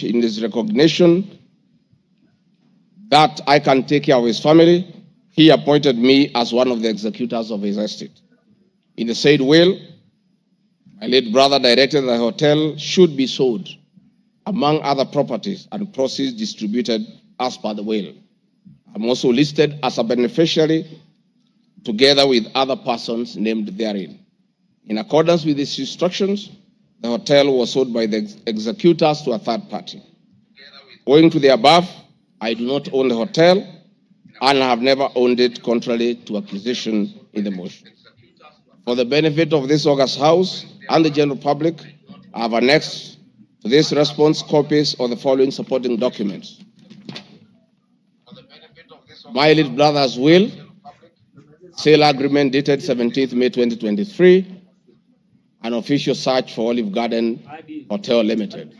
which in his recognition that I can take care of his family, he appointed me as one of the executors of his estate. In the said will, my late brother directed that the hotel should be sold, among other properties and proceeds distributed as per the will. I'm also listed as a beneficiary together with other persons named therein. In accordance with these instructions, the hotel was sold by the executors to a third party. Owing to the above, I do not own the hotel and have never owned it contrary to accusation in the motion. For the benefit of this August House and the general public, I have annexed to this response copies of the following supporting documents. My late brother's will, sale agreement dated 17th May 2023, an official search for Olive Garden Hotel Limited.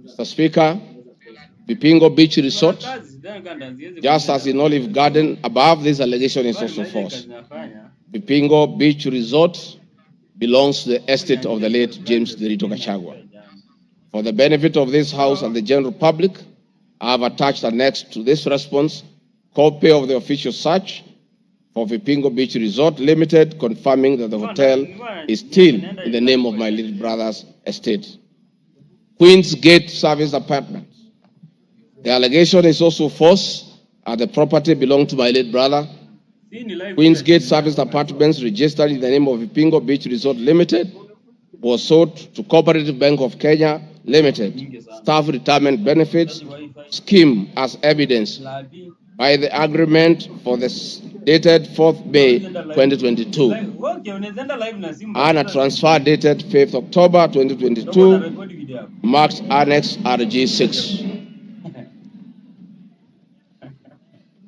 Mr. Speaker, Vipingo Beach Resort, just as in Olive Garden, above this allegation is also false. Vipingo Beach Resort belongs to the estate of the late James Derito Gachagua. For the benefit of this House and the general public, I have attached annexed to this response copy of the official search for Vipingo Beach Resort Limited, confirming that the hotel is still in the name of my little brother's estate. Queen's Gate Service Apartments. The allegation is also false, as the property belonged to my late brother. Queen's Gate Service Apartments, registered in the name of Vipingo Beach Resort Limited, was sold to Cooperative Bank of Kenya Limited, Staff Retirement Benefits Scheme, as evidenced by the agreement for the dated 4th May 2022 and a transfer dated 5th October 2022, marked Annex RG6.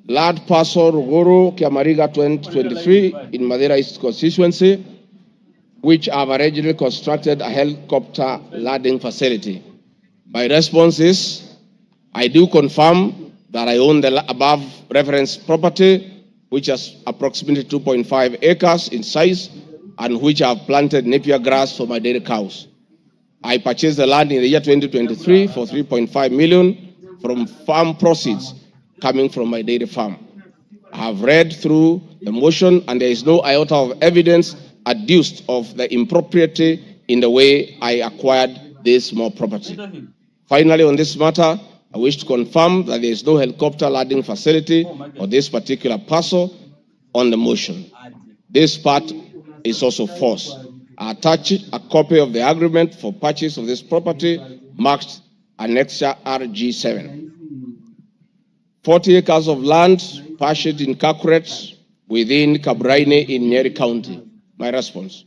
Land parcel Ruguru Kiamariga 2023 in Madeira East constituency, which have originally constructed a helicopter landing facility. My response is, I do confirm that I own the above referenced property, which is approximately 2.5 acres in size and which I have planted napier grass for my dairy cows. I purchased the land in the year 2023 for 3.5 million from farm proceeds coming from my dairy farm. I have read through the motion and there is no iota of evidence adduced of the impropriety in the way I acquired this small property. Finally, on this matter, I wish to confirm that there is no helicopter landing facility for this particular parcel on the motion. This part is also false. I attach a copy of the agreement for purchase of this property marked Annexure RG7. 40 acres of land purchased in Kakuret within Kabraine in Nyeri County. My response,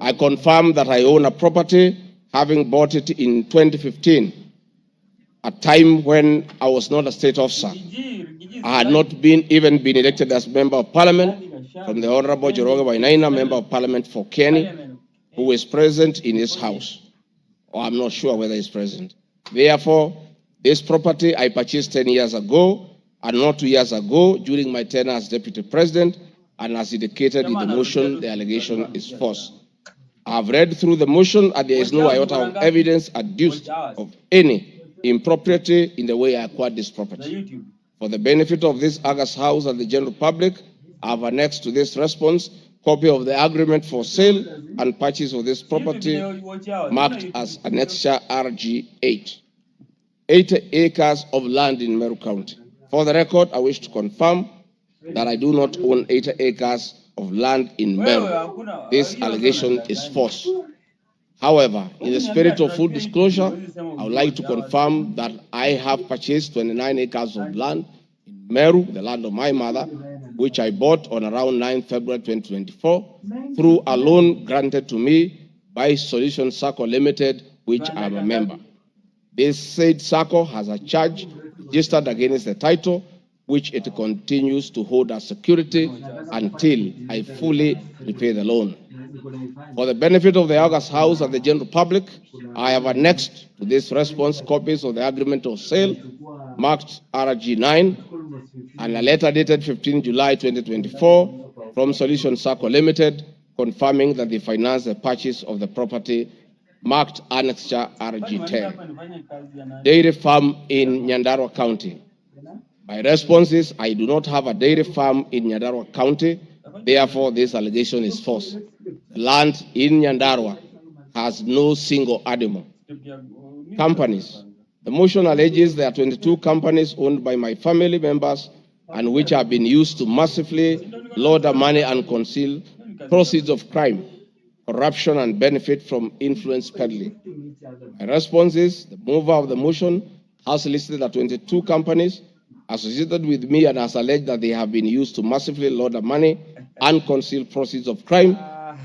I confirm that I own a property having bought it in 2015, a time when I was not a state officer. I had not even been elected as member of parliament from the Honorable Joroge Wainaina, member of parliament for Kenny, who is present in his house. Or I'm not sure whether he's present. Therefore, this property I purchased 10 years ago and not 2 years ago during my tenure as deputy president, and as indicated in the motion, the allegation is false. I have read through the motion and there is no iota of evidence adduced of any impropriety in the way I acquired this property. For the benefit of this August House and the general public, I have annexed to this response copy of the agreement for sale and purchase of this property marked as Annexure RG8. 80 acres of land in Meru County. For the record, I wish to confirm that I do not own 80 acres of land in Meru. This allegation is false. However, in the spirit of full disclosure, I would like to confirm that I have purchased 29 acres of land in Meru, the land of my mother, which I bought on around 9 February 2024 through a loan granted to me by Solution Circle Limited, which I am a member. This said circle has a charge registered against the title, which it continues to hold as security until I fully repay the loan. For the benefit of the August House and the general public, I have annexed to this response copies of the agreement of sale marked RG9 and a letter dated 15 July 2024 from Solution Circle Limited confirming that they financed the purchase of the property marked Annexure RG10, dairy farm in Nyandarua County. My response is, I do not have a dairy farm in Nyandarua County, therefore this allegation is false. The land in Nyandarua has no single animal. Companies. The motion alleges there are 22 companies owned by my family members and which have been used to massively launder money and conceal proceeds of crime, corruption, and benefit from influence peddling. My response is, the mover of the motion has listed the 22 companies associated with me and has alleged that they have been used to massively launder money and conceal proceeds of crime,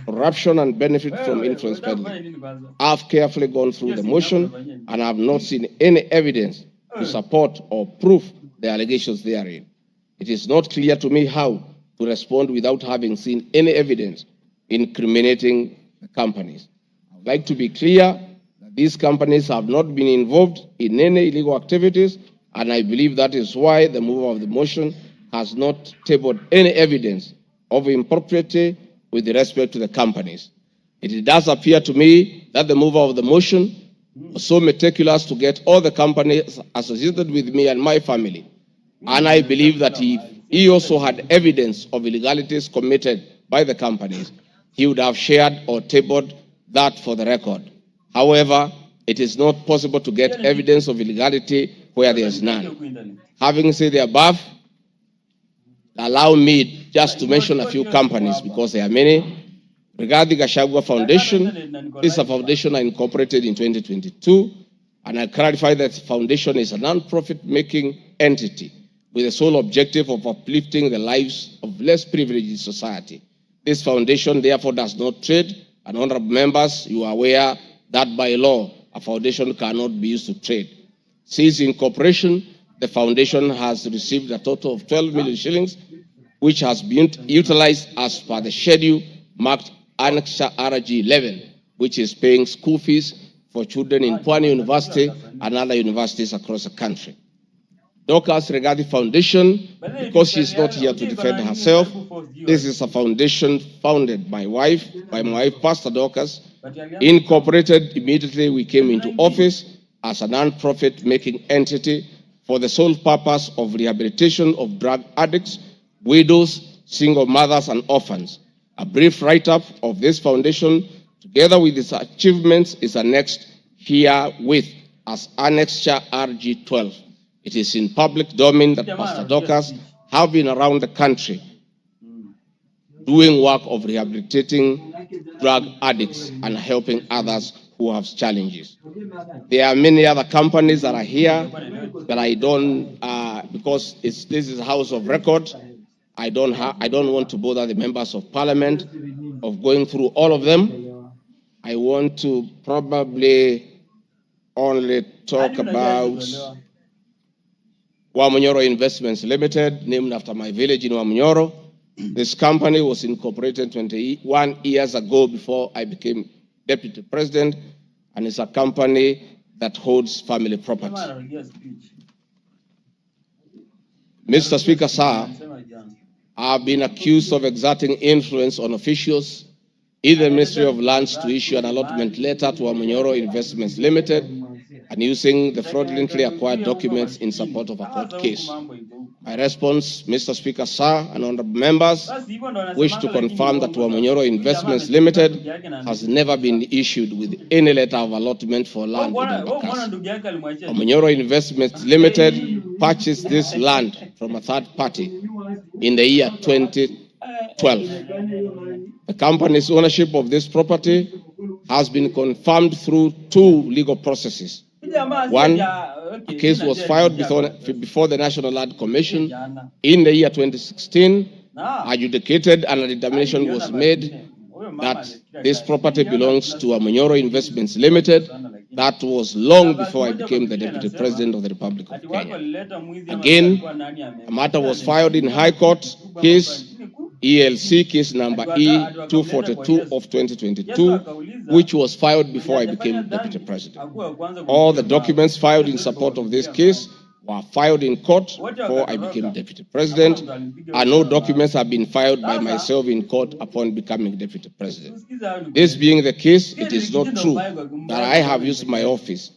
corruption, and benefit from influence peddling. I have carefully gone through the motion and have not seen any evidence to support or prove the allegations therein. It is not clear to me how to respond without having seen any evidence incriminating the companies. I would like to be clear that these companies have not been involved in any illegal activities, and I believe that is why the mover of the motion has not tabled any evidence of impropriety with respect to the companies. It does appear to me that the mover of the motion was so meticulous to get all the companies associated with me and my family, and I believe that he also had evidence of illegalities committed by the companies, he would have shared or tabled that for the record. However, it is not possible to get evidence of illegality where there is none. Having said the above, allow me just to mention a few companies because there are many. Regarding GACHAGUA Foundation, this is a foundation I incorporated in 2022, and I clarify that the foundation is a non-profit making entity with the sole objective of uplifting the lives of less privileged in society. This foundation therefore does not trade, and honorable members, you are aware that by law, a foundation cannot be used to trade. Since incorporation, the foundation has received a total of 12 million shillings, which has been utilized as per the schedule marked Annexure RG11, which is paying school fees for children in Pwani University and other universities across the country. Dorcas RIGATHI Foundation, because she is not here to defend herself, this is a foundation founded by my wife, Pastor Dorcas, incorporated immediately we came into office as a non-profit making entity for the sole purpose of rehabilitation of drug addicts, widows, single mothers, and orphans. A brief write-up of this foundation, together with its achievements, is annexed herewith as Annexure RG12. It is in public domain that Pastor Dorcas have been around the country doing work of rehabilitating drug addicts and helping others who have challenges. There are many other companies that are here that I don't, because this is a house of record, I don't want to bother the members of parliament of going through all of them. I want to probably only talk about Wamunyoro Investments Limited, named after my village in Wamunyoro. This company was incorporated 21 years ago before I became deputy president, and it's a company that holds family property. Mr. Speaker, sir, I've been accused of exerting influence on officials in the Ministry of Lands to issue an allotment letter to Wamunyoro Investments Limited and using the fraudulently acquired documents in support of a court case. My response, Mr. Speaker, sir, and honorable members, wish to confirm that Wamunyoro Investments Limited has never been issued with any letter of allotment for land in Embakasi. Wamunyoro Investments Limited purchased this land from a third party in the year 2012. The company's ownership of this property has been confirmed through two legal processes. One, a case was filed before the National Land Commission in the year 2016, adjudicated, and a determination was made that this property belongs to Wamunyoro Investments Limited. That was long before I became the Deputy President of the Republic of Kenya. Again, a matter was filed in High Court, case ELC case number E242 of 2022, which was filed before I became Deputy President. All the documents filed in support of this case were filed in court before I became deputy president, and no documents have been filed by myself in court upon becoming deputy president. This being the case, it is not true that I have used my office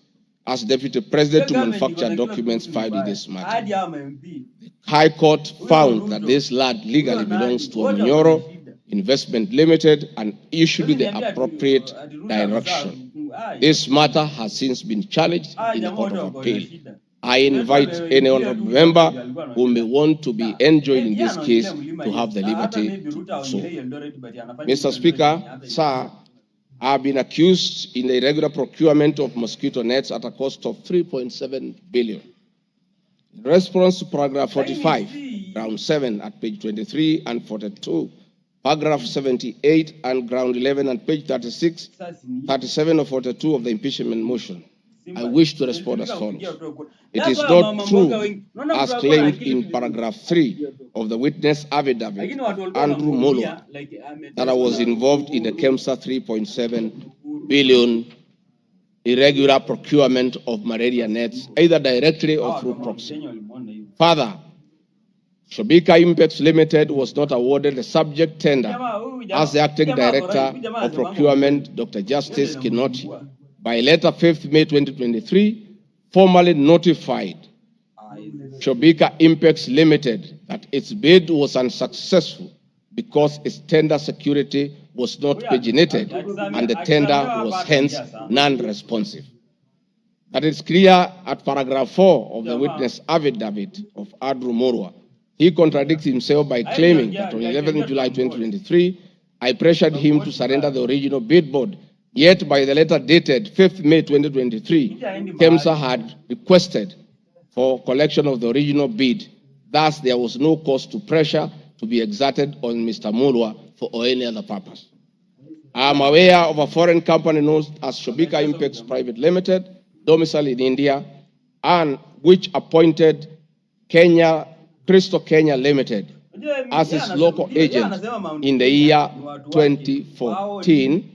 as deputy president to manufacture documents filed in this matter. The High Court found that this land legally belongs to Omonyoro Investment Limited and issued the appropriate direction. This matter has since been challenged in the Court of Appeal. I invite any honorable member who may want to be enjoined in this case to have the liberty to do so. Mr. Speaker, sir, I have been accused in the irregular procurement of mosquito nets at a cost of 3.7 billion. In response to paragraph 45, ground 7 at page 23 and 42, paragraph 78 and ground 11 and page 36, 37 or 42 of the impeachment motion, I wish to respond as follows. It is not true, as claimed in paragraph 3 of the witness affidavit of Andrew Mulwa, that I was involved in the KEMSA 3.7 billion irregular procurement of malaria nets, either directly or through proxy. Further, Shobika Impacts Limited was not awarded the subject tender as the acting director of procurement, Dr. Justice Kinoti, by letter 5th May 2023, formally notified Shobika Impacts Limited that its bid was unsuccessful because its tender security was not paginated and the tender was hence non-responsive. That is clear at paragraph 4 of the witness affidavit of Andrew Mulwa. He contradicts himself by claiming that on 11 July 2023, I pressured him to surrender the original bid board. Yet by the letter dated 5th May 2023, KEMSA had requested for collection of the original bid. Thus, there was no cause to pressure to be exerted on Mr. Mulwa for any other purpose. I am aware of a foreign company known as Shobika Impacts Private Limited, domiciled in India, and which appointed Crystal Kenya Limited as its local agent in the year 2014.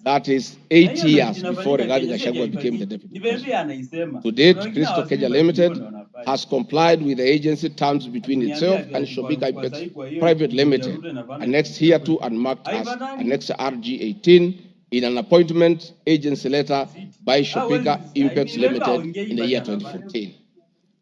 That is 8 years before GACHAGUA became the deputy president. To date, Crystal Kenya Limited has complied with the agency terms between itself and Shobika Impacts Private Limited, annexed hereto and marked as Annex RG18 in an appointment agency letter by Shobika Impacts Limited in the year 2014.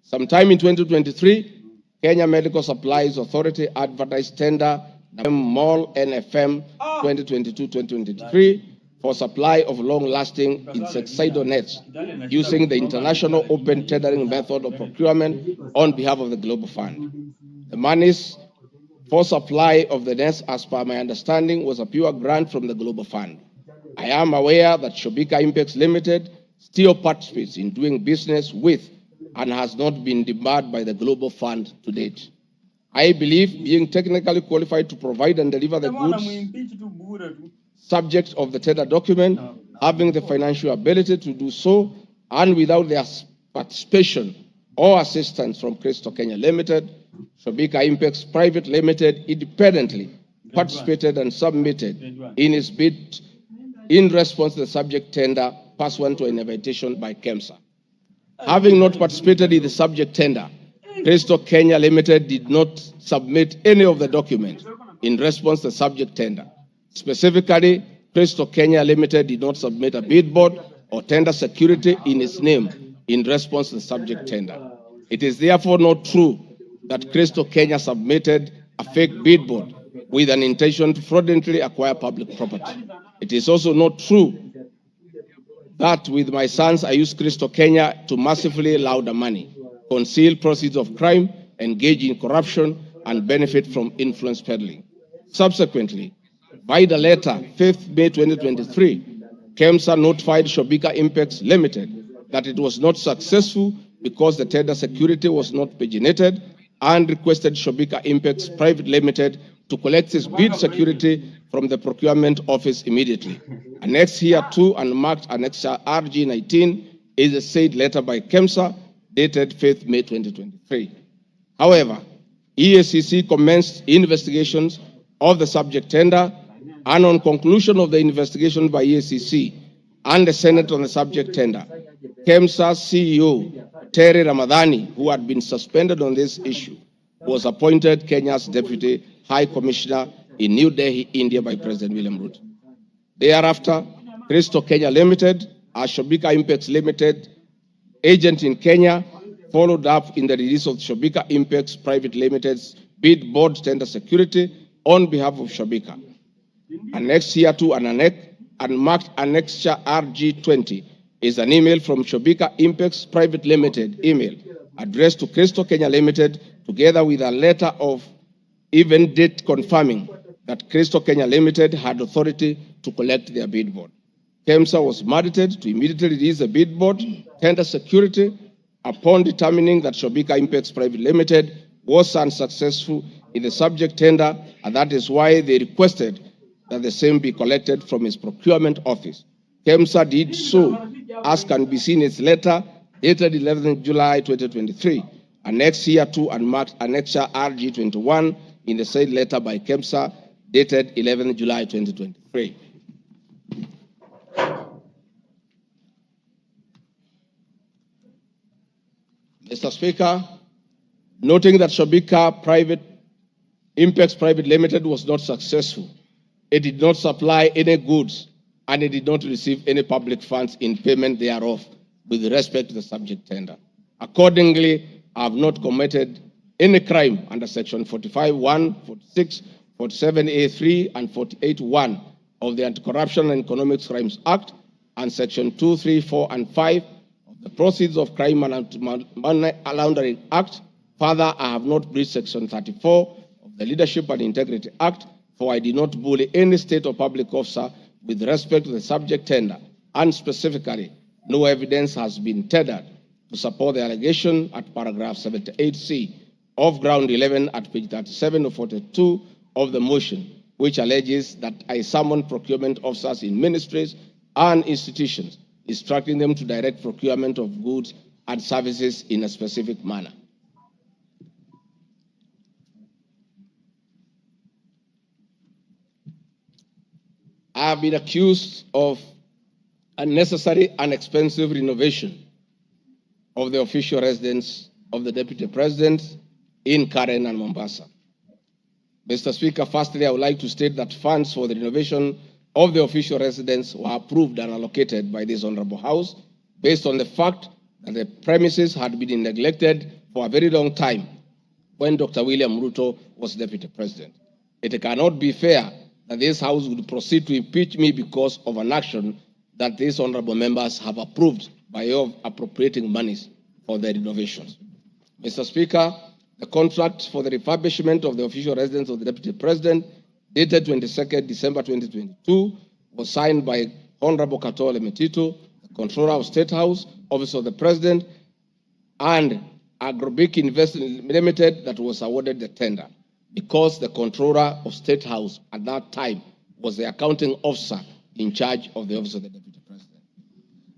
Sometime in 2023, Kenya Medical Supplies Authority advertised tender MOL NFM 2022-2023 for supply of long-lasting insecticidal nets using the international open tendering method of procurement on behalf of the Global Fund. The monies for supply of the nets, as per my understanding, was a pure grant from the Global Fund. I am aware that Shobika Impacts Limited still participates in doing business with and has not been debarred by the Global Fund to date. I believe being technically qualified to provide and deliver the goods subject of the tender document, having the financial ability to do so, and without their participation or assistance from Crystal Kenya Limited, Shobika Impacts Private Limited independently participated and submitted in its bid in response to the subject tender pursuant to an invitation by KEMSA. Having not participated in the subject tender, Crystal Kenya Limited did not submit any of the documents in response to the subject tender. Specifically, Crystal Kenya Limited did not submit a bid board or tender security in its name in response to the subject tender. It is therefore not true that Crystal Kenya submitted a fake bid board with an intention to fraudulently acquire public property. It is also not true that with my sons I used Crystal Kenya to massively launder money, conceal proceeds of crime, engage in corruption, and benefit from influence peddling. Subsequently, by the letter 5th May 2023, KEMSA notified Shobika Impacts Limited that it was not successful because the tender security was not paginated and requested Shobika Impacts Private Limited to collect its bid security from the procurement office immediately. Annexed hereto and marked Annex RG19 is a said letter by KEMSA dated 5th May 2023. However, EACC commenced investigations of the subject tender, and on conclusion of the investigation by EACC, and the Senate on the subject tender. KEMSA CEO Terry Ramadhani, who had been suspended on this issue, was appointed Kenya's Deputy High Commissioner in New Delhi, India by President William Ruto. Thereafter, Crystal Kenya Limited, Shobika Impex Limited, agent in Kenya, followed up in the release of Shobika Impex Private Limited's bid board tender security on behalf of Shobika. Annexed here to an marked Annexure RG20 is an email from Shobika Impex Private Limited email addressed to Crystal Kenya Limited, together with a letter of even date confirming that Crystal Kenya Limited had authority to collect their bid board. KEMSA was mandated to immediately release the bid board tender security upon determining that Shobika Impex Private Limited was unsuccessful in the subject tender, and that is why they requested that the same be collected from its procurement office. KEMSA did so, as can be seen in its letter dated 11 July 2023, annexed here to and marked Annexure RG21 in the said letter by KEMSA dated 11 July 2023. Mr. Speaker, noting that Shobika Impex Private Limited was not successful, it did not supply any goods and it did not receive any public funds in payment thereof with respect to the subject tender. Accordingly, I have not committed any crime under Section 45(1), 46, 47(a)(3), and 48(1) of the Anti-Corruption and Economic Crimes Act and Section 2, 3, 4, and 5 of the Proceeds of Crime and Money Laundering Act. Further, I have not breached Section 34 of the Leadership and Integrity Act, for I did not bully any state or public officer with respect to the subject tender, and specifically, no evidence has been tendered to support the allegation at paragraph 78C of ground 11 at page 37 or 42 of the motion, which alleges that I summoned procurement officers in ministries and institutions, instructing them to direct procurement of goods and services in a specific manner. I have been accused of unnecessary and expensive renovation of the official residence of the Deputy President in Karen and Mombasa. Mr. Speaker, firstly, I would like to state that funds for the renovation of the official residence were approved and allocated by this Honorable House based on the fact that the premises had been neglected for a very long time when Dr. William Ruto was Deputy President. It cannot be fair that this House would proceed to impeach me because of an action that these honorable members have approved by way of appropriating monies for the renovations. Mr. Speaker, the contract for the refurbishment of the official residence of the Deputy President, dated 22nd December 2022, was signed by Honorable Katole Metito, the Controller of State House, Office of the President, and Agrobic Investment Limited that was awarded the tender, because the Controller of State House at that time was the accounting officer in charge of the Office of the Deputy President.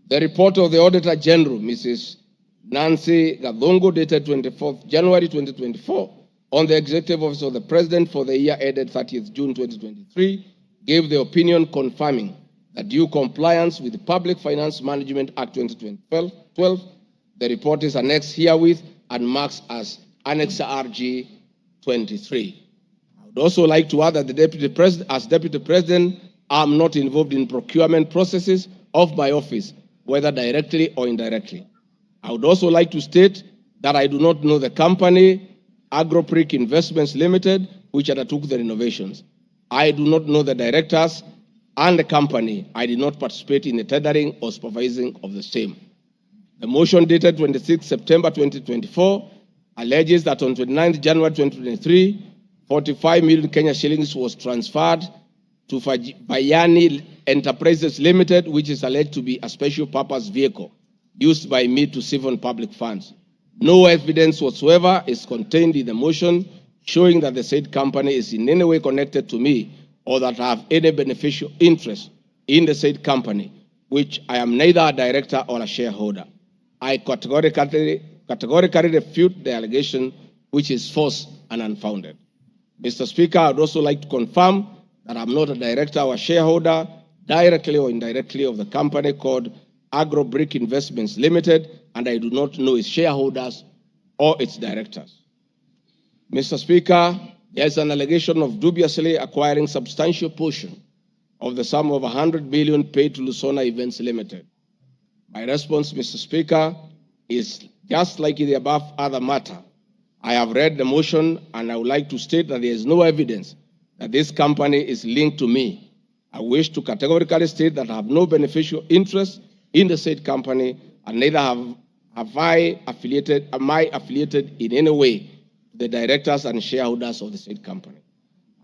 The report of the Auditor General, Mrs. Nancy Gadongo, dated 24th January 2024, on the Executive Office of the President for the year ended 30th June 2023, gave the opinion confirming that due compliance with the Public Finance Management Act 2012, the report is annexed herewith and marks as Annex RG 23. I would also like to add that the Deputy President, as Deputy President, I am not involved in procurement processes of my office, whether directly or indirectly. I would also like to state that I do not know the company, Agropric Investments Limited, which undertook the renovations. I do not know the directors and the company. I did not participate in the tendering or supervising of the same. The motion dated 26 September 2024 alleges that on 29 January 2023, 45 million Kenya shillings was transferred to Bayani Enterprises Limited, which is alleged to be a special purpose vehicle used by me to siphon public funds. No evidence whatsoever is contained in the motion showing that the said company is in any way connected to me or that I have any beneficial interest in the said company, which I am neither a director or a shareholder. I categorically refute the allegation, which is false and unfounded. Mr. Speaker, I would also like to confirm that I'm not a director or a shareholder. directly or indirectly, of the company called Agro Brick Investments Limited, and I do not know its shareholders or its directors. Mr. Speaker, there is an allegation of dubiously acquiring substantial portion of the sum of 100 billion paid to Lusona Events Limited. My response, Mr. Speaker, is just like in the above other matter. I have read the motion, and I would like to state that there is no evidence that this company is linked to me. I wish to categorically state that I have no beneficial interest in the said company, and neither am I affiliated in any way to the directors and shareholders of the said company.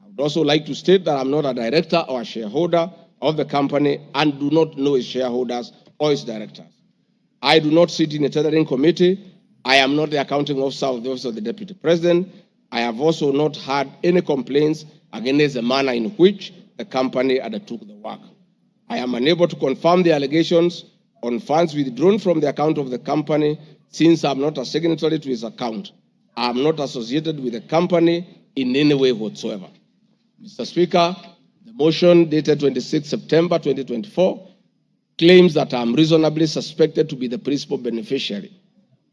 I would also like to state that I'm not a director or a shareholder of the company and do not know its shareholders or its directors. I do not sit in a tendering committee. I am not the accounting officer of the Office of the Deputy President. I have also not had any complaints against the manner in which the company undertook the work. I am unable to confirm the allegations on funds withdrawn from the account of the company, since I am not a signatory to its account. I am not associated with the company in any way whatsoever. Mr. Speaker, the motion dated 26 September 2024 claims that I am reasonably suspected to be the principal beneficiary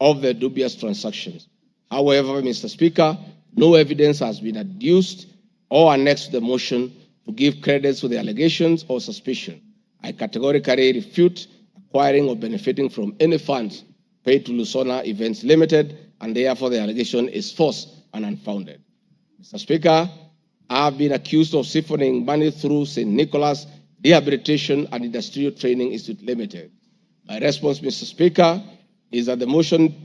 of the dubious transactions. However, Mr. Speaker, no evidence has been adduced or annexed to the motion to give credence to the allegations or suspicion. I categorically refute acquiring or benefiting from any funds paid to Lusona Events Limited, and therefore the allegation is false and unfounded. Mr. Speaker, I have been accused of siphoning money through St. Nicholas Rehabilitation and Industrial Training Institute Limited. My response, Mr. Speaker, is that the motion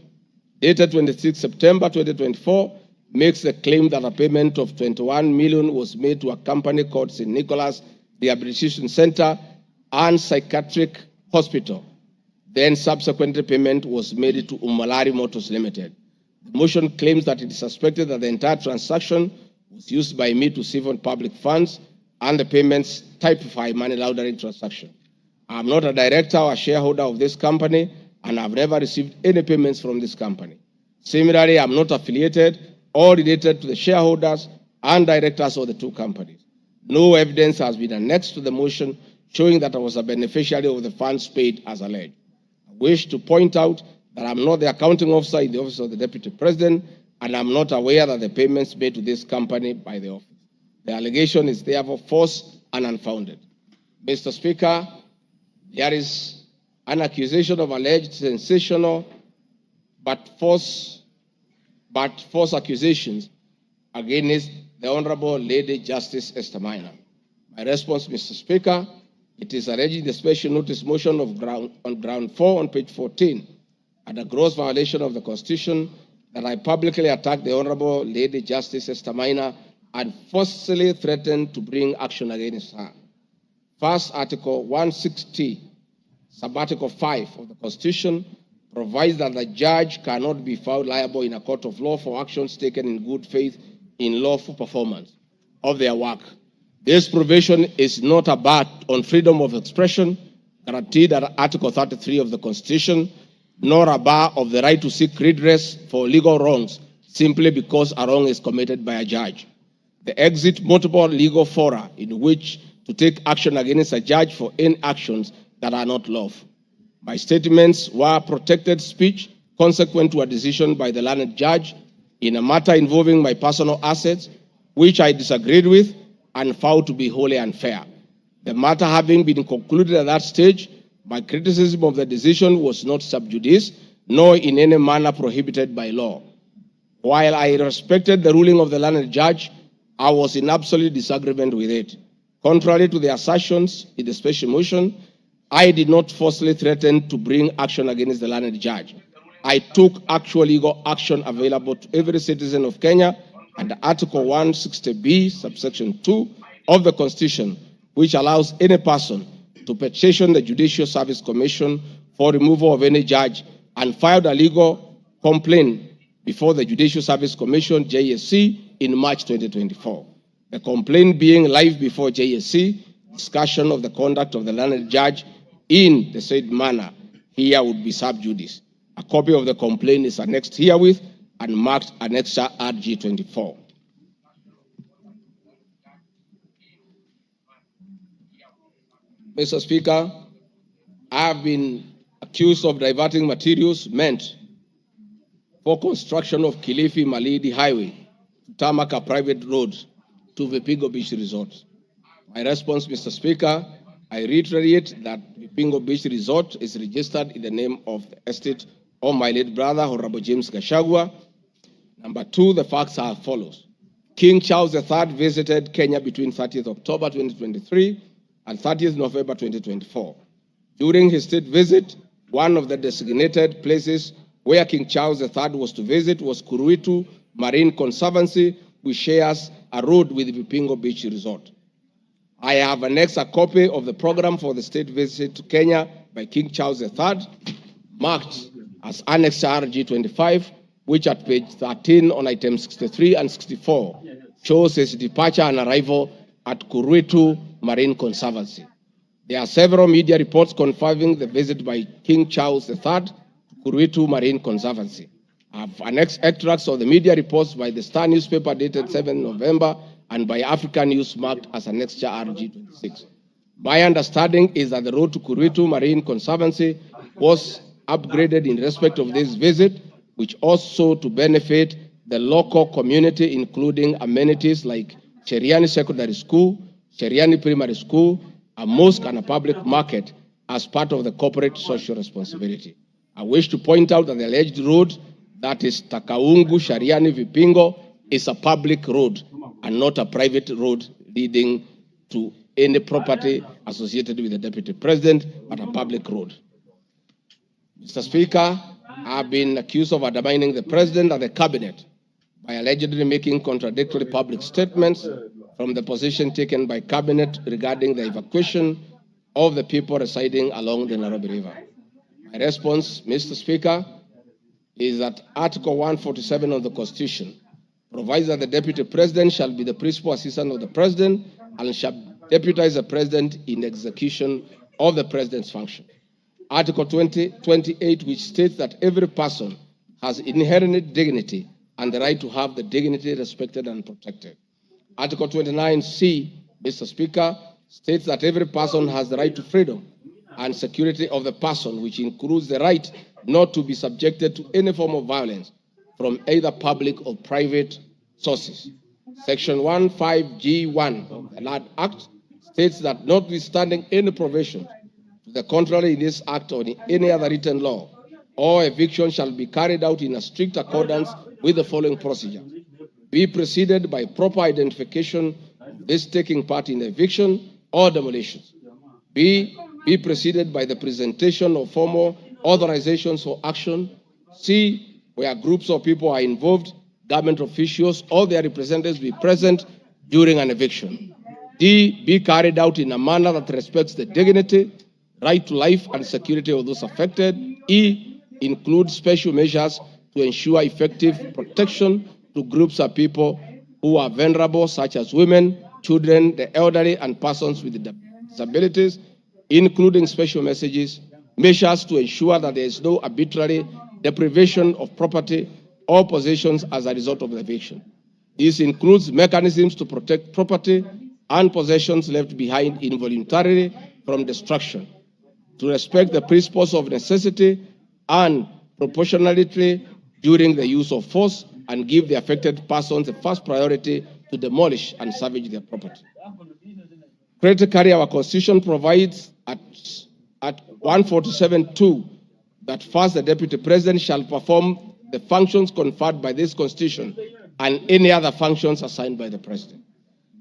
dated 26 September 2024 makes the claim that a payment of 21 million was made to a company called St. Nicholas Rehabilitation Center and Psychiatric Hospital. Then subsequently payment was made to Umalari Motors Limited. The motion claims that it is suspected that the entire transaction was used by me to siphon public funds and the payments typify money laundering transaction. I am not a director or a shareholder of this company, and I have never received any payments from this company. Similarly, I am not affiliated or related to the shareholders and directors of the two companies. No evidence has been annexed to the motion showing that I was a beneficiary of the funds paid as alleged. I wish to point out that I am not the accounting officer in the Office of the Deputy President, and I am not aware that the payments made to this company by the office. The allegation is therefore false and unfounded. Mr. Speaker, there is an accusation of alleged sensational but false accusations against the Honorable Lady Justice Esther Minor. My response, Mr. Speaker, it is alleged in the special notice motion on ground 4 on page 14, at a gross violation of the Constitution, that I publicly attacked the Honorable Lady Justice Esther Minor and forcefully threatened to bring action against her. First, Article 160, Sub-Article 5 of the Constitution provides that the judge cannot be found liable in a court of law for actions taken in good faith in lawful performance of their work. This provision is not a bar on freedom of expression guaranteed under Article 33 of the Constitution, nor a bar of the right to seek redress for legal wrongs simply because a wrong is committed by a judge. The exit multiple legal fora in which to take action against a judge for any actions that are not lawful. My statements were protected speech consequent to a decision by the learned judge in a matter involving my personal assets, which I disagreed with and found to be wholly unfair. The matter having been concluded at that stage, my criticism of the decision was not sub judice, nor in any manner prohibited by law. While I respected the ruling of the learned judge, I was in absolute disagreement with it. Contrary to the assertions in the special motion, I did not falsely threaten to bring action against the learned judge. I took actual legal action available to every citizen of Kenya under Article 160B, subsection 2 of the Constitution, which allows any person to petition the Judicial Service Commission for removal of any judge and filed a legal complaint before the Judicial Service Commission, JSC, in March 2024. The complaint being live before JSC, discussion of the conduct of the learned judge in the said manner here would be sub judice. A copy of the complaint is annexed herewith and marked Annexure RG 24. Mr. Speaker, I have been accused of diverting materials meant for construction of Kilifi Malindi Highway to tarmac a private road to Vipingo Beach Resort. My response, Mr. Speaker, I reiterate that Vipingo Beach Resort is registered in the name of the estate of my late brother, Honorable James GACHAGUA. Number two, the facts are as follows. King Charles III visited Kenya between 30th October 2023 and 30th November 2024. During his state visit, one of the designated places where King Charles III was to visit was Kuruitu Marine Conservancy, which shares a road with Vipingo Beach Resort. I have annexed a copy of the program for the state visit to Kenya by King Charles III, marked as Annex RG25, which at page 13 on items 63 and 64 shows his departure and arrival at Kuruitu Marine Conservancy. There are several media reports confirming the visit by King Charles III to Kuruitu Marine Conservancy. I have annexed extracts of the media reports by the Star newspaper dated 7 November and by African News marked as Annexure RG26. My understanding is that the road to Kuruitu Marine Conservancy was upgraded in respect of this visit, which also to benefit the local community, including amenities like Cheriani Secondary School, Cheriani Primary School, a mosque and a public market as part of the corporate social responsibility. I wish to point out that the alleged road, that is Takaungu Shariani Vipingo, is a public road and not a private road leading to any property associated with the Deputy President, but a public road. Mr. Speaker, I have been accused of undermining the President and the Cabinet by allegedly making contradictory public statements from the position taken by Cabinet regarding the evacuation of the people residing along the Nairobi River. My response, Mr. Speaker, is that Article 147 of the Constitution provides that the Deputy President shall be the principal assistant of the President and shall deputize the President in execution of the President's function. Article 28, which states that every person has inherent dignity and the right to have the dignity respected and protected. Article 29C, Mr. Speaker, states that every person has the right to freedom and security of the person, which includes the right not to be subjected to any form of violence from either public or private sources. Section 15G1 of the Land Act states that notwithstanding any provision to the contrary in this act or in any other written law, all eviction shall be carried out in a strict accordance with the following procedure. Be preceded by proper identification of this taking part in eviction or demolitions. Be preceded by the presentation of formal authorizations for action. C, where groups of people are involved, government officials or their representatives be present during an eviction. D, be carried out in a manner that respects the dignity, right to life and security of those affected. E, include special measures to ensure effective protection to groups of people who are vulnerable, such as women, children, the elderly, and persons with disabilities, including special measures to ensure that there is no arbitrary deprivation of property or possessions as a result of the eviction. This includes mechanisms to protect property and possessions left behind involuntarily from destruction, to respect the principles of necessity and proportionality during the use of force, and give the affected persons the first priority to demolish and salvage their property. Critically, our Constitution provides at 147(2) that first the Deputy President shall perform the functions conferred by this Constitution and any other functions assigned by the President.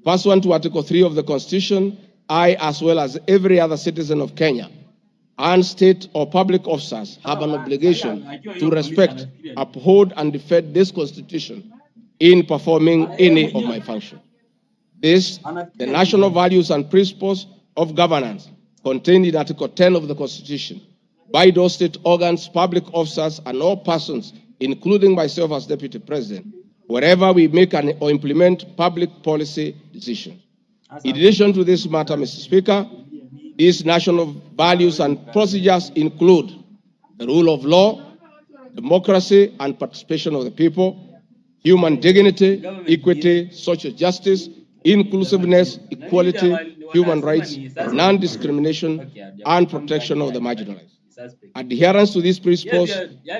Pursuant to Article 3 of the Constitution, I, as well as every other citizen of Kenya, and state or public officers have an obligation to respect, uphold, and defend this Constitution in performing any of my functions. This, the national values and principles of governance contained in Article 10 of the Constitution, by those state organs, public officers, and all persons, including myself as Deputy President, wherever we make or implement public policy decisions. In addition to this matter, Mr. Speaker, these national values and procedures include the rule of law, democracy and participation of the people, human dignity, equity, social justice, inclusiveness, equality, human rights, non-discrimination, and protection of the marginalized. Adherence to these principles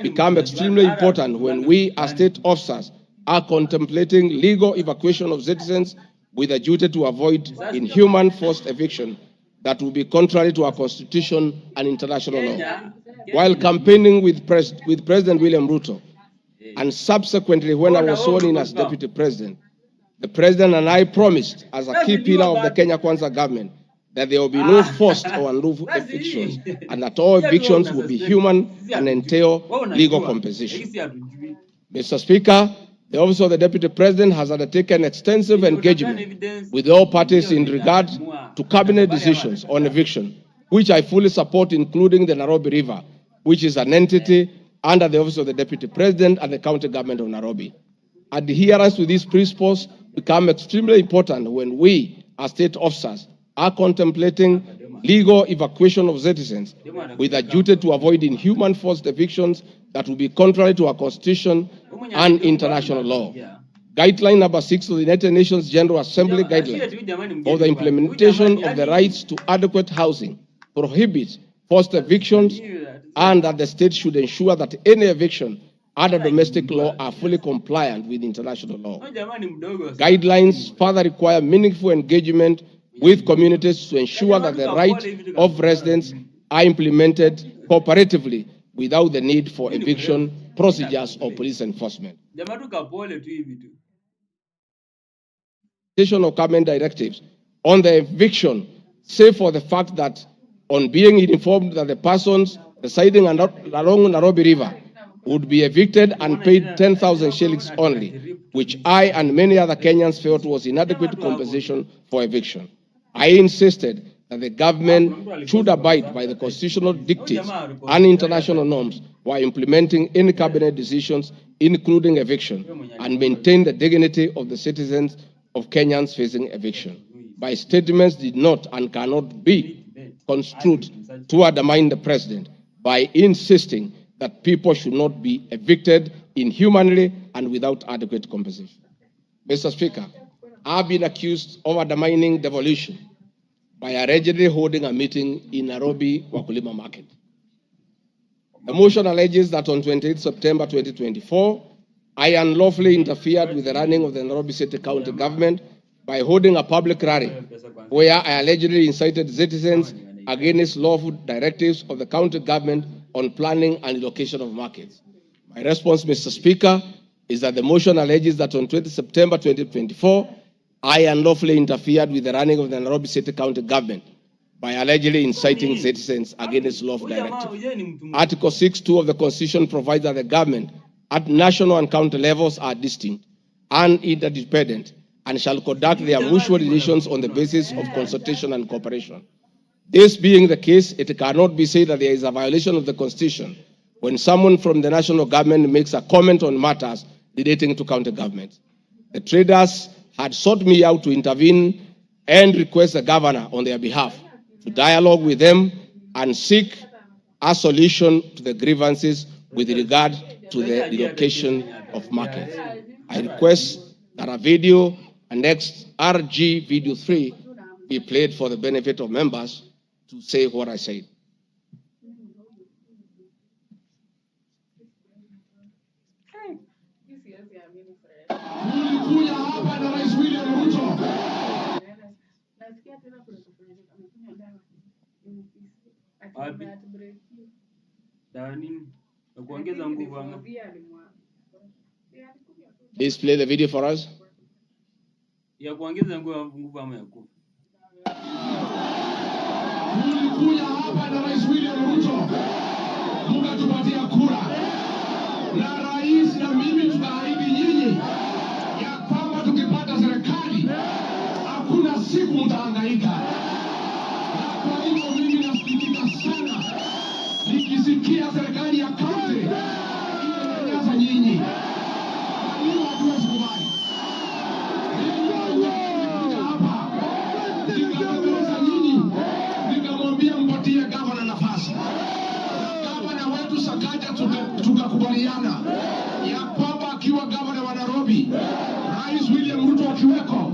become extremely important when we, as state officers, are contemplating legal evacuation of citizens with a duty to avoid inhuman forced eviction that will be contrary to our Constitution and international law. While campaigning with President William Ruto, and subsequently when I was sworn in as Deputy President, the President and I promised, as a key pillar of the Kenya Kwanza government, that there will be no forced or unlawful evictions, and that all evictions will be human and entail legal compensation. Mr. Speaker, the Office of the Deputy President has undertaken extensive engagement with all parties in regard to cabinet decisions on eviction, which I fully support, including the Nairobi River, which is an entity under the Office of the Deputy President and the County Government of Nairobi. Adherence to these principles become extremely important when we, as state officers, are contemplating legal evacuation of citizens with a duty to avoid inhuman forced evictions that will be contrary to our Constitution and international law. Guideline number 6 of the United Nations General Assembly Guidelines for the implementation of the rights to adequate housing prohibits forced evictions, and that the state should ensure that any eviction under domestic law are fully compliant with international law. Guidelines further require meaningful engagement with communities to ensure that the rights of residents are implemented cooperatively without the need for eviction procedures or police enforcement. Of government directives on the eviction, save for the fact that on being informed that the persons residing along Nairobi River would be evicted and paid 10,000 shillings only, which I and many other Kenyans felt was inadequate compensation for eviction. I insisted that the government should abide by the constitutional dictates and international norms while implementing any cabinet decisions, including eviction, and maintain the dignity of the citizens of Kenyans facing eviction. My statements did not and cannot be construed to undermine the president by insisting that people should not be evicted inhumanly and without adequate compensation. Mr. Speaker, I've been accused of undermining devolution by allegedly holding a meeting in Nairobi Wakulima Market. The motion alleges that on 28 September 2024, I unlawfully interfered with the running of the Nairobi City County government by holding a public rally where I allegedly incited citizens against lawful directives of the county government on planning and allocation of markets. My response, Mr. Speaker, is that the motion alleges that on 20 September 2024, I unlawfully interfered with the running of the Nairobi City County government by allegedly inciting citizens against lawful directives. Article 6(2) of the Constitution provides that the government at national and county levels are distinct and interdependent and shall conduct their mutual relations on the basis of consultation and cooperation. This being the case, it cannot be said that there is a violation of the Constitution when someone from the national government makes a comment on matters relating to county government. The traders had sought me out to intervene and request the governor on their behalf to dialogue with them and seek a solution to the grievances with regard to the relocation of markets. I request that a video annexed RG Video 3 be played for the benefit of members to say what I said. Please play the video for us. Tulikuja hapa na Rais William Ruto, mkatupatia kura, na rais na mimi tunaahidi nyinyi ya kwamba tukipata serikali hakuna siku mtahangaika. Na kwa hivyo mimi nasikitika sana nikisikia serikali ya kaunti inanyanyasa nyinyi. Hiyo hatuwezi kubali. Gavana nafasi. Gavana wetu Sakaja tukakubaliana ya kwamba akiwa gavana wa Nairobi, Rais William Ruto akiweko,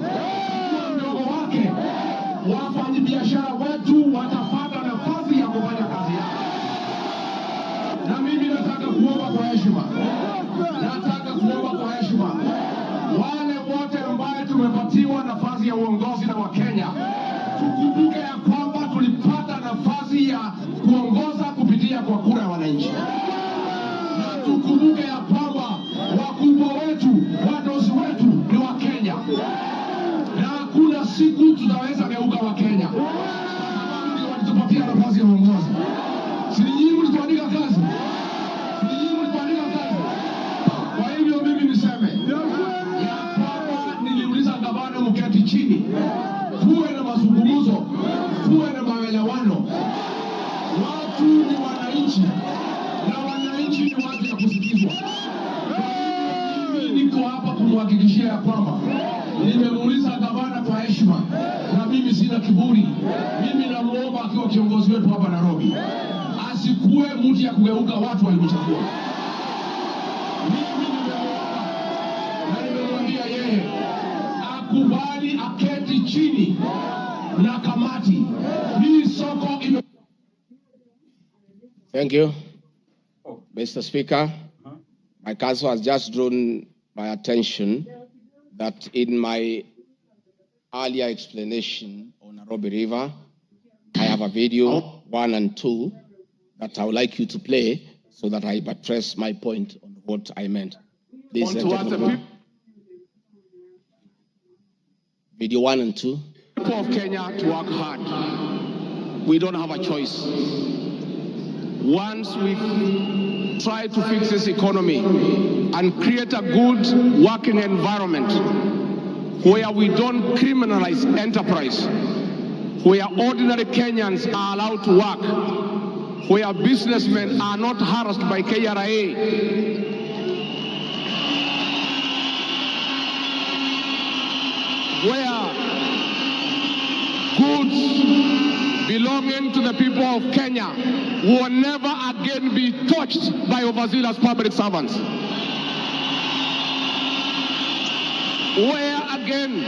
nimemhakikishia ya kwamba nimemuuliza gavana kwa heshima, na mimi sina kiburi. Mimi namuomba akiwa kiongozi wetu hapa Nairobi, asikuwe mtu ya kugeuka watu walimchagua. Mimi nimemuomba na nimemwambia yeye akubali aketi chini na kamati hii soko ime... Thank you, Mr. Speaker. My counsel has just drawn my attention that in my earlier explanation on Nairobi River, I have a video 1 and 2 that I would like you to play so that I buttress my point on what I meant. This video 1 and 2. People of Kenya to work hard. We don't have a choice. Once we try to fix this economy and create a good working environment where we don't criminalize enterprise, where ordinary Kenyans are allowed to work, where businessmen are not harassed by KRA, where goods belonging to the people of Kenya will never again be touched by overzealous public servants. Where again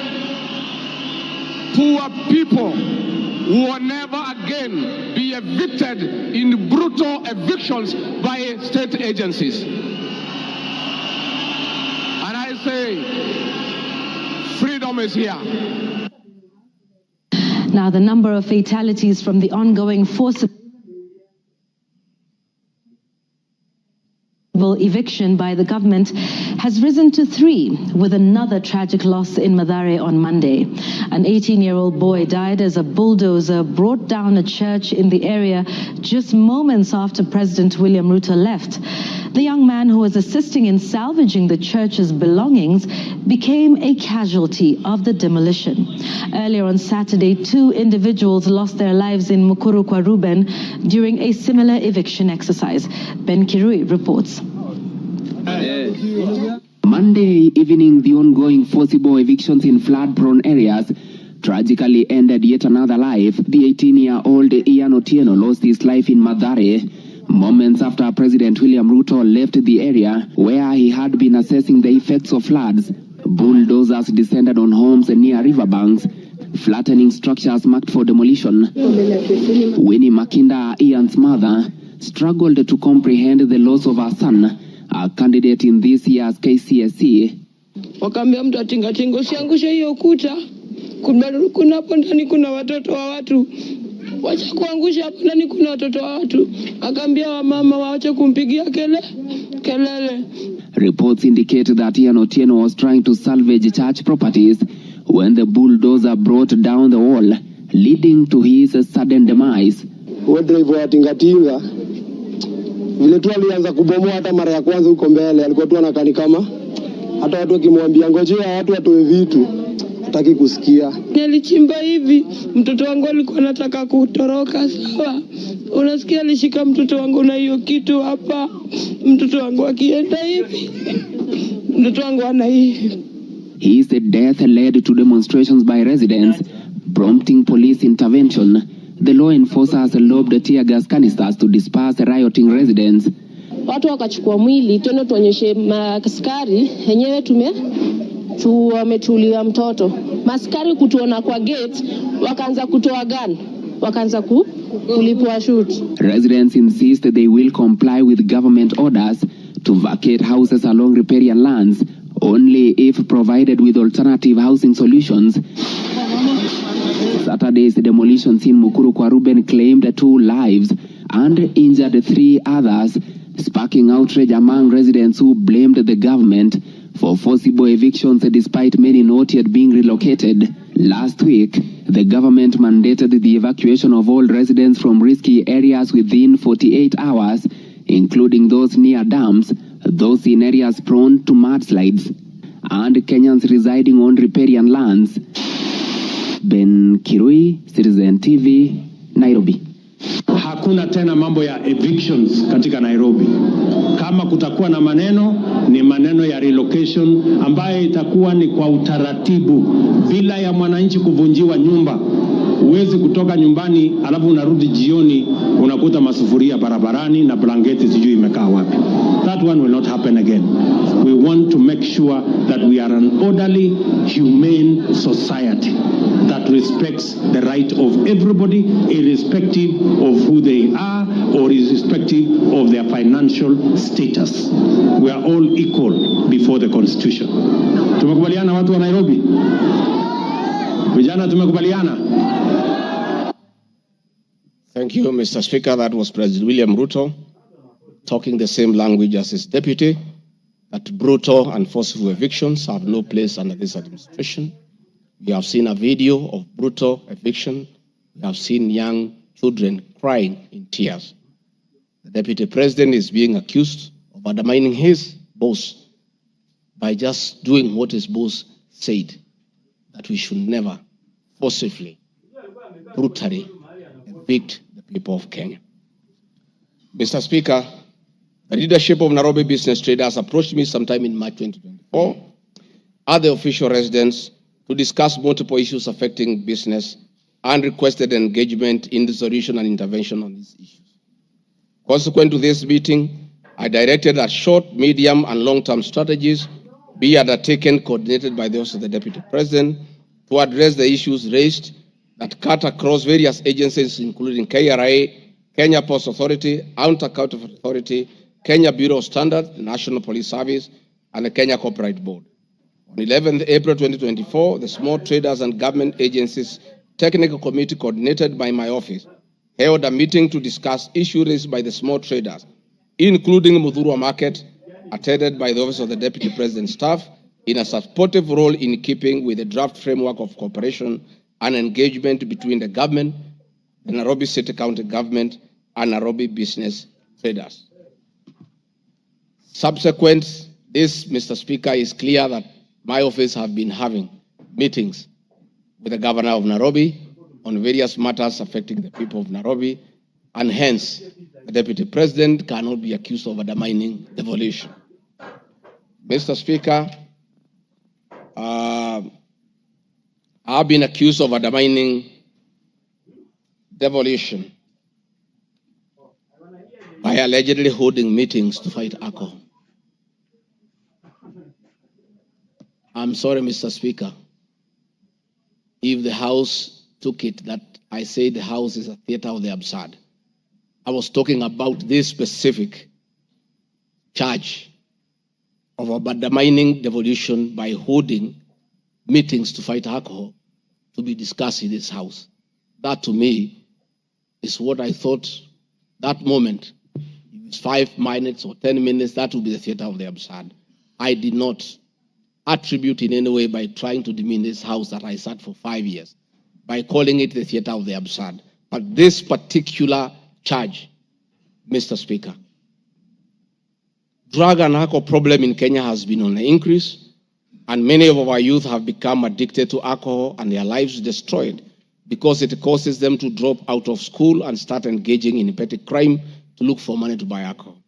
poor people will never again be evicted in brutal evictions by state agencies. And I say, freedom is here. Now, the number of fatalities from the ongoing forcible eviction by the government has risen to 3, with another tragic loss in Mathare on Monday. An 18-year-old boy died as a bulldozer brought down a church in the area just moments after President William Ruto left. The young man, who was assisting in salvaging the church's belongings, became a casualty of the demolition. Earlier on Saturday, 2 individuals lost their lives in Mukuru kwa Ruben during a similar eviction exercise. Ben Kirui reports. Monday evening, the ongoing forcible evictions in flood-prone areas tragically ended yet another life. The 18-year-old Ian Otieno lost his life in Mathare moments after President William Ruto left the area where he had been assessing the effects of floods. Bulldozers descended on homes near riverbanks, flattening structures marked for demolition. Winnie Makinda, Ian's mother, struggled to comprehend the loss of her son, a candidate in this year's KCSE. Wakaambia mtu atinga usiangushe hiyo ukuta. Kuna hapo ndani kuna watoto wa watu. Wacha kuangusha hapo ndani kuna watoto wa watu. Akaambia wamama waache kumpigia kelele. Reports indicate that Ian Otieno was trying to salvage church properties when the bulldozer brought down the wall, leading to his sudden demise. Driver wa tingatinga vile tu alianza kubomoa hata mara ya kwanza huko mbele, alikuwa tu anakani kama hata watu wakimwambia ngojea watu watoe vitu hataki kusikia. Nilichimba hivi, mtoto wangu alikuwa anataka kutoroka, sawa. Unasikia alishika mtoto wangu na hiyo kitu hapa. Mtoto wangu akienda hivi, mtoto wangu ana hivi. His death led to demonstrations by residents, prompting police intervention. The law enforcers lobbed tear gas canisters to disperse rioting residents. Watu wakachukua mwili tena tuonyeshe maskari yenyewe wametulia mtoto. Maskari kutuona kwa gate wakaanza kutoa gun, wakaanza kulipua shoot. Residents insist they will comply with government orders to vacate houses along riparian lands only if provided with alternative housing solutions. Saturday's demolitions in Mukuru kwa Ruben claimed 2 lives and injured 3 others, sparking outrage among residents who blamed the government for forcible evictions despite many not yet being relocated. Last week, the government mandated the evacuation of all residents from risky areas within 48 hours, including those near dams, those in areas prone to mudslides, and Kenyans residing on riparian lands. Ben Kirui, Citizen TV, Nairobi. hakuna tena mambo ya evictions katika Nairobi. Kama kutakuwa na maneno, ni maneno ya relocation ambayo itakuwa ni kwa utaratibu, bila ya mwananchi kuvunjiwa nyumba. Huwezi kutoka nyumbani alafu unarudi jioni unakuta masufuria barabarani na blanketi sijui imekaa wapi. That one will not happen again. We want to make sure that we are an orderly, humane society that respects the right of everybody, irrespective of who they are or irrespective of their financial status. We are all equal before the Constitution. Tumekubaliana watu wa Nairobi? Vijana tumekubaliana? Thank you, Mr. Speaker. That was President William Ruto talking the same language as his deputy, that brutal and forceful evictions have no place under this administration. We have seen a video of brutal eviction. We have seen young children crying in tears. The deputy president is being accused of undermining his boss by just doing what his boss said, that we should never forcibly, brutally evict the people of Kenya. Mr. Speaker, the leadership of Nairobi business traders approached me sometime in March 2024 at the official residence to discuss multiple issues affecting business and requested engagement in the solution and intervention on these issues. Consequent to this meeting, I directed that short, medium, and long-term strategies be undertaken, coordinated by the Office of the Deputy President, to address the issues raised that cut across various agencies, including KRA, Kenya Post Authority, Anti-Counterfeit Authority, Kenya Bureau of Standards, the National Police Service, and the Kenya Copyright Board. On 11th April 2024, the Small Traders and Government Agencies Technical Committee, coordinated by my office, held a meeting to discuss issues raised by the small traders, including Mudhurwa Market, attended by the Office of the Deputy President staff, in a supportive role in keeping with the draft framework of cooperation and engagement between the government, the Nairobi City County government, and Nairobi business traders. Subsequent this, Mr. Speaker, is clear that my office have been having meetings with the governor of Nairobi on various matters affecting the people of Nairobi, and hence the Deputy President cannot be accused of undermining devolution. Mr. Speaker, I've been accused of undermining devolution by allegedly holding meetings to fight alcohol. I'm sorry, Mr. Speaker, if the House took it that I say the House is a theater of the absurd. I was talking about this specific charge of undermining devolution by holding meetings to fight alcohol to be discussed in this House. That to me is what I thought that moment. If it's 5 minutes or 10 minutes, that would be the theater of the absurd. I did not attribute in any way by trying to demean this House that I sat for 5 years, by calling it the theater of the absurd. But this particular charge, Mr. Speaker, drug and alcohol problem in Kenya has been on the increase, and many of our youth have become addicted to alcohol and their lives destroyed because it causes them to drop out of school and start engaging in petty crime to look for money to buy alcohol.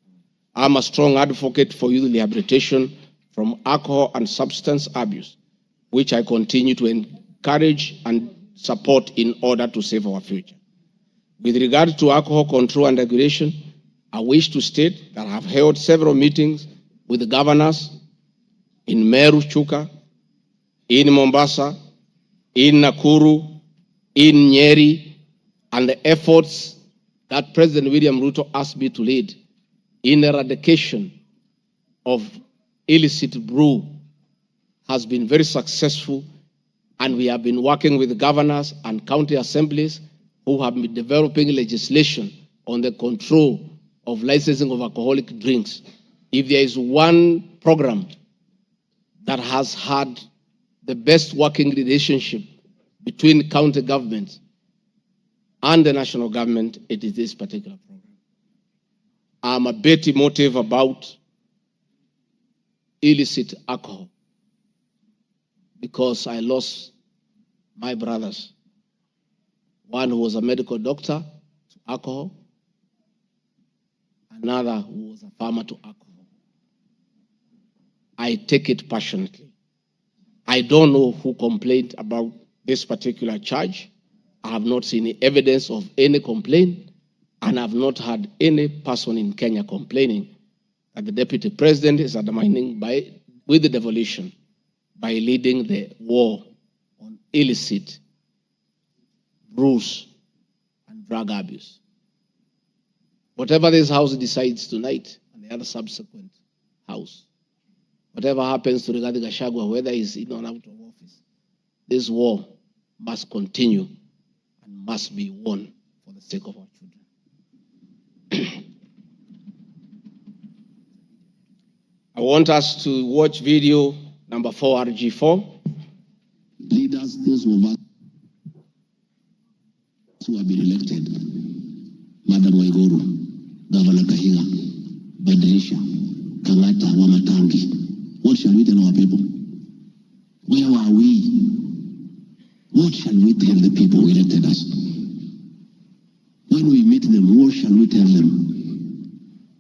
I'm a strong advocate for youth rehabilitation from alcohol and substance abuse, which I continue to encourage and support in order to save our future. With regard to alcohol control and regulation, I wish to state that I have held several meetings with the governors in Meru, Chuka, in Mombasa, in Nakuru, in Nyeri, and the efforts that President William Ruto asked me to lead in eradication of illicit brew has been very successful, and we have been working with the governors and county assemblies who have been developing legislation on the control of licensing of alcoholic drinks. If there is one program that has had the best working relationship between county governments and the national government, it is this particular program. I'm a bit emotive about illicit alcohol because I lost my brothers. One who was a medical doctor to alcohol, another who was a farmer to alcohol. I take it passionately. I don't know who complained about this particular charge. I have not seen any evidence of any complaint, and I have not heard any person in Kenya complaining that the deputy president is undermining with the devolution by leading the war on illicit rules and drug abuse. Whatever this House decides tonight and the other subsequent House, whatever happens to RIGATHI GACHAGUA, whether he's in or out of office, this war must continue and must be won for the sake of our children. I want us to watch video number 4, RG4. Leaders, those of us who have been elected, Madam Waiguru, Governor Kahiga, Badirisha, Kangata, Wamatangi, what shall we tell our people? Where are we? What shall we tell the people who elected us? When we meet them, what shall we tell them?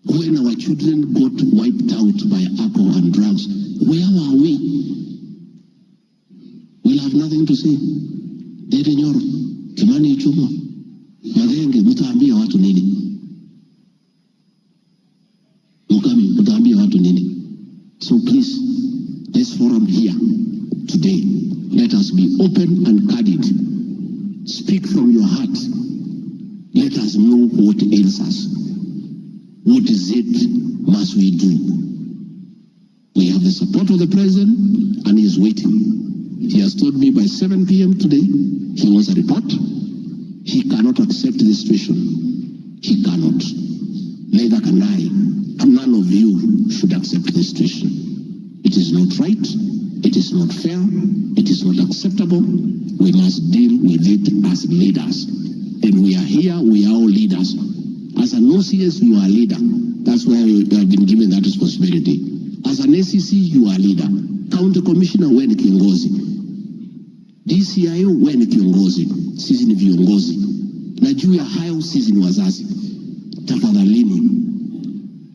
When our children got wiped out by alcohol and drugs, where are we? We'll have nothing to say. Dede Nyoro, Kimani Ichung'wa, Madenge, mutaambia watu nini? Mukami, mutaambia watu nini? So please, this forum here today, let us be open and candid. Speak from your heart. Let us know what ails us. What is it must we do? We have the support of the president and he is waiting. He has told me by 7 p.m. today, he wants a report. He cannot accept the situation. He cannot. Neither can I. And none of you should accept the situation. It is not right. It is not fair. It is not acceptable. We must deal with it as leaders. And we are here, we are all leaders. As an OCS, you are a leader. That's why you have been given that responsibility. As an ACC, you are a leader. County Commissioner, wewe ni kiongozi. DCIO, wewe ni kiongozi. Sisi ni viongozi. Na juu ya hayo, sisi ni wazazi. Tafadhalini,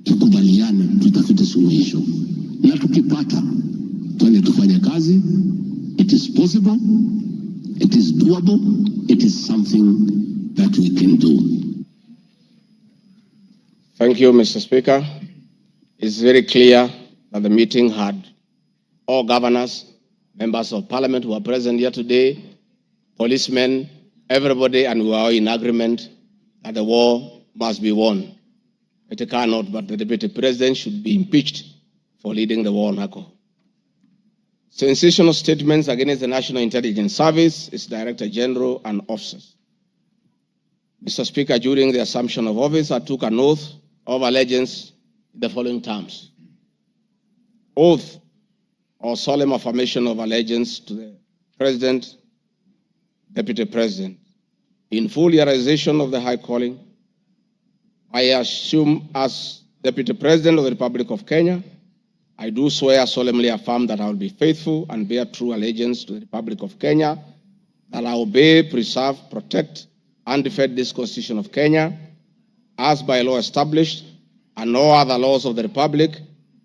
tukubaliane, tutafute suluhisho. Na tukipata, tuende tufanye kazi. It is possible. It is doable. It is something that we can do. Thank you, Mr. Speaker. It's very clear that the meeting had all governors, members of parliament who are present here today, policemen, everybody, and we are all in agreement that the war must be won. It cannot, but the deputy president should be impeached for leading the war on alcohol. Sensational statements against the National Intelligence Service, its Director General, and officers. Mr. Speaker, during the assumption of office, I took an oath of allegiance in the following terms. Oath or solemn affirmation of allegiance to the President, Deputy President. In full realization of the high calling, I assume as Deputy President of the Republic of Kenya, I do swear solemnly affirm that I will be faithful and bear true allegiance to the Republic of Kenya, that I will obey, preserve, protect, and defend this Constitution of Kenya, as by law established, and all other laws of the Republic,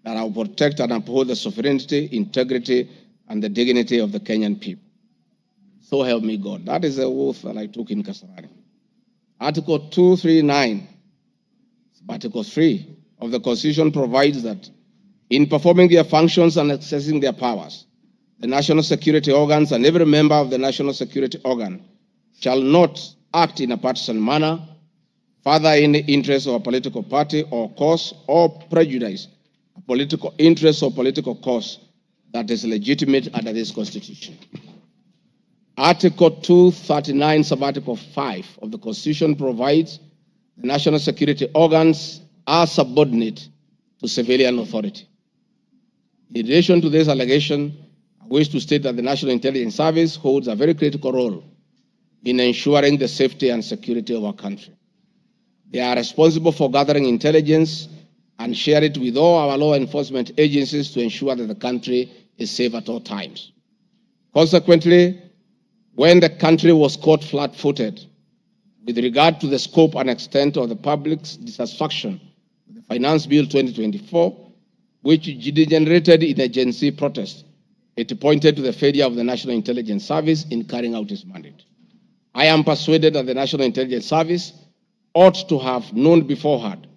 that I will protect and uphold the sovereignty, integrity, and the dignity of the Kenyan people. So help me God. That is the oath that I took in Kasarani. Article 239, Article 3 of the Constitution provides that in performing their functions and accessing their powers, the national security organs and every member of the national security organ shall not act in a partisan manner, further any interest of a political party or cause, or prejudice a political interest or political cause that is legitimate under this Constitution. Article 239, Subarticle 5 of the Constitution provides the national security organs are subordinate to civilian authority. In relation to this allegation, I wish to state that the National Intelligence Service holds a very critical role in ensuring the safety and security of our country. They are responsible for gathering intelligence and share it with all our law enforcement agencies to ensure that the country is safe at all times. Consequently, when the country was caught flat-footed with regard to the scope and extent of the public's dissatisfaction with Finance Bill 2024, which degenerated in a Gen Z protest. It pointed to the failure of the National Intelligence Service in carrying out its mandate. I am persuaded that the National Intelligence Service ought to have known beforehand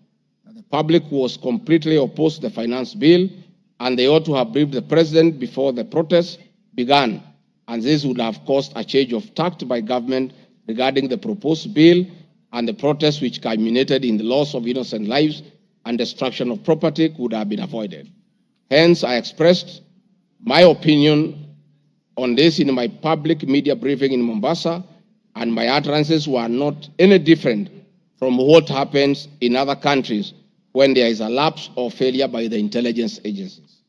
that the public was completely opposed to the finance bill, and they ought to have briefed the president before the protests began, and this would have caused a change of tact by government regarding the proposed bill, and the protests which culminated in the loss of innocent lives and destruction of property could have been avoided. Hence, I expressed my opinion on this in my public media briefing in Mombasa, and my utterances were not any different from what happens in other countries when there is a lapse or failure by the intelligence agencies.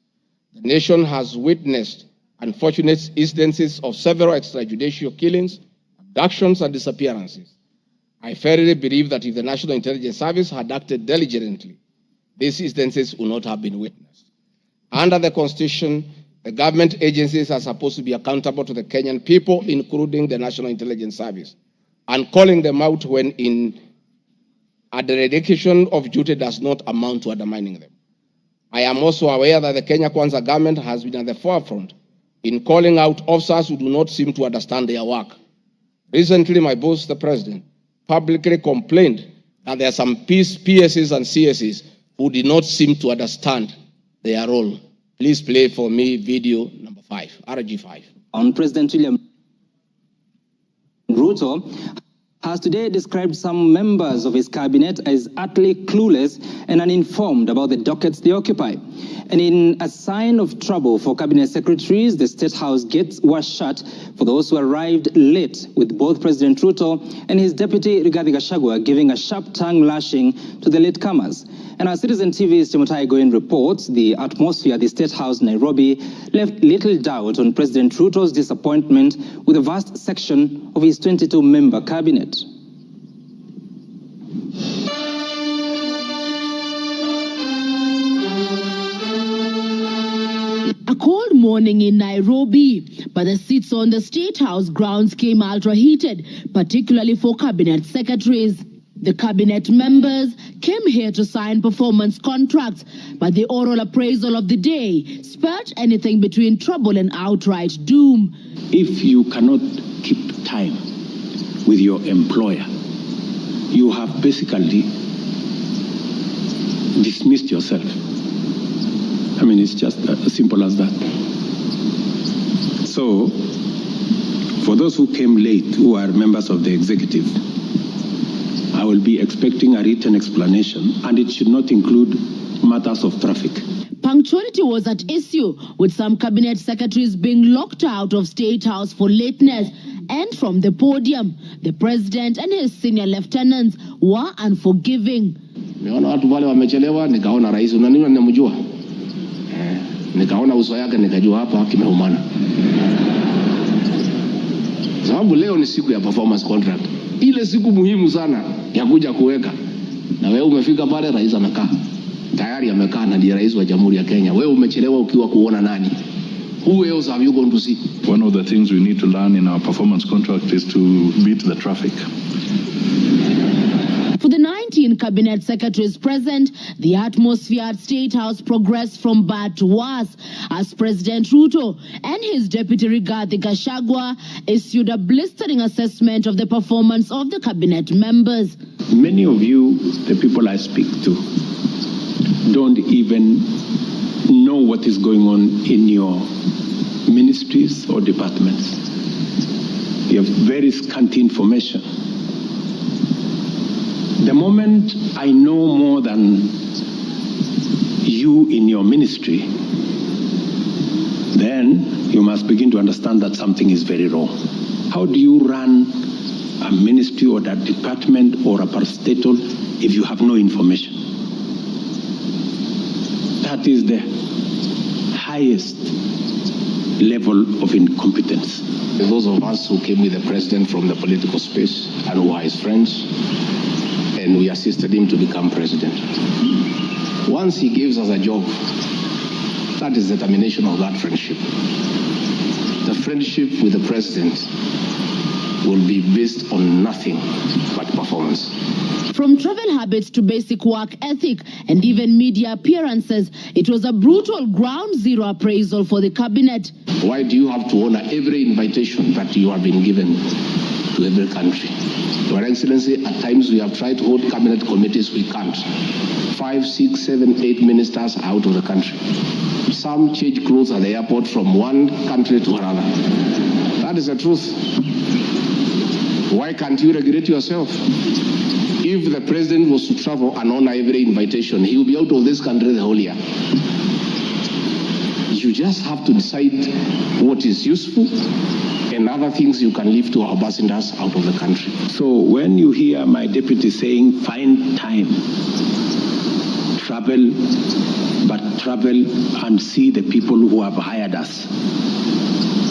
The nation has witnessed unfortunate instances of several extrajudicial killings, abductions, and disappearances. I firmly believe that if the National Intelligence Service had acted diligently, these instances would not have been witnessed. Under the Constitution, the government agencies are supposed to be accountable to the Kenyan people, including the National Intelligence Service, and calling them out when a dereliction of duty does not amount to undermining them. I am also aware that the Kenya Kwanza government has been at the forefront in calling out officers who do not seem to understand their work. Recently, my boss, the president, publicly complained that there are some PSs and CSs who did not seem to understand their role. Please play for me video number 5, RG5. On President William Ruto has today described some members of his cabinet as utterly clueless and uninformed about the dockets they occupy. And in a sign of trouble for cabinet secretaries, the State House gates were shut for those who arrived late, with both President Ruto and his deputy RIGATHI GACHAGUA giving a sharp tongue lashing to the latecomers. And our Citizen TV's Chemutai Goin reports the atmosphere at the State House, Nairobi, left little doubt on President Ruto's disappointment with a vast section of his 22-member cabinet. A cold morning in Nairobi, but the seats on the State House grounds came ultra-heated, particularly for cabinet secretaries. The cabinet members came here to sign performance contracts, but the oral appraisal of the day spurred anything between trouble and outright doom. If you cannot keep time with your employer, you have basically dismissed yourself. I mean, it's just as simple as that. So, for those who came late, who are members of the executive, I will be expecting a written explanation, and it should not include matters of traffic. Punctuality was at issue, with some cabinet secretaries being locked out of State House for lateness. And from the podium, the president and his senior lieutenants were unforgiving. Nimeona watu wale wamechelewa, nikaona rais unaniona namjua. Nikaona uso yake nikajua hapa kimeumana. Sababu leo ni siku ya performance contract. Ile siku muhimu sana ya kuja kuweka. Na wewe umefika pale, rais amekaa. Tayari amekaa na ndiye rais wa Jamhuri ya Kenya. Wewe umechelewa ukiwa kuona nani? Who else have you gone to see? One of the things we need to learn in our performance contract is to beat the traffic. For the 19 cabinet secretaries present, the atmosphere at State House progressed from bad to worse as President Ruto and his deputy RIGATHI GACHAGUA issued a blistering assessment of the performance of the cabinet members. Many of you, the people I speak to, don't even know what is going on in your ministries or departments. You have very scanty information. The moment I know more than you in your ministry, then you must begin to understand that something is very wrong. How do you run a ministry or a department or a parastatal if you have no information? That is the highest level of incompetence. Those of us who came with the president from the political space and who are his friends, and we assisted him to become president. Once he gives us a job, that is the termination of that friendship. The friendship with the president will be based on nothing but performance. From travel habits to basic work ethic and even media appearances, it was a brutal ground zero appraisal for the cabinet. Why do you have to honor every invitation that you have been given to every country? Your Excellency, at times we have tried to hold cabinet committees, we can't. 5, 6, 7, 8 ministers are out of the country. Some change clothes at the airport from one country to another. That is the truth. Why can't you regulate yourself? If the president was to travel and honor every invitation, he will be out of this country the whole year. You just have to decide what is useful and other things you can leave to our ambassadors out of the country. So when you hear my deputy saying, find time, travel, but travel and see the people who have hired us,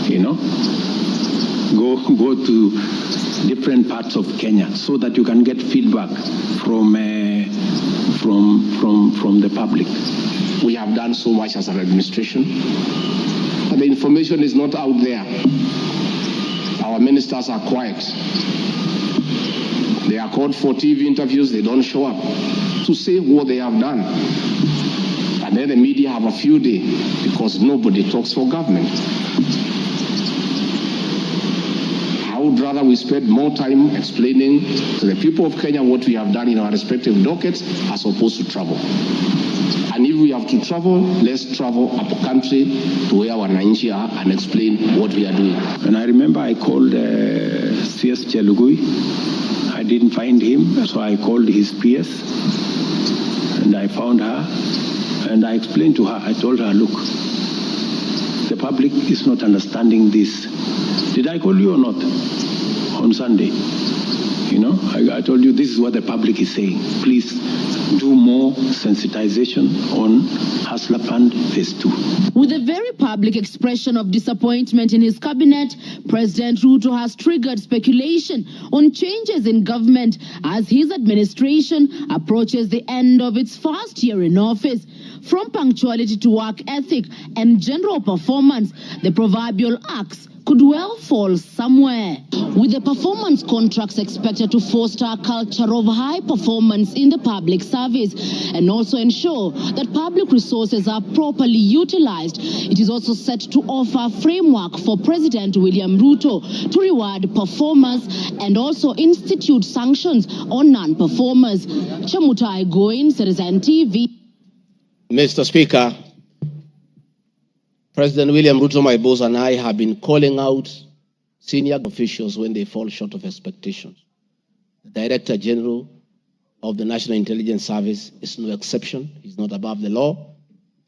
you know, go to different parts of Kenya so that you can get feedback from the public. We have done so much as an administration, but the information is not out there. Our ministers are quiet. They are called for TV interviews, they don't show up to say what they have done. And then the media have a field day because nobody talks for government. I would rather we spend more time explaining to the people of Kenya what we have done in our respective dockets as opposed to travel. And if we have to travel, let's travel up country to where our Wananchi are and explain what we are doing. And I remember I called CS Chelugui. I didn't find him, so I called his PS and I found her and I explained to her, I told her, look, the public is not understanding this. Did I call you or not on Sunday? You know, I told you this is what the public is saying. Please do more sensitization on Hustler Fund Phase 2. With a very public expression of disappointment in his cabinet, President Ruto has triggered speculation on changes in government as his administration approaches the end of its first year in office. From punctuality to work ethic and general performance, the proverbial axe could well fall somewhere. With the performance contracts expected to foster a culture of high performance in the public service and also ensure that public resources are properly utilized, it is also set to offer a framework for President William Ruto to reward performers and also institute sanctions on non-performers. Chemutai Goin, Citizen TV. Mr. Speaker, President William Ruto, my boss, and I have been calling out senior officials when they fall short of expectations. The Director General of the National Intelligence Service is no exception. He's not above the law.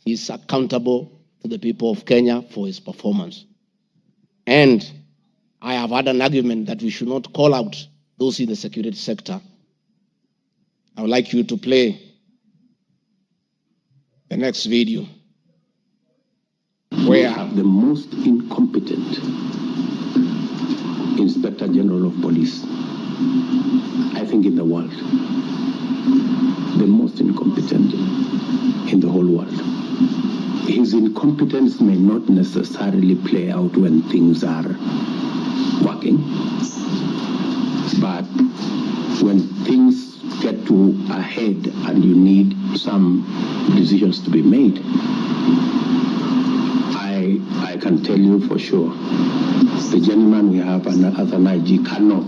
He's accountable to the people of Kenya for his performance. And I have had an argument that we should not call out those in the security sector. I would like you to play the next video. We have the most incompetent Inspector General of Police, I think, in the world. The most incompetent in the whole world. His incompetence may not necessarily play out when things are working, but when things get to a head and you need some decisions to be made, I can tell you for sure, the gentleman we have as an IG cannot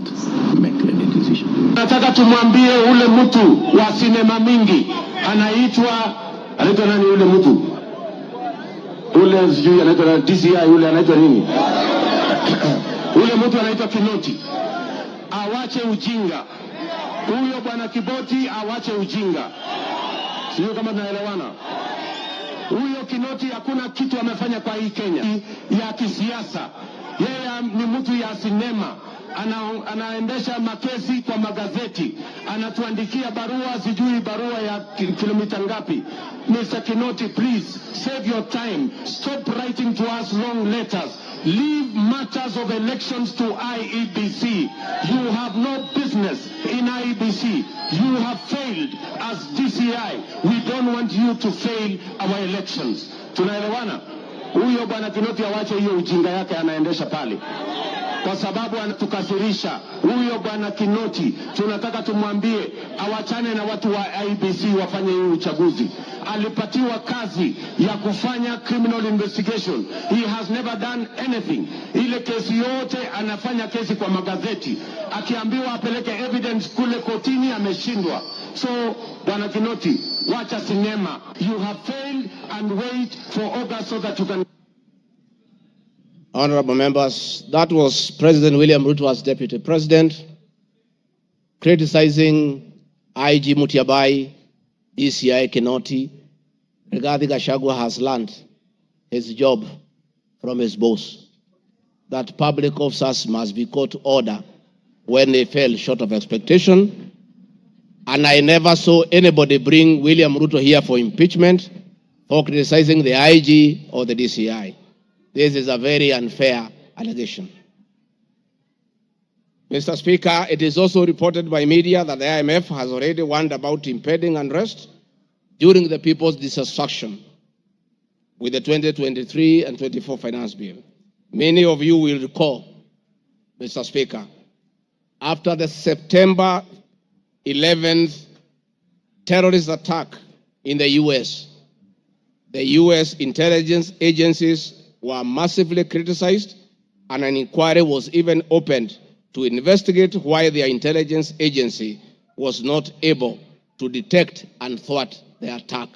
make any decision. Nataka tumwambie ule mtu wa sinema mingi anaitwa nani ule mtu? Ule sijui anaitwa DCI, ule anaitwa nini? Ule mtu anaitwa Kinoti. Awache ujinga. Huyo bwana Kiboti awache ujinga. Sio kama tunaelewana. Huyo Kinoti hakuna kitu amefanya kwa hii Kenya ya kisiasa. Yeye ni mtu ya sinema. Anaendesha makesi kwa magazeti. Anatuandikia barua, sijui barua ya kilomita ngapi. Mr. Kinoti, please save your time. Stop writing to us long letters. Leave matters of elections to IEBC. You have no business in IEBC. You have failed as DCI. We don't want you to fail our elections. Tunaelewana? Huyo bwana Kinoti awache hiyo ujinga yake anaendesha pale. kwa sababu anatukasirisha. Huyo bwana Kinoti tunataka tumwambie awachane na watu wa IBC wafanye hii uchaguzi. Alipatiwa kazi ya kufanya criminal investigation. He has never done anything. Ile kesi yote anafanya kesi kwa magazeti. Akiambiwa apeleke evidence kule kotini ameshindwa. So bwana Kinoti, wacha sinema. You have failed and wait for August so that you can. Honorable members, that was President William Ruto as Deputy President criticizing IG Mutiabai, DCI Kinoti. Rigathi Gachagua has learned his job from his boss, that public officers must be called to order when they fell short of expectation. And I never saw anybody bring William Ruto here for impeachment for criticizing the IG or the DCI. This is a very unfair allegation. Mr. Speaker, it is also reported by media that the IMF has already warned about impending unrest during the people's dissatisfaction with the 2023 and 24 finance bill. Many of you will recall, Mr. Speaker, after the September 11th terrorist attack in the US, the US intelligence agencies were massively criticized, and an inquiry was even opened to investigate why their intelligence agency was not able to detect and thwart the attack.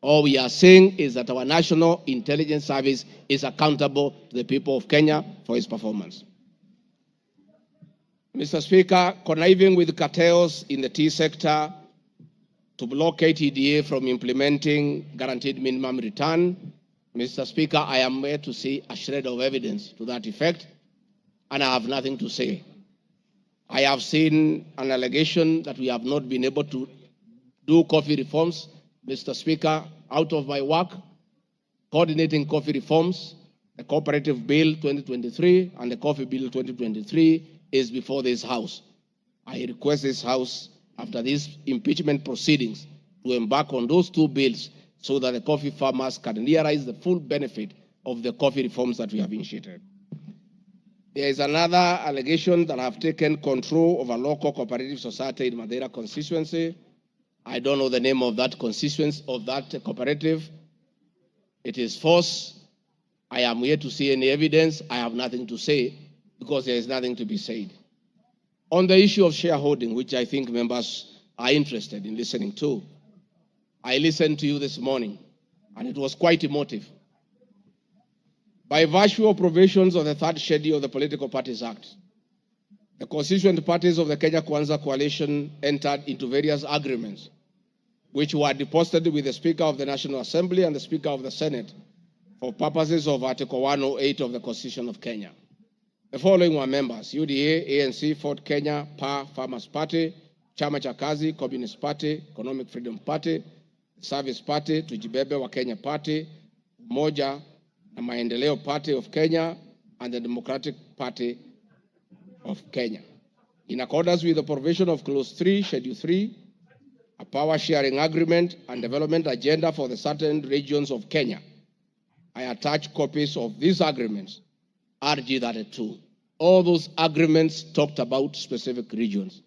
All we are saying is that our National Intelligence Service is accountable to the people of Kenya for its performance. Mr. Speaker, conniving with cartels in the tea sector to block KTDA from implementing guaranteed minimum return, Mr. Speaker, I am here to see a shred of evidence to that effect, and I have nothing to say. I have seen an allegation that we have not been able to do coffee reforms, Mr. Speaker, out of my work, coordinating coffee reforms. The Cooperative Bill 2023 and the Coffee Bill 2023 is before this House. I request this House, after these impeachment proceedings, to embark on those two bills so that the coffee farmers can realize the full benefit of the coffee reforms that we have initiated. There is another allegation that I have taken control of a local cooperative society in Madeira constituency. I don't know the name of that constituency, of that cooperative. It is false. I am here to see any evidence. I have nothing to say because there is nothing to be said. On the issue of shareholding, which I think members are interested in listening to, I listened to you this morning, and it was quite emotive. By virtue of provisions of the third schedule of the Political Parties Act, the constituent parties of the Kenya Kwanza coalition entered into various agreements, which were deposited with the Speaker of the National Assembly and the Speaker of the Senate for purposes of Article 108 of the Constitution of Kenya. The following were members: UDA, ANC, Ford Kenya, PA, Farmers Party, Chama cha Kazi, Communist Party, Economic Freedom Party, Service Party, Tujibebe wa Kenya Party, Umoja na Maendeleo Party of Kenya, and the Democratic Party of Kenya. In accordance with the provision of Clause 3, Schedule 3, a power sharing agreement and development agenda for the certain regions of Kenya, I attach copies of these agreements, RG 32. All those agreements talked about specific regions.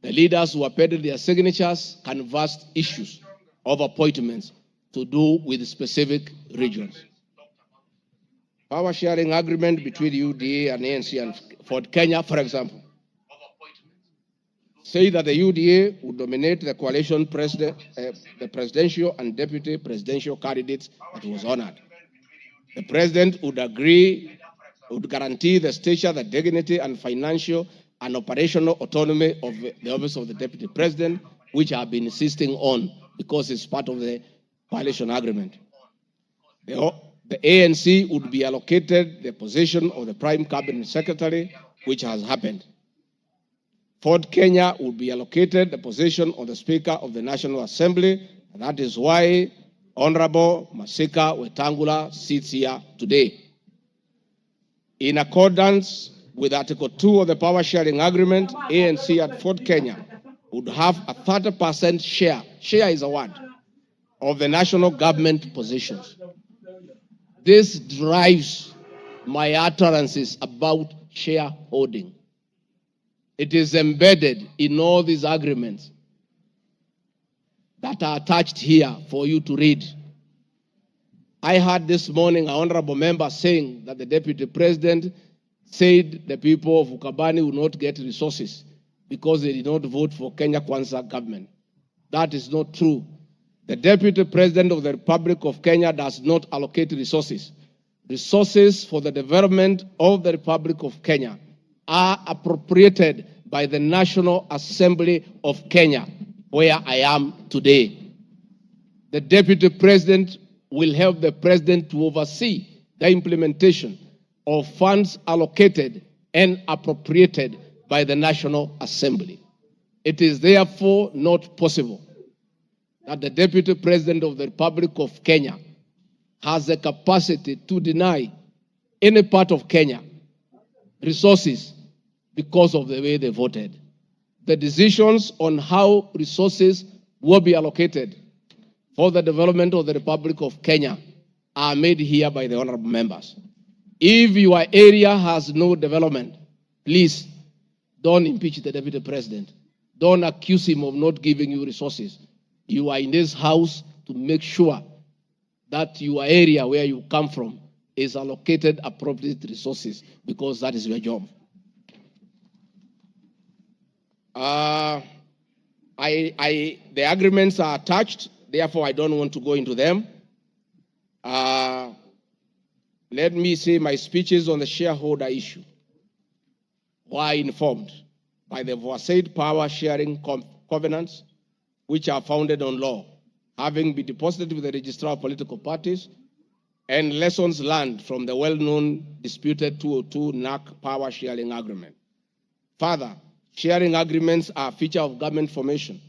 The leaders who appended their signatures canvassed issues of appointments to do with specific regions. Power sharing agreement between UDA and ANC and Ford Kenya, for example, say that the UDA would nominate the coalition president, the presidential and deputy presidential candidates that was honored. The president would guarantee the stature, the dignity, and financial and operational autonomy of the office of the deputy president, which I have been insisting on because it's part of the coalition agreement. The ANC would be allocated the position of the prime cabinet secretary, which has happened. Ford Kenya would be allocated the position of the Speaker of the National Assembly, and that is why Honorable Masika Wetangula sits here today. In accordance with Article 2 of the Power Sharing Agreement, ANC at Ford Kenya would have a 30% share is a word, of the national government positions. This drives my utterances about shareholding. It is embedded in all these agreements that are attached here for you to read. I heard this morning an honorable member saying that the deputy president said the people of Ukambani will not get resources because they did not vote for Kenya Kwanza government. That is not true. The deputy president of the Republic of Kenya does not allocate resources. Resources for the development of the Republic of Kenya are appropriated by the National Assembly of Kenya, where I am today. The deputy president will help the president to oversee the implementation of funds allocated and appropriated by the National Assembly. It is therefore not possible that the deputy president of the Republic of Kenya has the capacity to deny any part of Kenya resources because of the way they voted. The decisions on how resources will be allocated for the development of the Republic of Kenya are made here by the honorable members. If your area has no development, please don't impeach the deputy president. Don't accuse him of not giving you resources. You are in this house to make sure that your area where you come from is allocated appropriate resources, because that is your job. The agreements are attached, therefore I don't want to go into them. Let me say my speeches on the shareholder issue were informed by the aforesaid power sharing covenants, which are founded on law, having been deposited with the registrar of political parties, and lessons learned from the well-known disputed 202 NAC power sharing agreement. Further, sharing agreements are a feature of government formation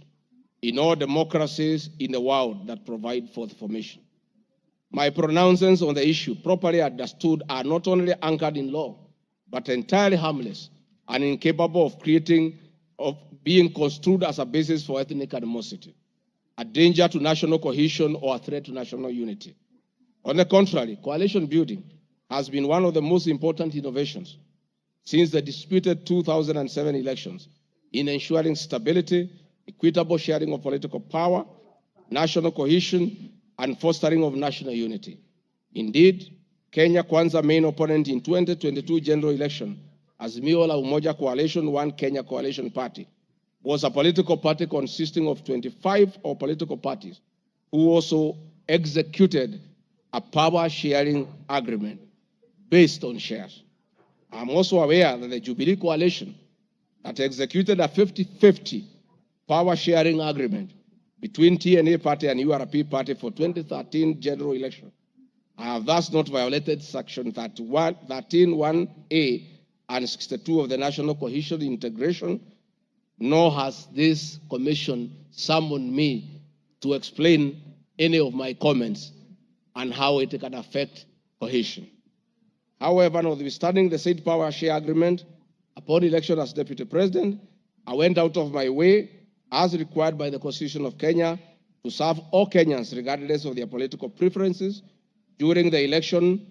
in all democracies in the world that provide for the formation. My pronouncements on the issue, properly understood, are not only anchored in law, but entirely harmless and incapable of being construed as a basis for ethnic animosity, a danger to national cohesion, or a threat to national unity. On the contrary, coalition building has been one of the most important innovations since the disputed 2007 elections in ensuring stability, equitable sharing of political power, national cohesion, and fostering of national unity. Indeed, Kenya Kwanza main opponent in 2022 general election, Azimio la Umoja Coalition, One Kenya Coalition Party, was a political party consisting of 25 political parties who also executed a power sharing agreement based on shares. I'm also aware that the Jubilee Coalition that executed a 50-50 power sharing agreement between TNA party and URP party for 2013 general election. I have thus not violated section 13(1)(a) and 62 of the National Cohesion Integration, nor has this commission summoned me to explain any of my comments and how it can affect cohesion. However, notwithstanding the said power share agreement, upon election as deputy president, I went out of my way, as required by the Constitution of Kenya, to serve all Kenyans regardless of their political preferences during the election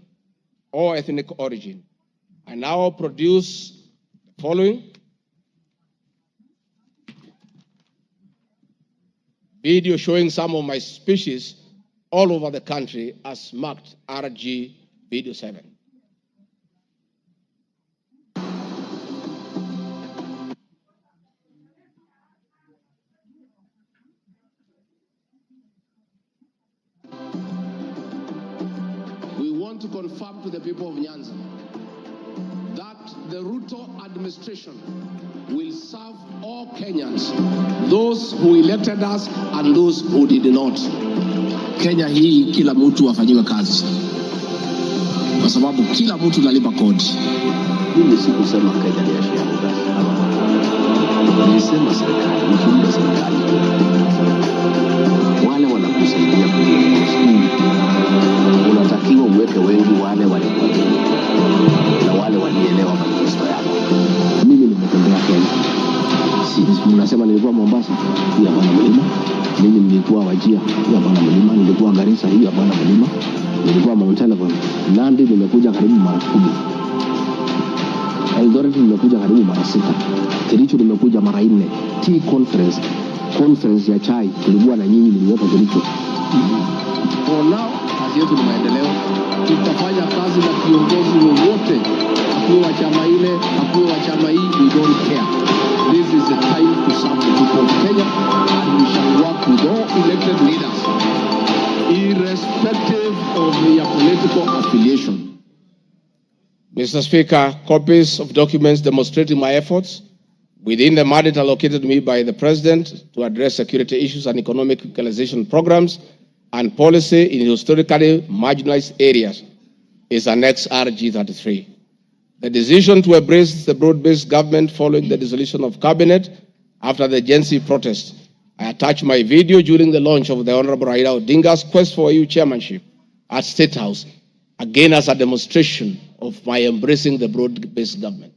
or ethnic origin. I now produce the following video showing some of my speeches all over the country as marked RG Video 7. We want to confirm to the people of Nyanza that the Ruto administration will serve all Kenyans, those who elected us and those who did not. Kenya hii kila mtu afanyiwe kazi, kwa sababu kila mtu analipa kodi. Mimi sikusema Kenya ni ya shareholders. Nilisema serikali, mkiunda serikali wale wanakusaidia kuongoza, unatakiwa uweke wengi wale walikuamini na wale walielewa manifesto yako. Mimi nimetembea Kenya. Mnasema nilikuwa Mombasa, hii hapana mlima. Mimi nilikuwa Wajir, hii hapana mlima. Nilikuwa Garissa, hii hapana mlima. Nilikuwa Mount Elgon, Nandi nimekuja karibu mara 10. Eldoret nimekuja karibu mara 6, Kericho nimekuja mara 4. Tea conference ya chai tulikuwa na nyinyi, niliweka Kericho. For now kazi yetu ni maendeleo. Tutafanya kazi na viongozi wote, akiwa wa chama ile, akiwa wa chama hii, we don't care. This is the time to serve the people of Kenya, and we shall work with all elected leaders, irrespective of their political affiliation. Mr. Speaker, copies of documents demonstrating my efforts within the mandate allocated me by the President to address security issues and economic equalization programs and policy in historically marginalized areas is Annex RG33. The decision to embrace the broad-based government following the dissolution of cabinet after the Gen Z protest. I attached my video during the launch of the Honorable Raila Odinga's quest for EU chairmanship at State House, again as a demonstration of my embracing the broad-based government.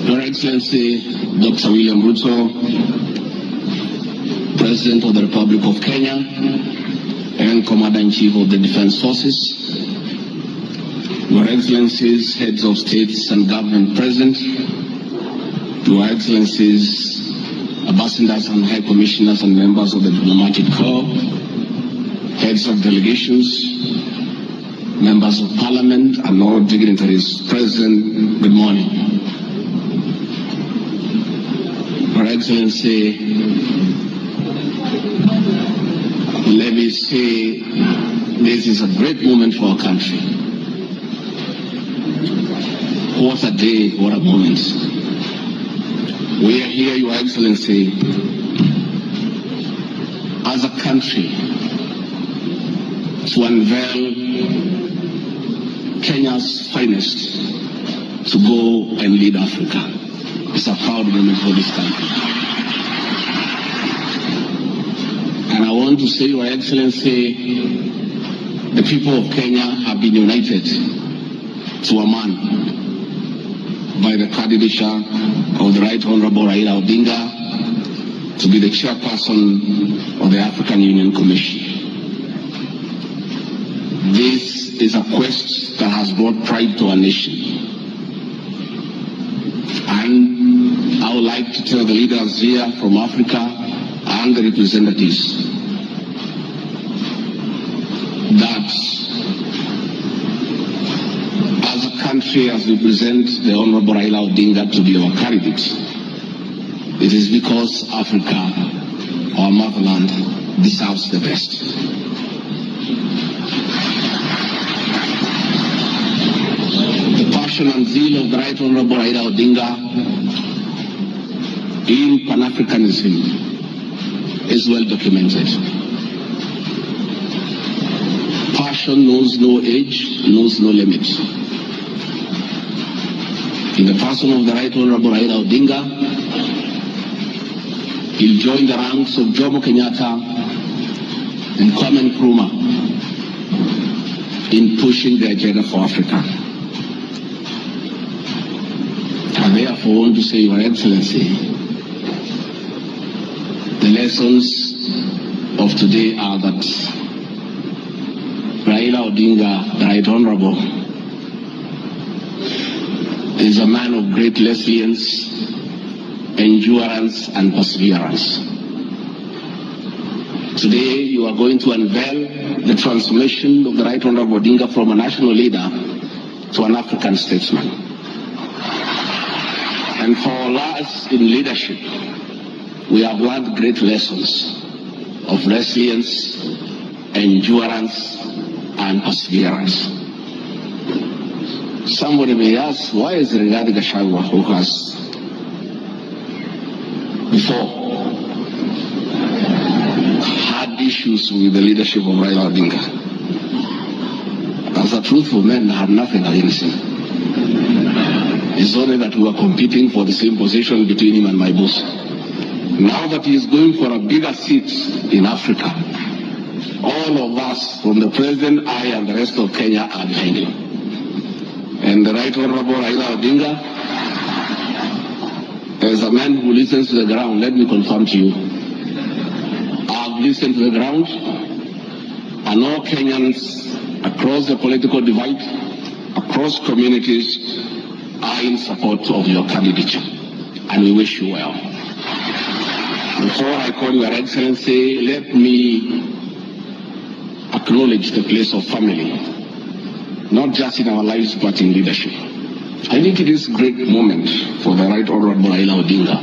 Your Excellency, Dr. William Ruto, President of the Republic of Kenya and Commander-in-Chief of the Defense Forces, Your Excellencies, Heads of States and Government present, Your Excellencies, Ambassadors and High Commissioners and members of the Diplomatic Corps, Heads of Delegations, Members of Parliament and all dignitaries present, good morning. Your Excellency, let me say this is a great moment for our country. What a day, what a moment. We are here, Your Excellency, as a country to unveil Kenya's finest to go and lead Africa. It's a proud moment for this country. And I want to say, Your Excellency, the people of Kenya have been united to a man by the candidature of the Right Honorable Raila Odinga to be the chairperson of the African Union Commission. This is a quest that has brought pride to our nation. And I would like to tell the leaders here from Africa and the representatives that as a country, as we present the Honorable Raila Odinga to be our candidate, it is because Africa, our motherland, deserves the best. The passion and zeal of the Right Honorable Raila Odinga in Pan-Africanism is well documented. Passion knows no age, knows no limit. In the person of the Right Honorable Raila Odinga, he'll join the ranks of Jomo Kenyatta and Kwame Nkrumah in pushing the agenda for Africa. I therefore want to say, Your Excellency, the lessons of today are that Raila Odinga, the Right Honorable, is a man of great resilience, endurance, and perseverance. Today, you are going to unveil the transformation of the Right Honorable Odinga from a national leader to an African statesman. And for us in leadership, we have learned great lessons of resilience, endurance, and perseverance. Somebody may ask, why is GACHAGUA, who has before had issues with the leadership of Raila Odinga? As a truthful man, I had nothing against him. It's only that we were competing for the same position between him and my boss. Now that he is going for a bigger seat in Africa, all of us, from the president, I, and the rest of Kenya, are behind him. And the Right Honorable Raila Odinga As a man who listens to the ground, let me confirm to you, I've listened to the ground, and all Kenyans across the political divide, across communities, are in support of your candidature, and we wish you well. Before I call Your Excellency, let me acknowledge the place of family, not just in our lives, but in leadership. I think it is a great moment for the Right Honorable Raila Odinga.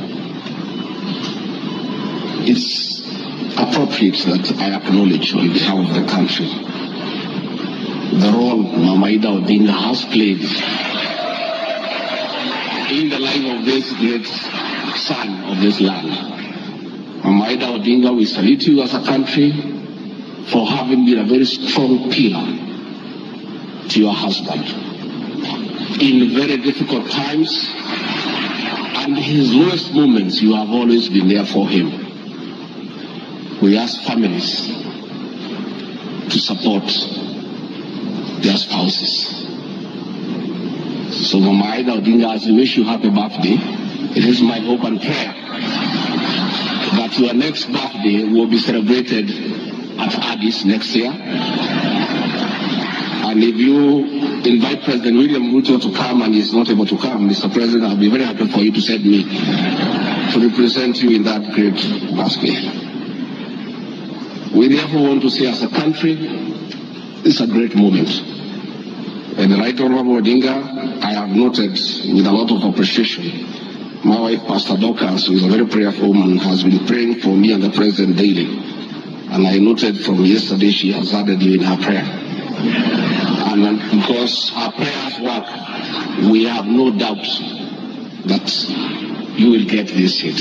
It's appropriate that I acknowledge on behalf of the country the role Mama Ida Odinga has played in the life of this great son of this land. Mama Ida Odinga, we salute you as a country for having been a very strong pillar to your husband in very difficult times, and his lowest moments, you have always been there for him. We ask families to support their spouses. So Mama Ida Odinga, as we wish you happy birthday, it is my hope and prayer that your next birthday will be celebrated at Addis next year. And if you invite President William Ruto to come and he's not able to come, Mr. President, I'll be very happy for you to send me to represent you in that great birthday. We therefore want to say as a country, it's a great moment. And the Right Honorable Odinga, I have noted with a lot of appreciation, my wife, Pastor Dorcas, who is a very prayerful woman, has been praying for me and the President daily. And I noted from yesterday she has added you in her prayer. And because her prayers work, we have no doubt that you will get this seat.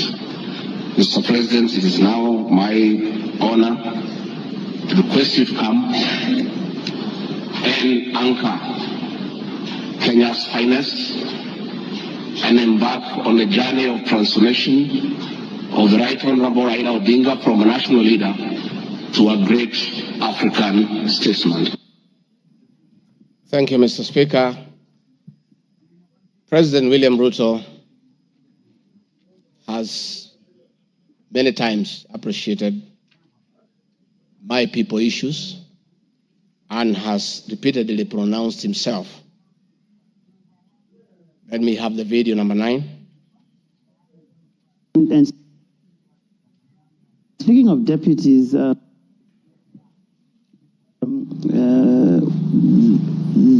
Mr. President, it is now my honor to request you to come and anchor Kenya's finest and embark on a journey of transformation of the Right Honorable Raila Odinga from a national leader to a great African statesman. Thank you, Mr. Speaker. President William Ruto has many times appreciated my people issues and has repeatedly pronounced himself. Let me have the video number 9. And speaking of deputies,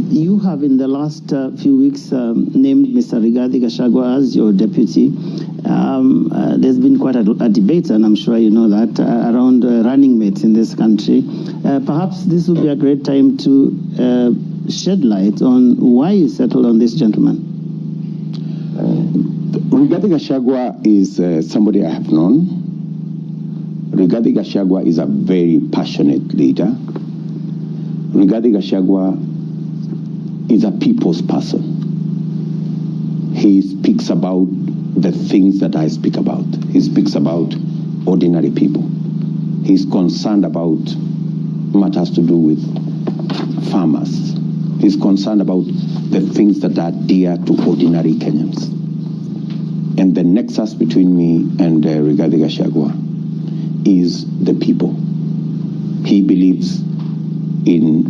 you have in the last few weeks named Mr. RIGATHI GACHAGUA as your deputy. There's been quite a debate, and I'm sure you know that, around running mates in this country. Perhaps this would be a great time to shed light on why you settled on this gentleman. RIGATHI GACHAGUA is somebody I have known. RIGATHI GACHAGUA is a very passionate leader. RIGATHI GACHAGUA is a people's person. He speaks about the things that I speak about. He speaks about ordinary people. He's concerned about matters to do with farmers. He's concerned about the things that are dear to ordinary Kenyans. And the nexus between me and RIGATHI GACHAGUA is the people. He believes in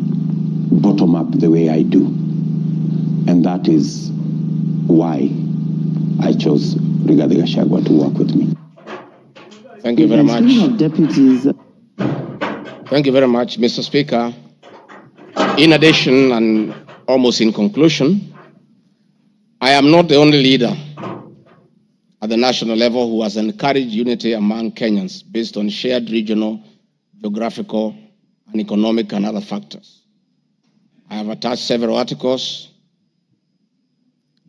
bottom up the way I do. And that is why I chose RIGATHI GACHAGUA to work with me. Thank you very much. Deputies. Thank you very much, Mr. Speaker. In addition, and almost in conclusion, I am not the only leader at the national level who has encouraged unity among Kenyans based on shared regional, geographical, and economic and other factors. I have attached several articles.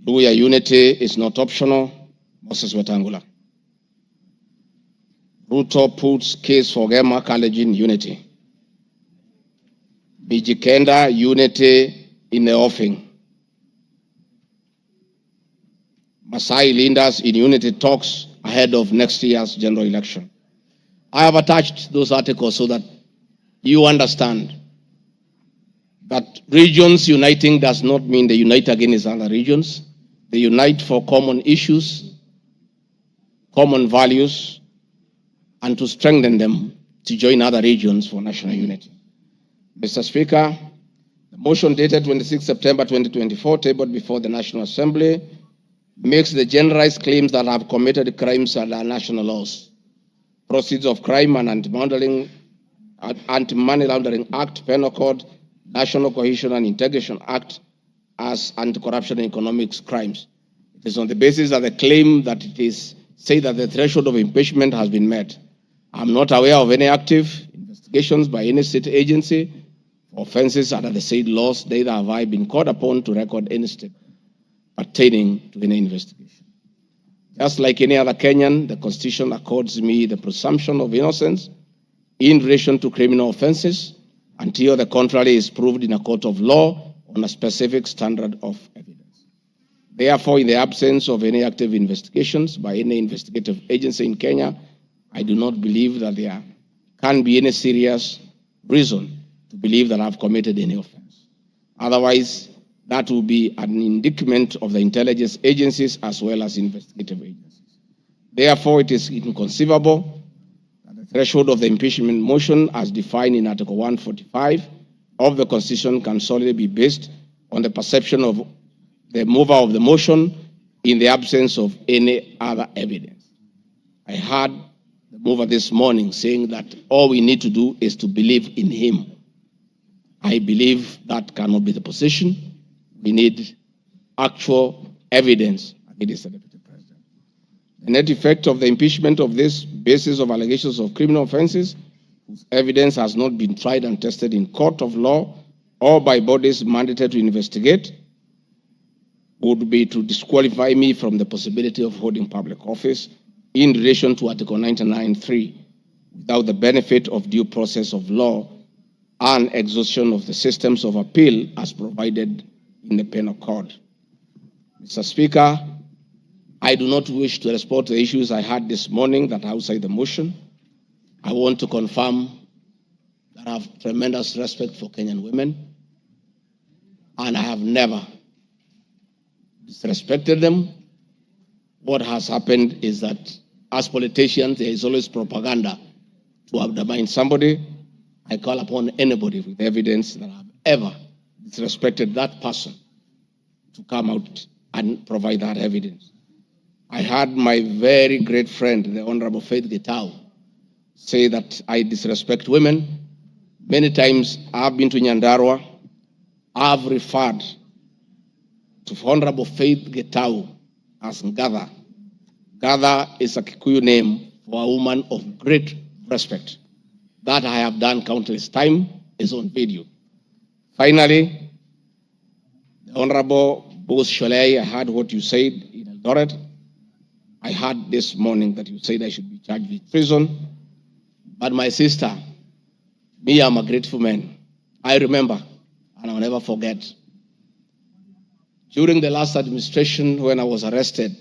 Luya unity is not optional. Moses Wetangula. Ruto puts case for Gema Kalenjin unity. Bijikenda unity in the offing. Masai leaders in unity talks ahead of next year's general election. I have attached those articles so that you understand that regions uniting does not mean they unite against other regions. They unite for common issues common values and to strengthen them to join other regions for national unity. Mr. Speaker, the motion dated 26 September 2024, tabled before the National Assembly, makes the generalized claims that have committed crimes under national laws, Proceeds of Crime and Anti-Money Laundering Act, Penal Code, National Cohesion and Integration Act as anti-corruption and economic crimes. It is on the basis of the claim that it is said that the threshold of impeachment has been met. I'm not aware of any active investigations by any state agency for offenses under the said laws, neither have I been called upon to record any step pertaining to any investigation. Just like any other Kenyan, the Constitution accords me the presumption of innocence in relation to criminal offenses until the contrary is proved in a court of law on a specific standard of evidence. Therefore, in the absence of any active investigations by any investigative agency in Kenya, I do not believe that there can be any serious reason to believe that I've committed any offense. Otherwise, that will be an indictment of the intelligence agencies as well as investigative agencies. Therefore, it is inconceivable that the threshold of the impeachment motion as defined in Article 145 of the Constitution can solely be based on the perception of the mover of the motion in the absence of any other evidence. I heard the mover this morning saying that all we need to do is to believe in him. I believe that cannot be the position. We need actual evidence against the Deputy President. The net effect of the impeachment of this basis of allegations of criminal offenses, whose evidence has not been tried and tested in court of law or by bodies mandated to investigate, would be to disqualify me from the possibility of holding public office in relation to Article 99(3) without the benefit of due process of law and exhaustion of the systems of appeal as provided in the Penal Code. Mr. Speaker, I do not wish to respond to the issues I had this morning that are outside the motion. I want to confirm that I have tremendous respect for Kenyan women, and I have never disrespected them. What has happened is that as politicians, there is always propaganda to undermine somebody. I call upon anybody with evidence that I have ever disrespected that person to come out and provide that evidence. I heard my very great friend, the Honorable Faith Getau, say that I disrespect women. Many times I've been to Nyandarua. I've referred to Honorable Faith Getau as Ngatha. Ngatha is a Kikuyu name for a woman of great respect. That I have done countless times is on video. Finally, the Honorable Bose Sholei, I heard what you said in Eldoret. I heard this morning that you said I should be charged with treason. But my sister, me, I'm a grateful man. I remember, and I'll never forget, during the last administration when I was arrested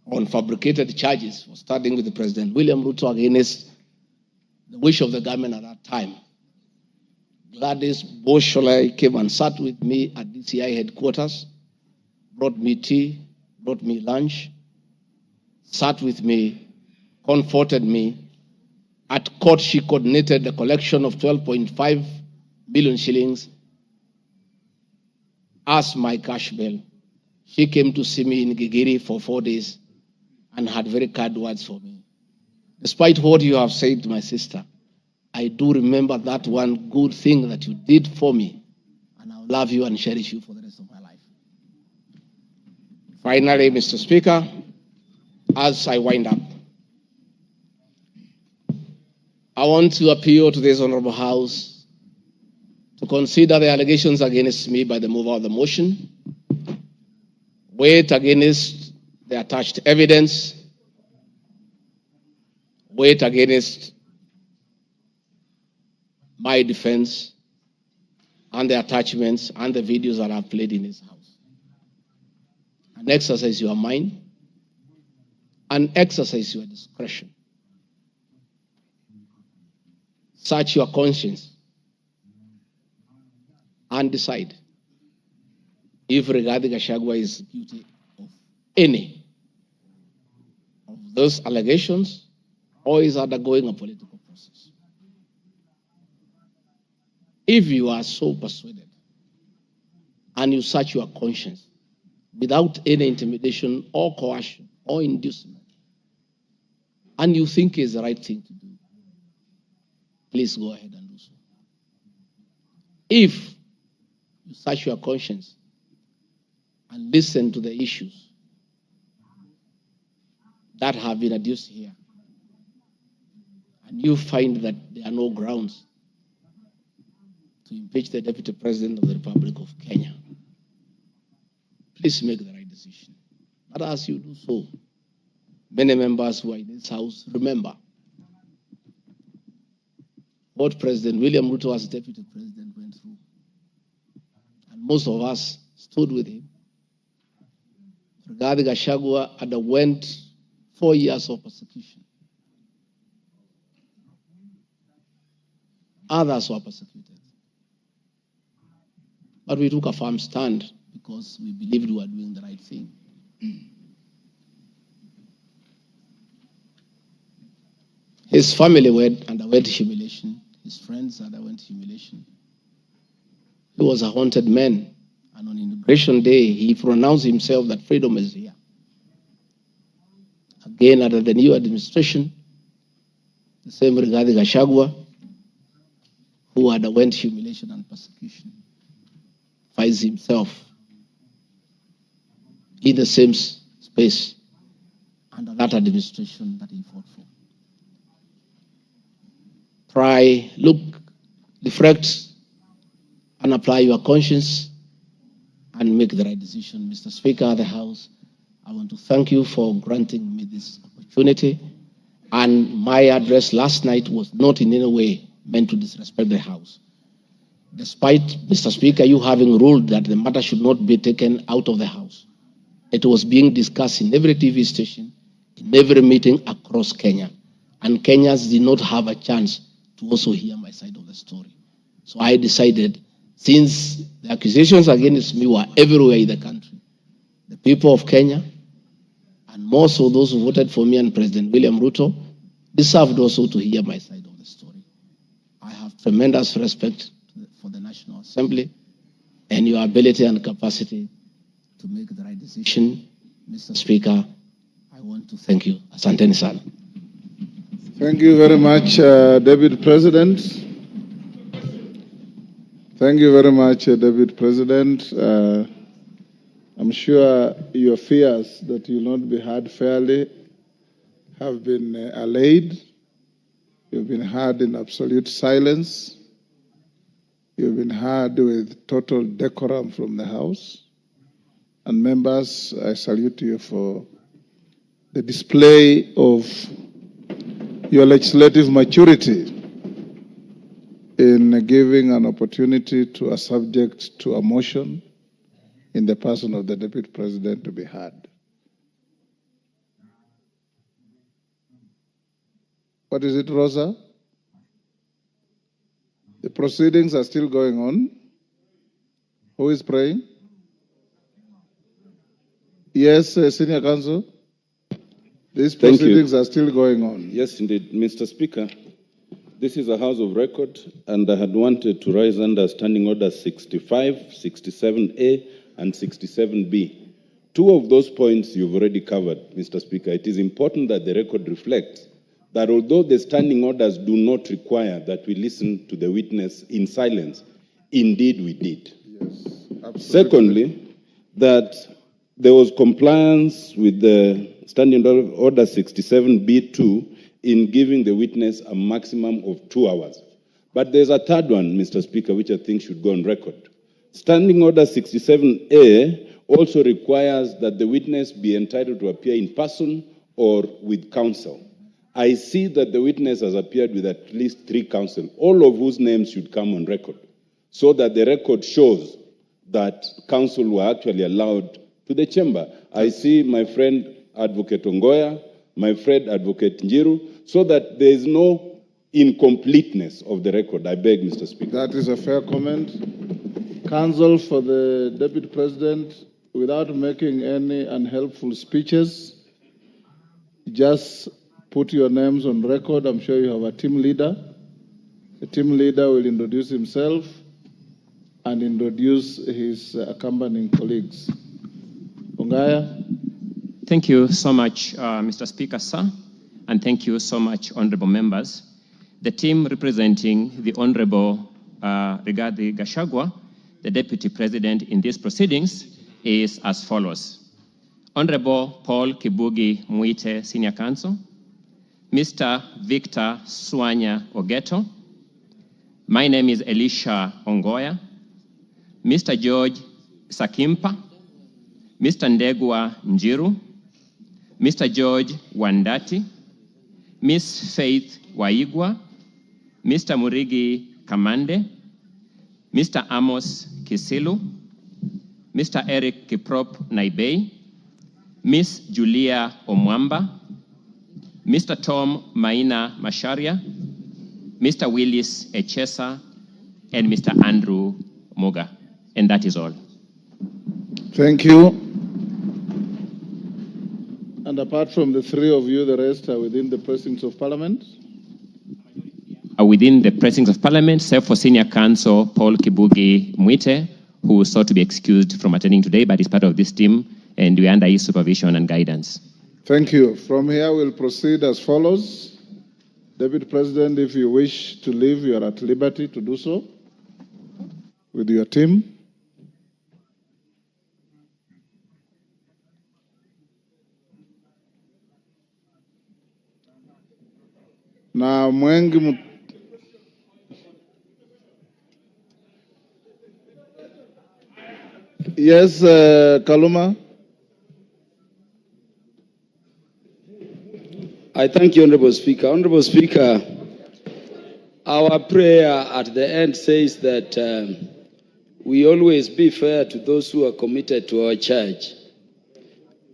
on fabricated charges for standing with the President William Ruto against the wish of the government at that time, Gladys Bosholai came and sat with me at DCI headquarters, brought me tea, brought me lunch, sat with me, comforted me. At court, she coordinated the collection of 12.5 billion shillings as my cash bail. She came to see me in Gigiri for 4 days and had very kind words for me. Despite what you have said, my sister, I do remember that one good thing that you did for me, and I'll love you and cherish you for the rest of my life. Finally, Mr. Speaker, as I wind up, I want to appeal to this Honorable House to consider the allegations against me by the mover of the motion, weigh it against the attached evidence, weigh it against my defense and the attachments and the videos that I've played in this house. And exercise your mind and exercise your discretion. Search your conscience and decide if Rigathi Gachagua is guilty of any of those allegations or is undergoing a political process. If you are so persuaded and you search your conscience without any intimidation or coercion or inducement, and you think is the right thing to do, please go ahead and do so. If you search your conscience and listen to the issues that have been adduced here, and you find that there are no grounds to impeach the Deputy President of the Republic of Kenya, please make the right decision. But as you do so, many members who are in this House remember what President William Ruto as Deputy President went through. And most of us stood with him. Rigathi Gachagua underwent 4 years of persecution. Others were persecuted. But we took a firm stand because we believed we were doing the right thing. His family underwent humiliation. His friends underwent humiliation. He was a haunted man. And on Inauguration Day, he pronounced himself that freedom is here. Again, under the new administration, the same Rigathi Gachagua, who underwent humiliation and persecution, finds himself in the same space under that administration that he fought for. Try, look, reflect, and apply your conscience and make the right decision. Mr. Speaker of the House, I want to thank you for granting me this opportunity. And my address last night was not in any way meant to disrespect the House. Despite, Mr. Speaker, you having ruled that the matter should not be taken out of the House, it was being discussed in every TV station, in every meeting across Kenya. And Kenyans did not have a chance to also hear my side of the story. So I decided, since the accusations against me were everywhere in the country, the people of Kenya, and more so those who voted for me and President William Ruto, deserved also to hear my side of the story. I have tremendous respect for the National Assembly and your ability and capacity to make the right decision. Mr. Speaker, I want to thank you. Asanteni sana. Thank you very much, Deputy President. Thank you very much, Deputy President. I'm sure your fears that you will not be heard fairly have been allayed. You've been heard in absolute silence. You've been heard with total decorum from the House. And members, I salute you for the display of your legislative maturity in giving an opportunity to a subject to a motion in the person of the Deputy President to be heard. What is it, Rosa? The proceedings are still going on. Who is praying? Yes, Senior Counsel. These proceedings are still going on. Yes, indeed. Mr. Speaker, this is a House of Record, and I had wanted to rise under Standing Orders 65, 67A, and 67B. Two of those points you've already covered, Mr. Speaker. It is important that the record reflects that although the standing orders do not require that we listen to the witness in silence, indeed we did. Yes, absolutely. Secondly, that there was compliance with the Standing Order 67B2 in giving the witness a maximum of 2 hours. But there's a third one, Mr. Speaker, which I think should go on record. Standing Order 67A also requires that the witness be entitled to appear in person or with counsel. I see that the witness has appeared with at least 3 counsel, all of whose names should come on record, so that the record shows that counsel were actually allowed to the chamber. I see my friend Advocate Ongoya, my friend Advocate Njiru, so that there is no incompleteness of the record. I beg, Mr. Speaker. That is a fair comment. Counsel for the Deputy President, without making any unhelpful speeches, just put your names on record. I'm sure you have a team leader. The team leader will introduce himself and introduce his accompanying colleagues. Ongaya. Thank you so much, Mr. Speaker, sir, and thank you so much, honorable members. The team representing the Honorable Rigathi Gachagua, the Deputy President in these proceedings, is as follows. Honorable Paul Kibugi Muite, Senior Counsel, Mr. Victor Swanya Ogeto, my name is Elisha Ongoya, Mr. George Sakimpa, Mr. Ndegwa Njiru, Mr. George Wandati, Miss Faith Waigwa, Mr. Murigi Kamande, Mr. Amos Kisilu, Mr. Eric Kiprop Naibei, Miss Julia Omwamba, Mr. Tom Maina Masharia, Mr. Willis Echesa, and Mr. Andrew Moga. And that is all. Thank you. And apart from the three of you, the rest are within the precincts of Parliament? Are within the precincts of Parliament, save for Senior Counsel Paul Kibugi Muite, who sought to be excused from attending today, but is part of this team, and we are under his supervision and guidance. Thank you. From here, we'll proceed as follows. Deputy President, if you wish to leave, you are at liberty to do so with your team. Na mwengi Yes, Kaluma. I thank you, Honorable Speaker. Honorable Speaker, our prayer at the end says that we always be fair to those who are committed to our church.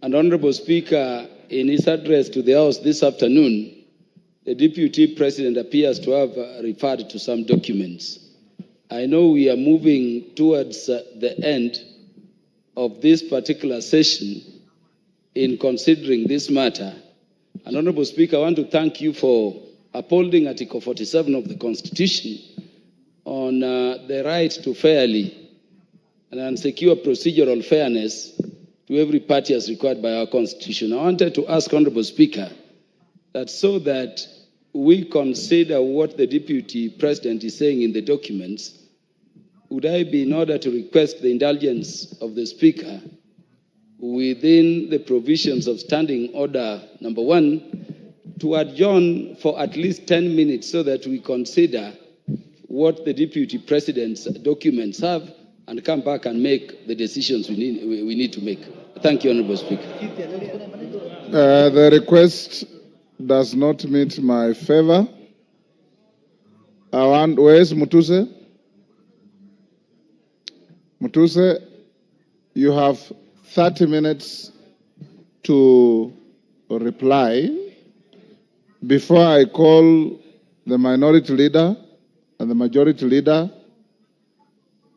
And Honorable Speaker, in his address to the House this afternoon, the Deputy President appears to have referred to some documents. I know we are moving towards the end of this particular session in considering this matter. And Honorable Speaker, I want to thank you for upholding Article 47 of the Constitution on the right to fairly and secure procedural fairness to every party as required by our Constitution. I wanted to ask Honorable Speaker that so that we consider what the Deputy President is saying in the documents, would I be in order to request the indulgence of the Speaker within the provisions of Standing Order number 1 to adjourn for at least 10 minutes so that we consider what the Deputy President's documents have and come back and make the decisions we need to make. Thank you, Honorable Speaker. The request does not meet my favor. Where's Mutuse? Mutuse, you have 30 minutes to reply before I call the minority leader and the majority leader.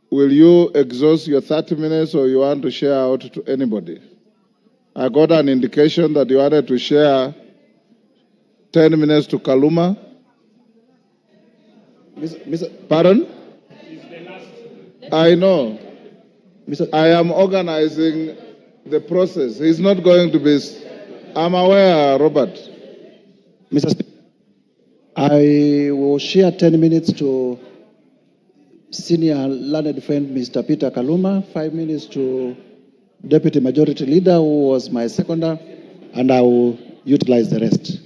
Will you exhaust your 30 minutes or you want to share out to anybody? I got an indication that you wanted to share 10 minutes to Kaluma. Pardon? I know. I am organizing the process. He's not going to be... I'm aware, Robert. Mr. Speaker, I will share 10 minutes to senior learned friend Mr. Peter Kaluma, 5 minutes to Deputy Majority Leader, who was my seconder, and I will utilize the rest,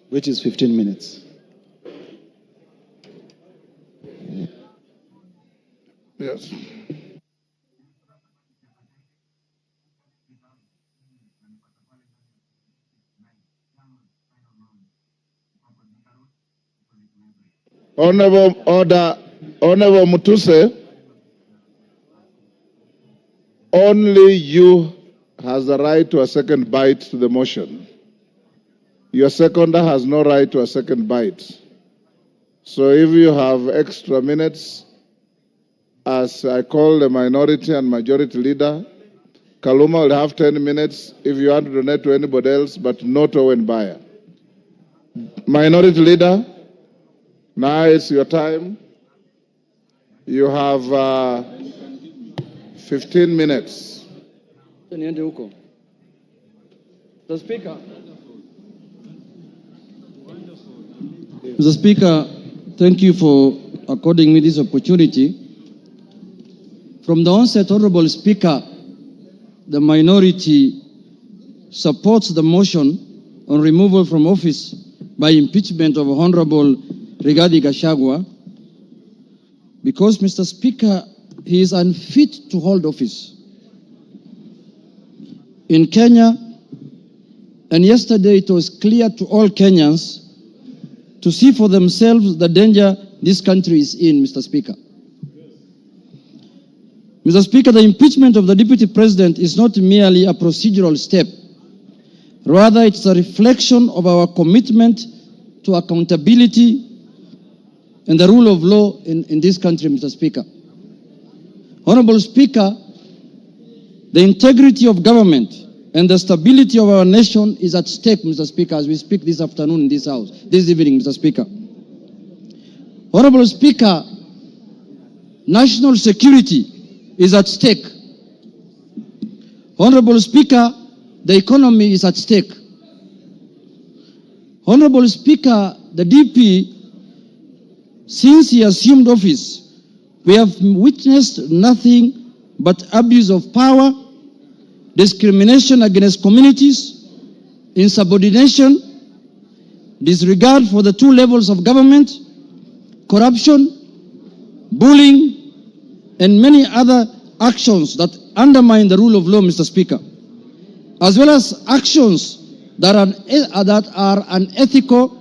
which is 15 minutes. Yes. Honorable Mutuse, only you has the right to a second bite to the motion. Your seconder has no right to a second bite. So if you have extra minutes, as I call the minority and majority leader, Kaluma will have 10 minutes if you want to donate to anybody else, but not Owen Baya. Minority Leader, now it's your time. You have 15 minutes. Mr. Speaker. Mr. Speaker, thank you for according me this opportunity. From the onset, Honorable Speaker, the minority supports the motion on removal from office by impeachment of Honorable Rigathi Gachagua because, Mr. Speaker, he is unfit to hold office. In Kenya, and yesterday it was clear to all Kenyans to see for themselves the danger this country is in, Mr. Speaker. Mr. Speaker, the impeachment of the Deputy President is not merely a procedural step. Rather, it's a reflection of our commitment to accountability and the rule of law in this country, Mr. Speaker. Honorable Speaker, the integrity of government and the stability of our nation is at stake, Mr. Speaker, as we speak this afternoon in this House, this evening, Mr. Speaker. Honorable Speaker, national security is at stake. Honorable Speaker, the economy is at stake. Honorable Speaker, the DP, since he assumed office, we have witnessed nothing but abuse of power, discrimination against communities, insubordination, disregard for the two levels of government, corruption, bullying, and many other actions that undermine the rule of law, Mr. Speaker, as well as actions that are unethical,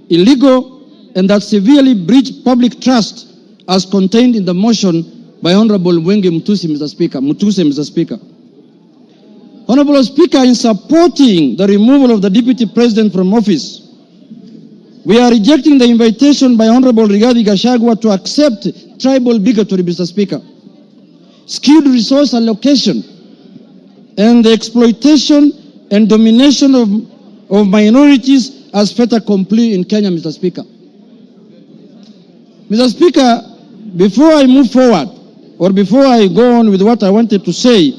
illegal, and that severely breach public trust as contained in the motion by Honorable Mwenge Mutuse, Mr. Speaker. Honorable Speaker, in supporting the removal of the Deputy President from office, we are rejecting the invitation by Honorable Rigathi Gachagua to accept tribal bigotry, Mr. Speaker, skewed resource allocation, and the exploitation and domination of minorities as fait accompli in Kenya, Mr. Speaker. Mr. Speaker, before I move forward, or before I go on with what I wanted to say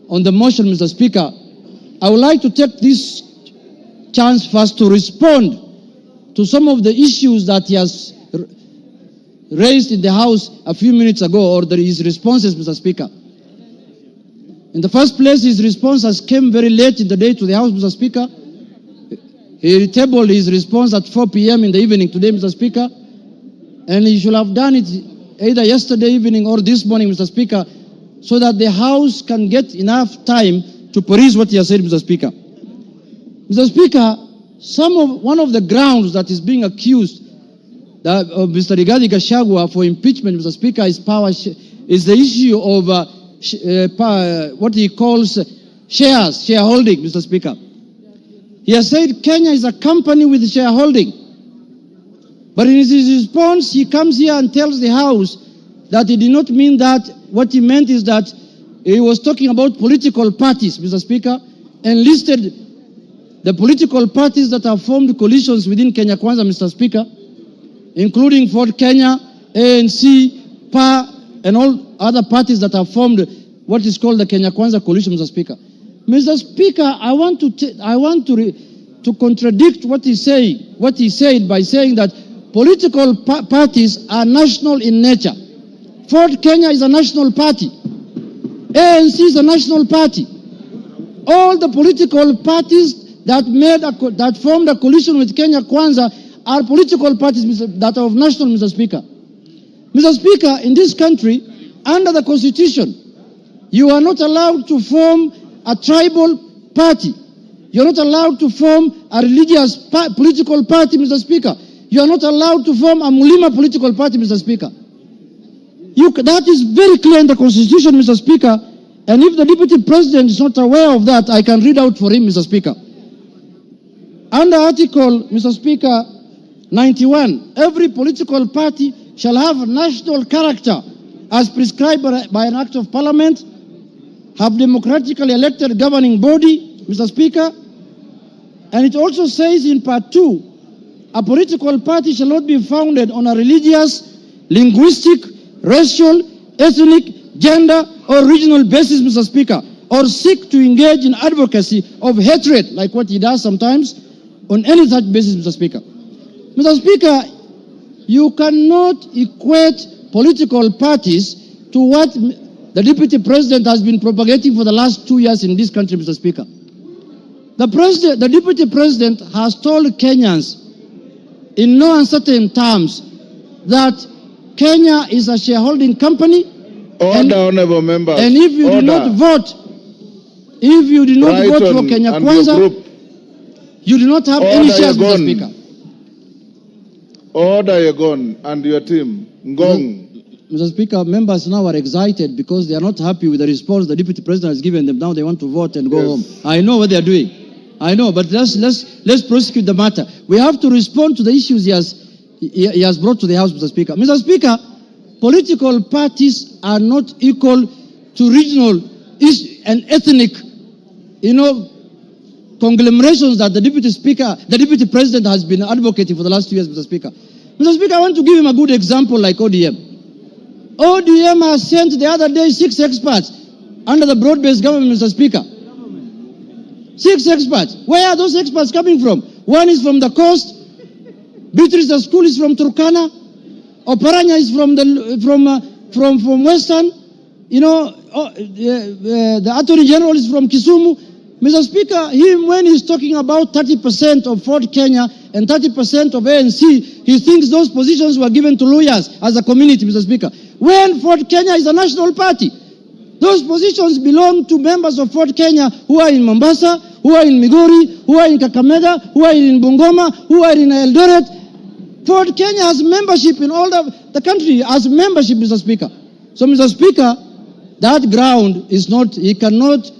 on the motion, Mr. Speaker, I would like to take this chance first to respond to some of the issues that he has raised in the House a few minutes ago, or his responses, Mr. Speaker. In the first place, his response has come very late in the day to the House, Mr. Speaker. He tabled his response at 4 p.m. in the evening today, Mr. Speaker, and he should have done it either yesterday evening or this morning, Mr. Speaker, so that the House can get enough time to peruse what he has said, Mr. Speaker. Mr. Speaker, one of the grounds that is being accused of Mr. Rigathi Gachagua for impeachment, Mr. Speaker, is the issue of what he calls shareholding, Mr. Speaker. He has said Kenya is a company with shareholding. But in his response, he comes here and tells the House that he did not mean that. What he meant is that he was talking about political parties, Mr. Speaker, and listed the political parties that have formed coalitions within Kenya Kwanza, Mr. Speaker, including Ford Kenya, ANC, PA, and all other parties that have formed what is called the Kenya Kwanza coalition, Mr. Speaker. Mr. Speaker, I want to contradict what he said by saying that political parties are national in nature. Ford Kenya is a national party. ANC is a national party. All the political parties that formed a coalition with Kenya Kwanza are political parties that are of national, Mr. Speaker. Mr. Speaker, in this country, under the Constitution, you are not allowed to form a tribal party. You are not allowed to form a religious political party, Mr. Speaker. You are not allowed to form a Mulima political party, Mr. Speaker. That is very clear in the Constitution, Mr. Speaker. And if the Deputy President is not aware of that, I can read out for him, Mr. Speaker. Under Article, Mr. Speaker, 91, every political party shall have national character as prescribed by an Act of Parliament have democratically elected governing body, Mr. Speaker. And it also says in part 2, a political party shall not be founded on a religious, linguistic, racial, ethnic, gender, or regional basis, Mr. Speaker, or seek to engage in advocacy of hatred, like what he does sometimes, on any such basis, Mr. Speaker. Mr. Speaker, you cannot equate political parties to what the Deputy President has been propagating for the last 2 years in this country, Mr. Speaker. The Deputy President has told Kenyans in no uncertain terms that Kenya is a shareholding company. Order, honorable members. And if you do not vote, for Kenya Kwanza, you do not have any shares, Mr. Speaker. Order, Yegon, and your team. Ngong. Mr. Speaker, members now are excited because they are not happy with the response the Deputy President has given them. Now they want to vote and go home. I know what they are doing. I know, but let's prosecute the matter. We have to respond to the issues he has brought to the House, Mr. Speaker. Mr. Speaker, political parties are not equal to regional and ethnic, conglomerations that the Deputy President has been advocating for the last 2 years, Mr. Speaker. Mr. Speaker, I want to give him a good example like ODM. ODM has sent the other day 6 experts under the broad-based government, Mr. Speaker. 6 experts. Where are those experts coming from? One is from the coast. Beatrice School is from Turkana. Oparanya is from Western. The Attorney General is from Kisumu. Mr. Speaker, when he's talking about 30% of Fort Kenya and 30% of ANC, he thinks those positions were given to lawyers as a community, Mr. Speaker. When Fort Kenya is a national party, those positions belong to members of Fort Kenya who are in Mombasa, who are in Migori, who are in Kakamega, who are in Bungoma, who are in Eldoret. Fort Kenya has membership in all the country, has membership, Mr. Speaker. So, Mr. Speaker, that ground is not, he cannot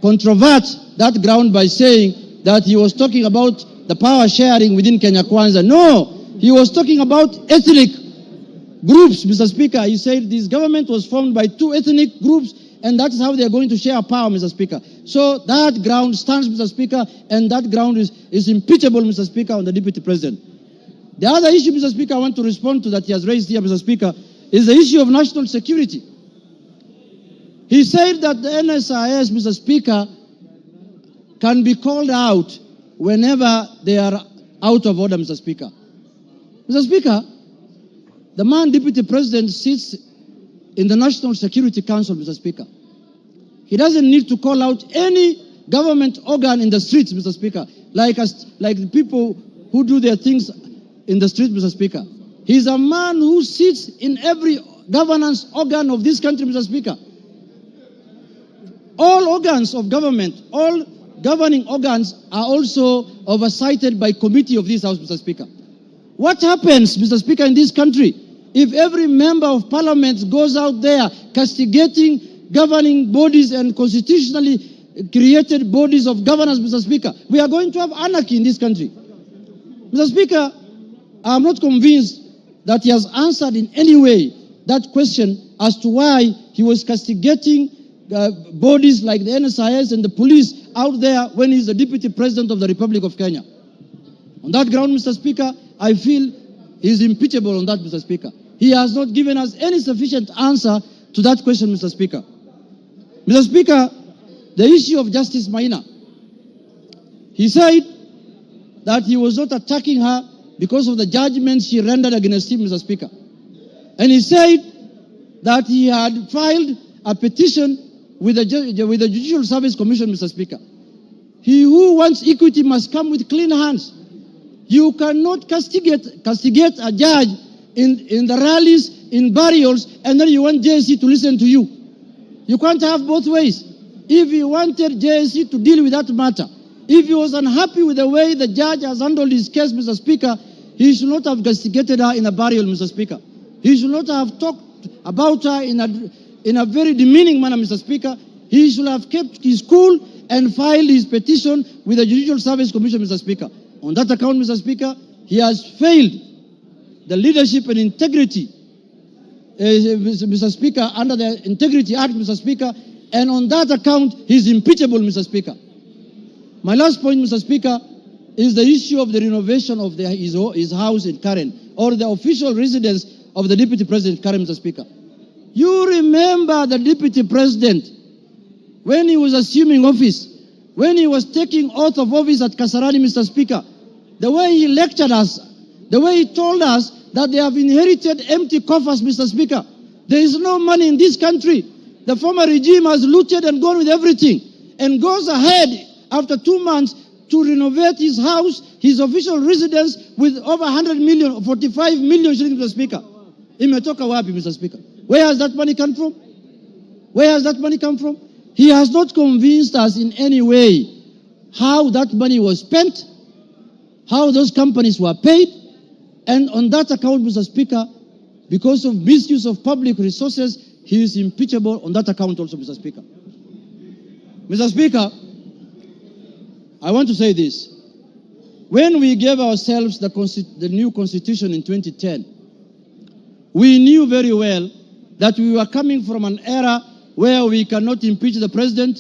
controvert that ground by saying that he was talking about the power sharing within Kenya Kwanza. No, he was talking about ethnic groups, Mr. Speaker. He said this government was formed by 2 ethnic groups, and that's how they are going to share power, Mr. Speaker. So that ground stands, Mr. Speaker, and that ground is impeachable, Mr. Speaker, on the Deputy President. The other issue, Mr. Speaker, I want to respond to that he has raised here, Mr. Speaker, is the issue of national security. He said that the NSIS, Mr. Speaker, can be called out whenever they are out of order, Mr. Speaker. Mr. Speaker, the man Deputy President sits in the National Security Council, Mr. Speaker. He doesn't need to call out any government organ in the streets, Mr. Speaker, like the people who do their things in the streets, Mr. Speaker. He's a man who sits in every governance organ of this country, Mr. Speaker. All organs of government, all governing organs are also oversighted by committee of this House, Mr. Speaker. What happens, Mr. Speaker, in this country if every member of parliament goes out there castigating governing bodies and constitutionally created bodies of governance, Mr. Speaker? We are going to have anarchy in this country. Mr. Speaker, I am not convinced that he has answered in any way that question as to why he was castigating bodies like the NSIS and the police out there when he's the Deputy President of the Republic of Kenya. On that ground, Mr. Speaker, I feel he's impeachable on that, Mr. Speaker. He has not given us any sufficient answer to that question, Mr. Speaker. Mr. Speaker, the issue of Justice Maina. He said that he was not attacking her because of the judgments she rendered against him, Mr. Speaker. And he said that he had filed a petition with the Judicial Service Commission, Mr. Speaker. He who wants equity must come with clean hands. You cannot castigate a judge in the rallies, in burials, and then you want JSC to listen to you. You can't have both ways. If he wanted JSC to deal with that matter, if he was unhappy with the way the judge has handled his case, Mr. Speaker, he should not have castigated her in a burial, Mr. Speaker. He should not have talked about her in a very demeaning manner, Mr. Speaker. He should have kept his cool and filed his petition with the Judicial Service Commission, Mr. Speaker. On that account, Mr. Speaker, he has failed the leadership and integrity, Mr. Speaker, under the Integrity Act, Mr. Speaker, And on that account, he's impeachable, Mr. Speaker. My last point, Mr. Speaker, is the issue of the renovation of his house in Karen, or the official residence of the Deputy President Karen, Mr. Speaker. You remember the Deputy President, when he was assuming office, when he was taking oath of office at Kasarani, Mr. Speaker, the way he lectured us, the way he told us that they have inherited empty coffers, Mr. Speaker. There is no money in this country. The former regime has looted and gone with everything, and goes ahead after 2 months to renovate his house, his official residence, with over 100 million, 45 million shillings, Mr. Speaker. Imetoka wapi, Mr. Speaker? Where has that money come from? Where has that money come from? He has not convinced us in any way how that money was spent, how those companies were paid, and on that account, Mr. Speaker, because of misuse of public resources, he is impeachable on that account also, Mr. Speaker. Mr. Speaker, I want to say this. When we gave ourselves the new constitution in 2010, we knew very well that we were coming from an era where we cannot impeach the president,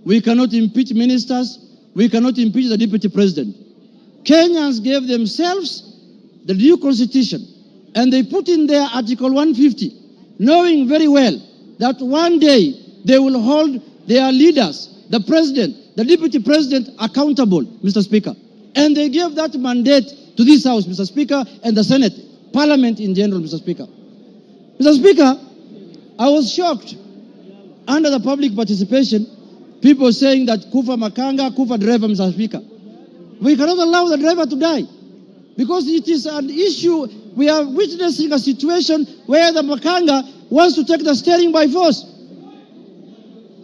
we cannot impeach ministers, we cannot impeach the deputy president. Kenyans gave themselves the new constitution, and they put in there Article 150, knowing very well that one day they will hold their leaders, the president, the deputy president, accountable, Mr. Speaker. And they gave that mandate to this House, Mr. Speaker, and the Senate, Parliament in general, Mr. Speaker. Mr. Speaker, I was shocked under the public participation, people saying that Kufa Makanga, Kufa driver, Mr. Speaker. We cannot allow the driver to die because it is an issue. We are witnessing a situation where the Makanga wants to take the steering by force.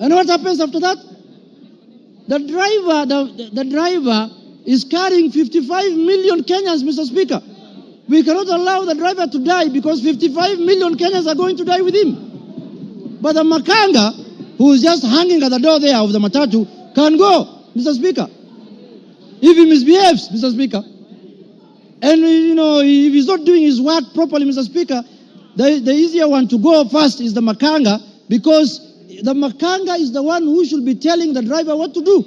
And what happens after that? The driver is carrying 55 million Kenyans, Mr. Speaker. We cannot allow the driver to die because 55 million Kenyans are going to die with him. But the Makanga, who is just hanging at the door there of the matatu, can go, Mr. Speaker. If he misbehaves, Mr. Speaker. And, if he's not doing his work properly, Mr. Speaker, the easier one to go first is the Makanga, because the Makanga is the one who should be telling the driver what to do.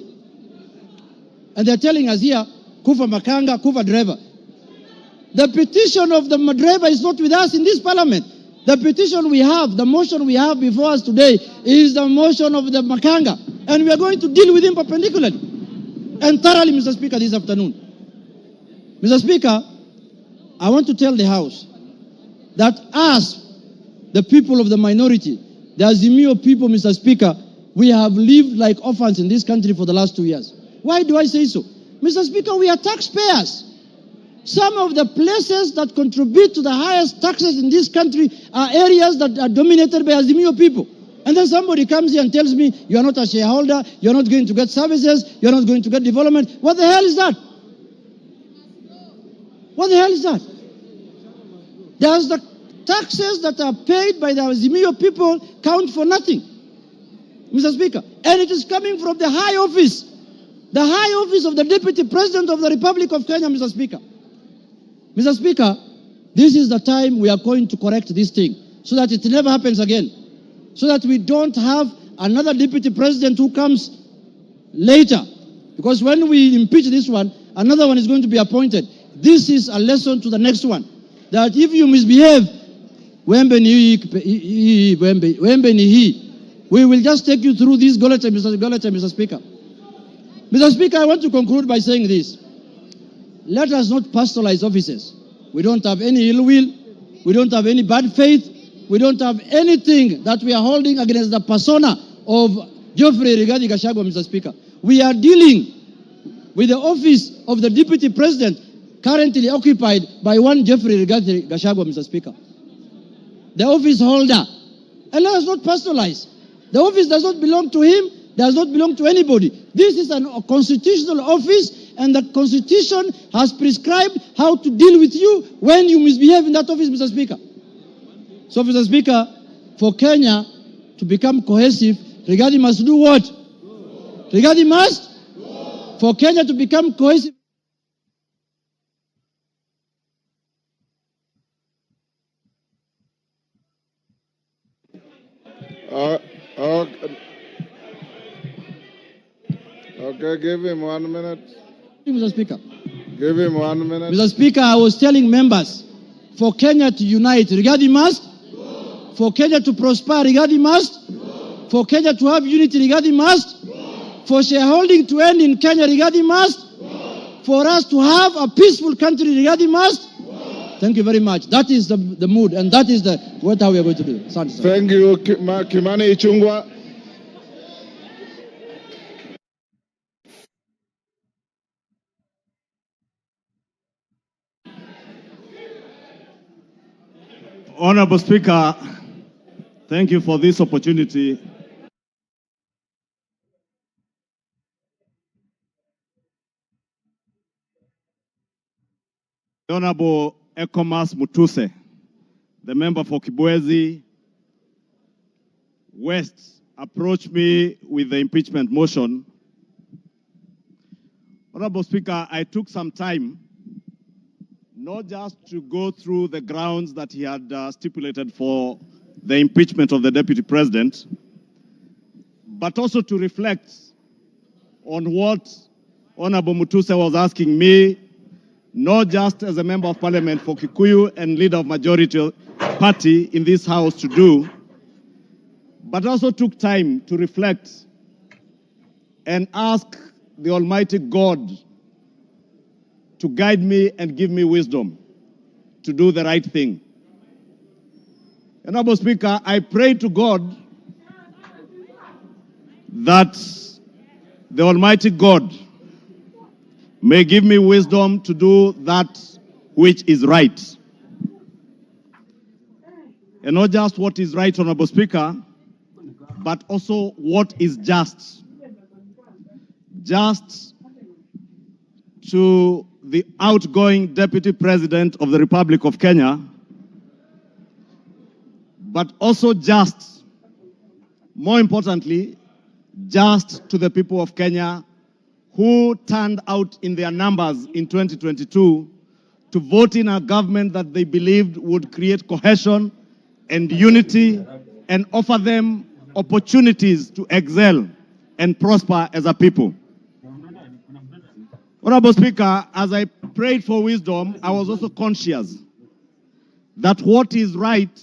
And they're telling us here, Kufa Makanga, Kufa driver. The petition of the driver is not with us in this parliament. The petition we have, the motion we have before us today is the motion of the Makanga. And we are going to deal with him perpendicularly and thoroughly, Mr. Speaker, this afternoon. Mr. Speaker, I want to tell the House that us, the people of the minority, the Azimio people, Mr. Speaker, we have lived like orphans in this country for the last 2 years. Why do I say so? Mr. Speaker, we are taxpayers. Some of the places that contribute to the highest taxes in this country are areas that are dominated by Azimio people. And then somebody comes here and tells me, you are not a shareholder, you are not going to get services, you are not going to get development. What the hell is that? What the hell is that? Does the taxes that are paid by the Azimio people count for nothing, Mr. Speaker? And it is coming from the high office of the Deputy President of the Republic of Kenya, Mr. Speaker. Mr. Speaker, this is the time we are going to correct this thing so that it never happens again, so that we don't have another Deputy President who comes later. Because when we impeach this one, another one is going to be appointed. This is a lesson to the next one, that if you misbehave, we will just take you through this Goleta, Mr. Speaker. Mr. Speaker, I want to conclude by saying this. Let us not personalize offices. We don't have any ill will. We don't have any bad faith. We don't have anything that we are holding against the persona of Geoffrey Rigathi Gachagua, Mr. Speaker. We are dealing with the office of the Deputy President currently occupied by one Geoffrey Rigathi Gachagua, Mr. Speaker. The office holder. And let us not personalize. The office does not belong to him, does not belong to anybody. This is a constitutional office, and the Constitution has prescribed how to deal with you when you misbehave in that office, Mr. Speaker. So, Mr. Speaker, for Kenya to become cohesive, Rigathi must do what? Rigathi must? For Kenya to become cohesive. Okay, give him 1 minute. Mr. Speaker. Give him 1 minute. Mr. Speaker, I was telling members, for Kenya to unite, Rigathi must. For Kenya to prosper, Rigathi must. For Kenya to have unity, Rigathi must. For shareholding to end in Kenya, Rigathi must. For us to have a peaceful country, Rigathi must. Thank you very much. That is the mood, and that is what we are going to do. Thank you, Kimani Ichung'wah. Honorable Speaker, thank you for this opportunity. Honorable Ekomas Mutuse, the member for Kibwezi West, approached me with the impeachment motion. Honorable Speaker, I took some time not just to go through the grounds that he had stipulated for the impeachment of the Deputy President, but also to reflect on what Honorable Mutuse was asking me, not just as a member of parliament for Kikuyu and leader of majority party in this house to do, but also took time to reflect and ask the Almighty God to guide me and give me wisdom to do the right thing. Honorable Speaker, I pray to God that the Almighty God may give me wisdom to do that which is right. And not just what is right, Honorable Speaker, but also what is just. Just to the outgoing Deputy President of the Republic of Kenya, but also just, more importantly, just to the people of Kenya who turned out in their numbers in 2022 to vote in a government that they believed would create cohesion and unity and offer them opportunities to excel and prosper as a people. Honorable Speaker, as I prayed for wisdom, I was also conscious that what is right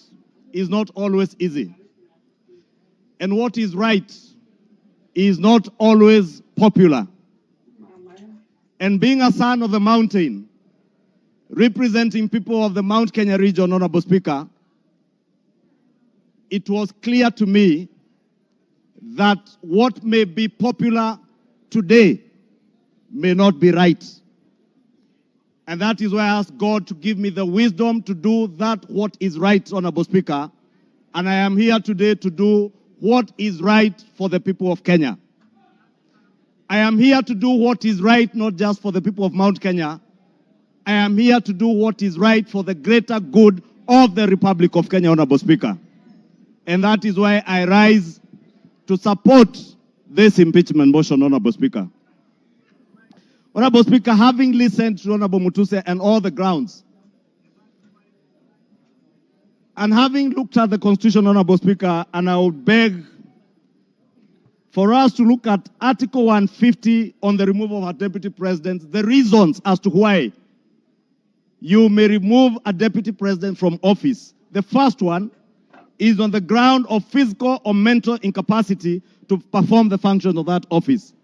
is not always easy. And what is right is not always popular. And being a son of the mountain, representing people of the Mount Kenya region, Honorable Speaker, it was clear to me that what may be popular today may not be right. And that is why I asked God to give me the wisdom to do that what is right, Honorable Speaker. And I am here today to do what is right for the people of Kenya. I am here to do what is right, not just for the people of Mount Kenya. I am here to do what is right for the greater good of the Republic of Kenya, Honorable Speaker. And that is why I rise to support this impeachment motion, Honorable Speaker. Honorable Speaker, having listened to Honorable Mutuse and all the grounds, and having looked at the Constitution, Honorable Speaker, and I would beg for us to look at Article 150 on the removal of a Deputy President, the reasons as to why you may remove a Deputy President from office. The first one is on the ground of physical or mental incapacity to perform the functions of that office.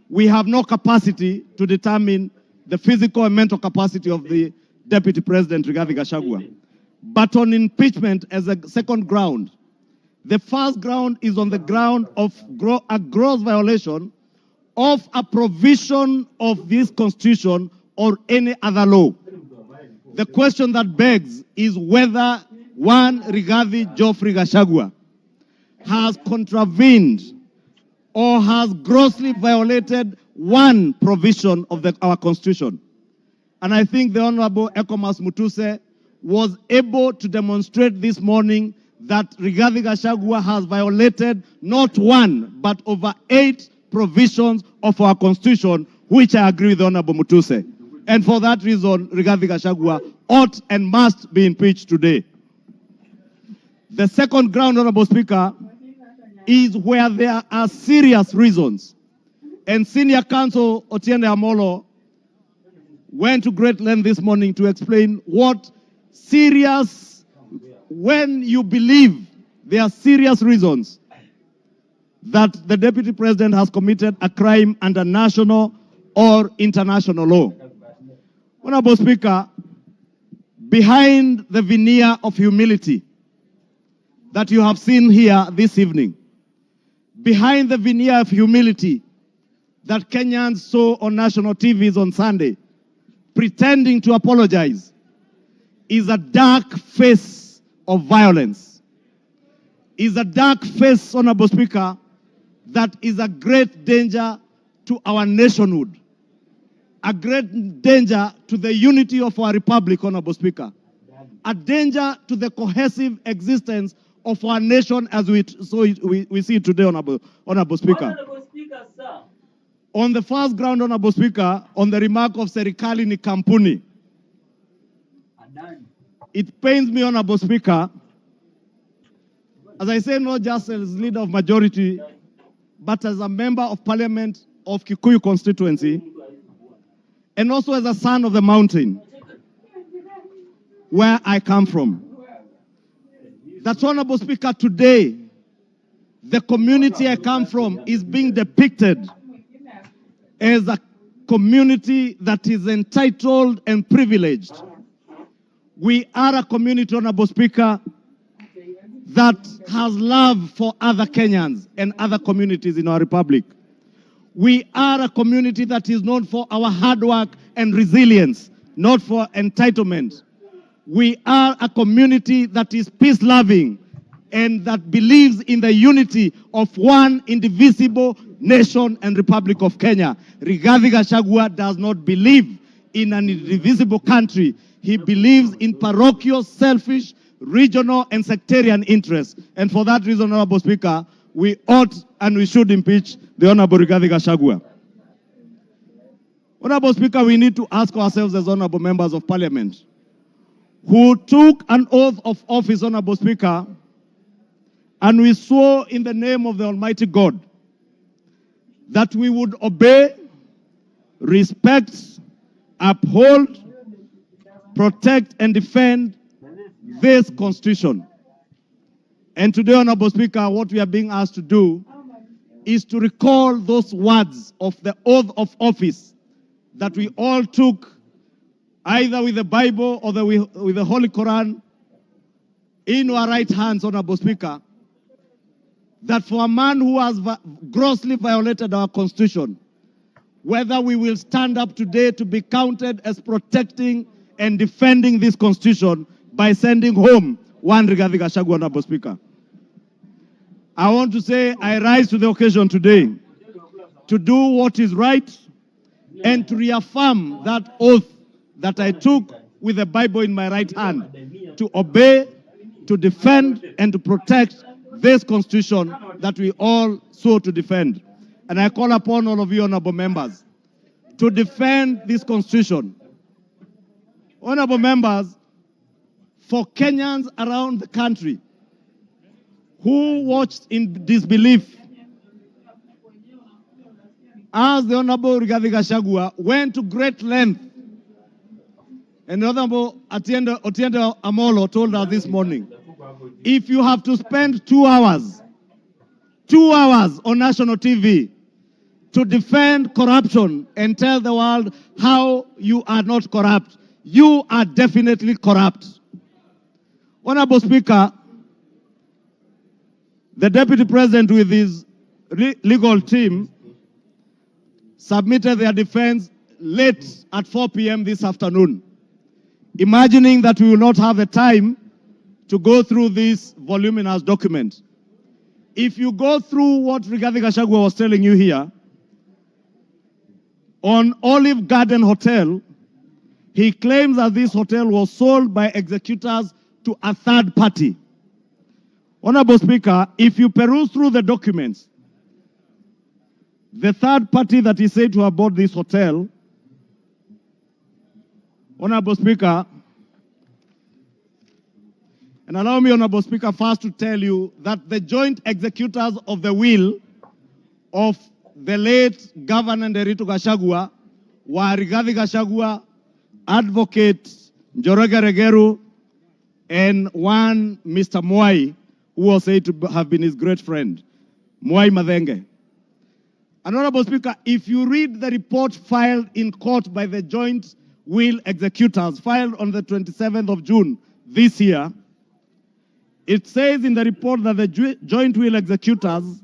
We have no capacity to determine the physical and mental capacity of the Deputy President, Rigathi Gachagua. But on impeachment as a second ground, the first ground is on the ground of a gross violation of a provision of this Constitution or any other law. The question that begs is whether one Rigathi Geoffrey Gachagua has contravened or has grossly violated one provision of our Constitution. And I think the Honorable Ekomas Mutuse was able to demonstrate this morning that Rigathi Gachagua has violated not one, but over 8 provisions of our Constitution, which I agree with the Honorable Mutuse. And for that reason, Rigathi Gachagua ought and must be impeached today. The second ground, Honorable Speaker, is where there are serious reasons and Senior Counsel Otiende Amolo went to great length this morning to explain what serious, when you believe there are serious reasons that the Deputy President has committed a crime under national or international law. Honorable Speaker, behind the veneer of humility that you have seen here this evening, behind the veneer of humility that Kenyans saw on national TVs on Sunday, pretending to apologize, is a dark face of violence. Is a dark face, Honorable Speaker, that is a great danger to our nationhood, a great danger to the unity of our republic, Honorable Speaker, a danger to the cohesive existence of our nation as we see it today, Honorable Speaker. On the first ground, Honorable Speaker, on the remark of Serikali ni kampuni, it pains me, Honorable Speaker, as I say, not just as leader of majority, but as a member of parliament of Kikuyu constituency, and also as a son of the mountain, where I come from. That, Honorable Speaker, today, the community I come from is being depicted as a community that is entitled and privileged. We are a community, Honorable Speaker, that has love for other Kenyans and other communities in our republic. We are a community that is known for our hard work and resilience, not for entitlement. We are a community that is peace-loving and that believes in the unity of one indivisible nation and Republic of Kenya. Rigathi Gachagua does not believe in an indivisible country. He believes in parochial, selfish, regional and sectarian interests. And for that reason, Honorable Speaker, we ought and we should impeach the Honorable Rigathi Gachagua. Honorable Speaker, we need to ask ourselves as Honorable Members of Parliament, who took an oath of office, Honorable Speaker, and we swore in the name of the Almighty God that we would obey, respect, uphold, protect, and defend this Constitution. And today, Honorable Speaker, what we are being asked to do is to recall those words of the oath of office that we all took either with the Bible or with the Holy Quran in our right hands, Honorable Speaker, that for a man who has grossly violated our Constitution, whether we will stand up today to be counted as protecting and defending this Constitution by sending home one Rigathi Gachagua, Honorable Speaker. I want to say I rise to the occasion today to do what is right and to reaffirm that oath that I took with the Bible in my right hand, to obey, to defend, and to protect this Constitution that we all swore to defend. And I call upon all of you, honorable members, to defend this Constitution. Honorable members, for Kenyans around the country who watched in disbelief as the Honorable Rigathi Gachagua went to great length, and the Honorable Otiende Amolo told us this morning, if you have to spend 2 hours on national TV to defend corruption and tell the world how you are not corrupt, you are definitely corrupt. Honorable Speaker, the Deputy President with his legal team submitted their defense late at 4 p.m. this afternoon, imagining that we will not have the time to go through this voluminous document. If you go through what Rigathi Gachagua was telling you here, on Olive Garden Hotel, he claims that this hotel was sold by executors to a third party. Honorable Speaker, if you peruse through the documents, the third party that is said to have bought this hotel, Honorable Speaker, and allow me, Honorable Speaker, first to tell you that the joint executors of the will of the late Governor Nderitu Gachagua were Rigathi Gachagua, Advocate Njoroge Regeru, and one Mr. Mwai, who was said to have been his great friend, Mwai Madenge. Honorable Speaker, if you read the report filed in court by the Joint Will Executors, filed on the 27th of June this year, it says in the report that the Joint Will Executors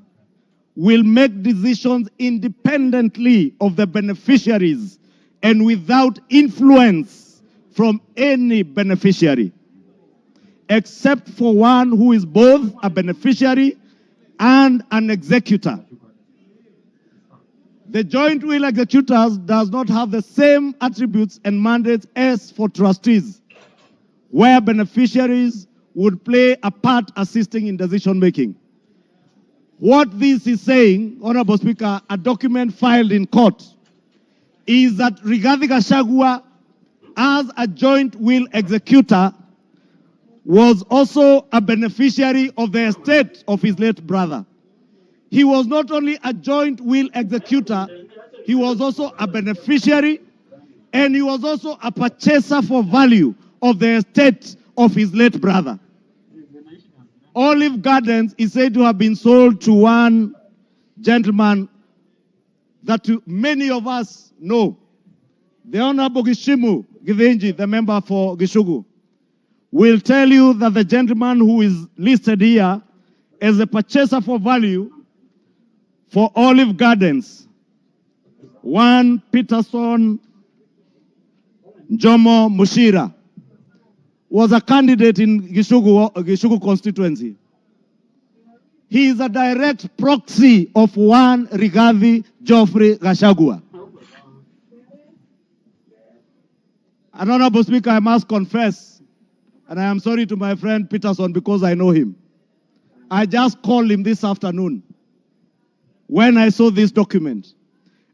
will make decisions independently of the beneficiaries and without influence from any beneficiary, except for one who is both a beneficiary and an executor. The Joint Will Executors does not have the same attributes and mandates as for trustees, where beneficiaries would play a part assisting in decision making. What this is saying, Honorable Speaker, a document filed in court, is that Rigathi Gachagua, as a joint will executor, was also a beneficiary of the estate of his late brother. He was not only a joint will executor, he was also a beneficiary, and he was also a purchaser for value of the estate of his late brother. Olive Gardens is said to have been sold to one gentleman that many of us know, the Honorable Gishimu Givenji, the member for Gishugu, will tell you that the gentleman who is listed here as a purchaser for value for Olive Gardens, one Peterson Jomo Mushira, was a candidate in Gishugu constituency. He is a direct proxy of one Rigathi Geoffrey Gachagua. Honorable Speaker, I must confess, and I am sorry to my friend Peterson because I know him. I just called him this afternoon when I saw this document,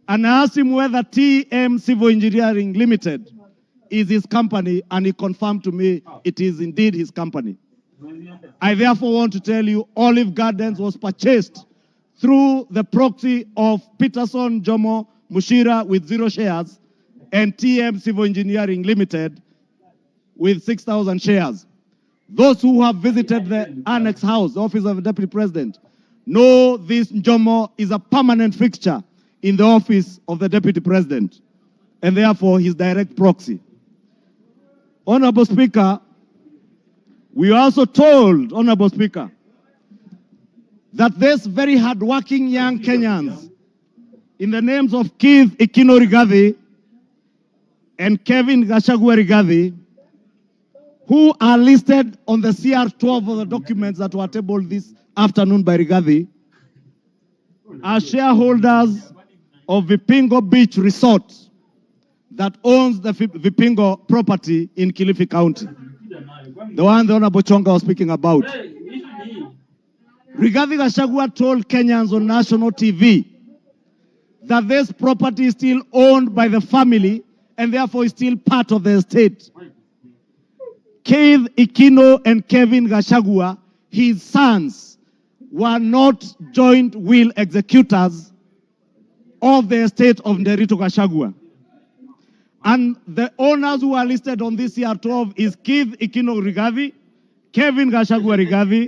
and I asked him whether TM Civil Engineering Limited is his company, and he confirmed to me it is indeed his company. I therefore want to tell you Olive Gardens was purchased through the proxy of Peterson Jomo Mushira with 0 shares and TM Civil Engineering Limited with 6,000 shares. Those who have visited the Annex House, the office of the Deputy President, know this Jomo is a permanent fixture in the office of the Deputy President, and therefore his direct proxy. Honorable Speaker, we are also told, Honorable Speaker, that these very hardworking young Kenyans, in the names of Keith Ikino Rigathi and Kevin Gachagua Rigathi, who are listed on the CR12 of the documents that were tabled this afternoon by Rigathi, are shareholders of Vipingo Beach Resort that owns the Vipingo property in Kilifi County, the one the Honorable Chonga was speaking about. Rigathi Gachagua told Kenyans on national TV that this property is still owned by the family and therefore is still part of the estate. Keith Ikino and Kevin Gachagua, his sons, were not joint will executors of the estate of Nderitu Gachagua. And the owners who are listed on this CR12 is Keith Ikino Rigathi, Kevin Gachagua Rigathi,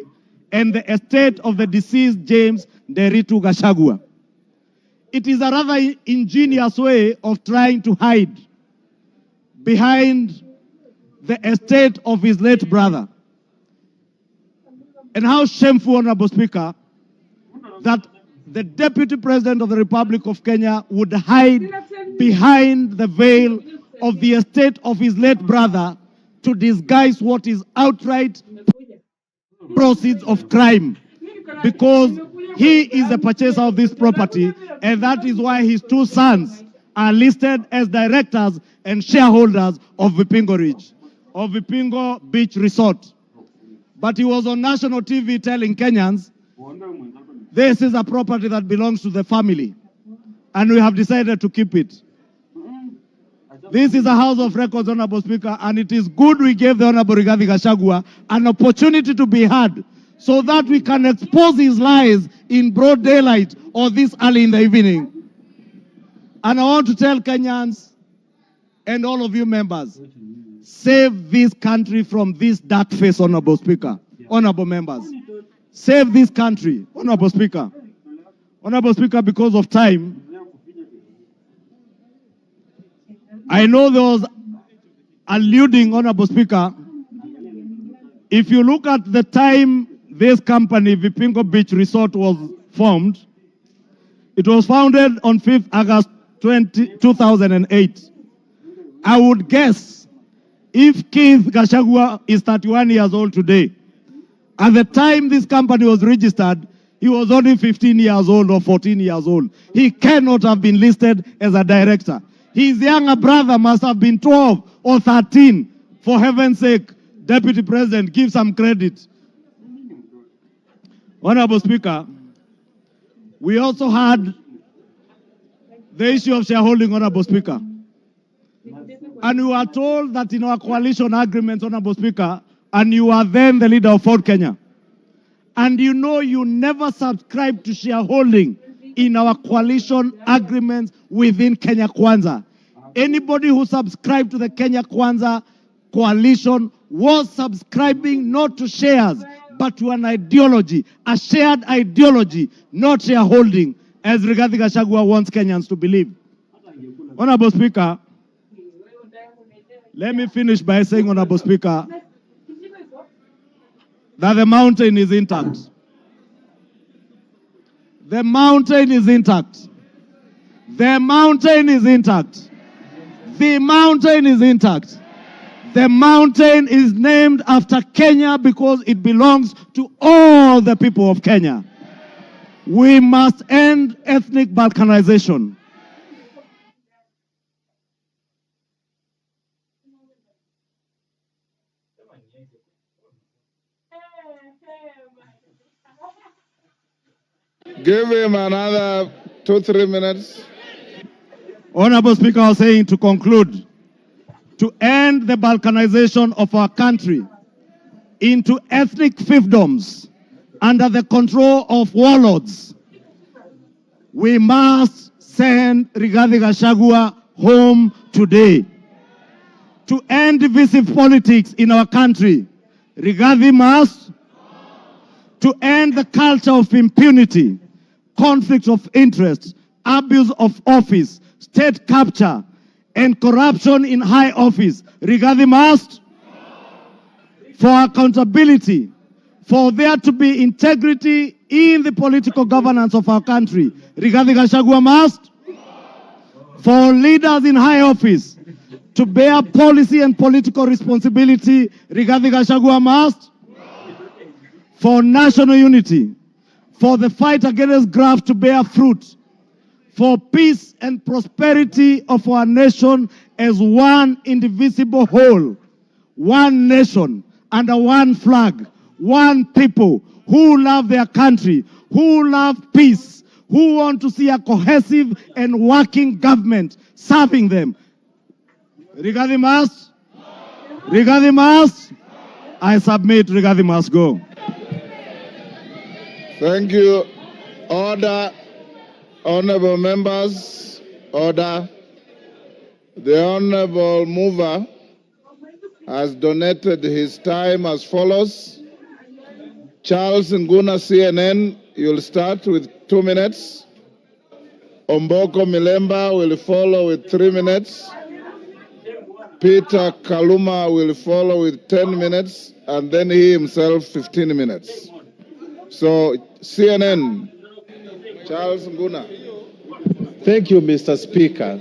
and the estate of the deceased James Nderitu Gachagua. It is a rather ingenious way of trying to hide behind the estate of his late brother. And how shameful, Honorable Speaker, that the Deputy President of the Republic of Kenya would hide behind the veil of the estate of his late brother to disguise what is outright proceeds of crime, because he is the purchaser of this property, and that is why his 2 sons are listed as directors and shareholders of Vipingo Ridge, of Vipingo Beach Resort. But he was on national TV telling Kenyans, this is a property that belongs to the family, and we have decided to keep it. This is a House of Records, Honorable Speaker, and it is good we gave the Honorable Rigathi Gachagua an opportunity to be heard so that we can expose his lies in broad daylight or this early in the evening. And I want to tell Kenyans and all of you members, save this country from this dark face, Honorable Speaker, honorable members. Save this country, Honorable Speaker. Honorable Speaker, because of time, I know there was alluding, Honorable Speaker, if you look at the time this company, Vipingo Beach Resort, was formed, it was founded on 5th August 2008. I would guess if Keith GACHAGUA is 31 years old today, at the time this company was registered, he was only 15 years old or 14 years old. He cannot have been listed as a director. His younger brother must have been 12 or 13. For heaven's sake, Deputy President, give some credit. Honorable Speaker, we also had the issue of shareholding, Honorable Speaker. And we were told that in our coalition agreements, Honorable Speaker, and you are then the leader of Ford Kenya, and you know you never subscribed to shareholding in our coalition agreements within Kenya Kwanza. Anybody who subscribed to the Kenya Kwanza coalition was subscribing not to shares, but to an ideology, a shared ideology, not shareholding, as Rigathi Gachagua wants Kenyans to believe. Honorable Speaker, let me finish by saying, Honorable Speaker, that the mountain is intact. The mountain is intact. The mountain is intact. The mountain is intact. The mountain is named after Kenya because it belongs to all the people of Kenya. We must end ethnic balkanization. Give him another 2-3 minutes. Honorable Speaker, I was saying to conclude, to end the balkanization of our country into ethnic fiefdoms under the control of warlords, we must send Rigathi Gachagua home today. To end divisive politics in our country, Rigathi must. To end the culture of impunity, conflict of interest, abuse of office, state capture, and corruption in high office, Rigathi must. For accountability, for there to be integrity in the political governance of our country, Rigathi Gachagua must. For leaders in high office to bear policy and political responsibility, Rigathi Gachagua must. For national unity, for the fight against graft to bear fruit, for peace and prosperity of our nation as one indivisible whole, one nation under one flag, one people who love their country, who love peace, who want to see a cohesive and working government serving them. Rigathi must. Rigathi must. I submit, Rigathi must go. Thank you. Order. Honorable members, order. The honorable mover has donated his time as follows. Charles Nguna, CNN, you'll start with 2 minutes. Omboko Milemba will follow with 3 minutes. Peter Kaluma will follow with 10 minutes, and then he himself 15 minutes. So, CNN, Charles Nguna. Thank you, Mr. Speaker.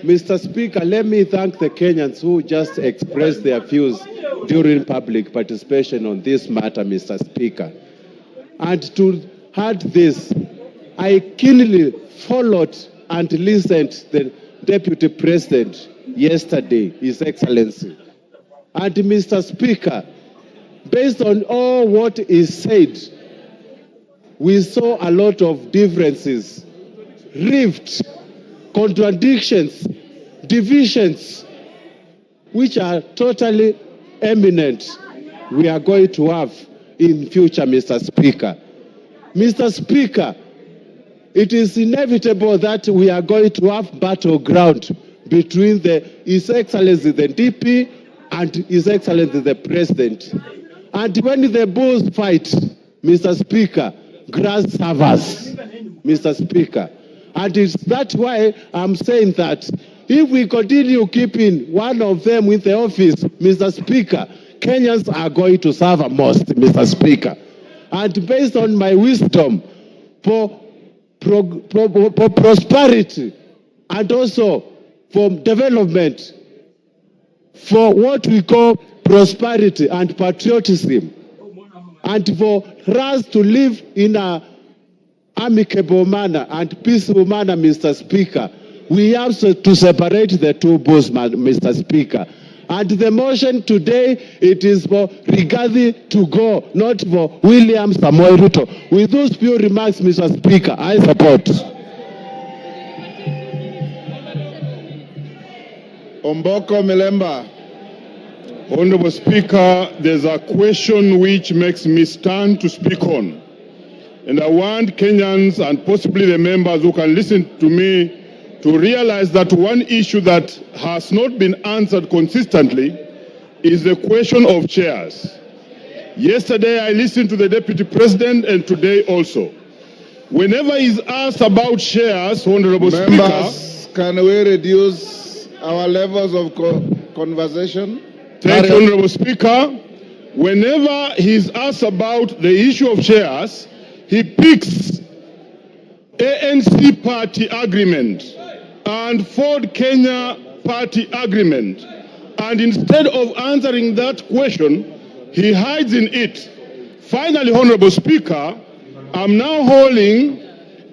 Mr. Speaker, let me thank the Kenyans who just expressed their views during public participation on this matter, Mr. Speaker. And to add this, I keenly followed and listened to the Deputy President yesterday, His Excellency. And Mr. Speaker, based on all what is said, we saw a lot of differences, rifts, contradictions, divisions, which are totally eminent we are going to have in future, Mr. Speaker. Mr. Speaker, it is inevitable that we are going to have battleground between His Excellency the DP and His Excellency the President. And when the bulls fight, Mr. Speaker, grass suffers, Mr. Speaker. And it's that's why I'm saying that if we continue keeping one of them in the office, Mr. Speaker, Kenyans are going to suffer most, Mr. Speaker. And based on my wisdom for prosperity and also for development, for what we call prosperity and patriotism, and for us to live in a amicable manner and peaceful manner, Mr. Speaker, we have to separate the two bulls, Mr. Speaker. And the motion today, it is for Rigathi to go, not for William Samoei Ruto. With those few remarks, Mr. Speaker, I support. Omboko Milemba. Honorable Speaker, there's a question which makes me stand to speak on. And I want Kenyans and possibly the members who can listen to me to realize that one issue that has not been answered consistently is the question of chairs. Yesterday I listened to the Deputy President and today also. Whenever he's asked about chairs, Honorable Members, Speaker, can we reduce our levels of conversation? Thank you, Honorable Speaker. Whenever he's asked about the issue of chairs, he picks ANC party agreement and Ford Kenya party agreement. And instead of answering that question, he hides in it. Finally, Honorable Speaker, I'm now holding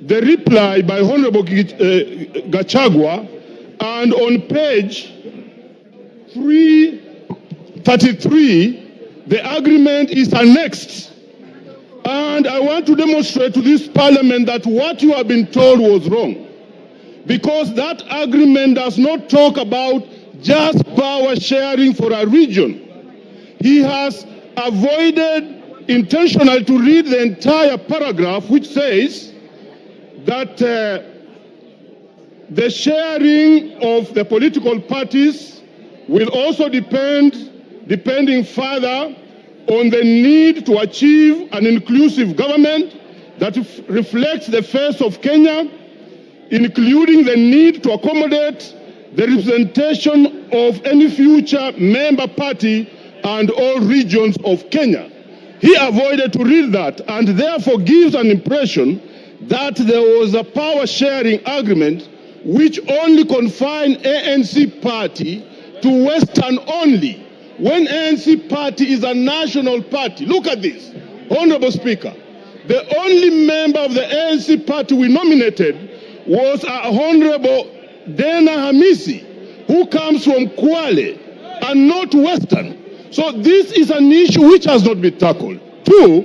the reply by Honorable Gachagua, and on page 333, the agreement is annexed. And I want to demonstrate to this parliament that what you have been told was wrong. Because that agreement does not talk about just power sharing for a region. He has avoided intentionally to read the entire paragraph, which says that the sharing of the political parties will also depending further on the need to achieve an inclusive government that reflects the face of Kenya, including the need to accommodate the representation of any future member party and all regions of Kenya. He avoided to read that and therefore gives an impression that there was a power sharing agreement which only confined ANC party to Western only, when ANC party is a national party. Look at this, Honorable Speaker. The only member of the ANC party we nominated was Honorable Dena Hamisi, who comes from Kwale and not Western. So this is an issue which has not been tackled. Two,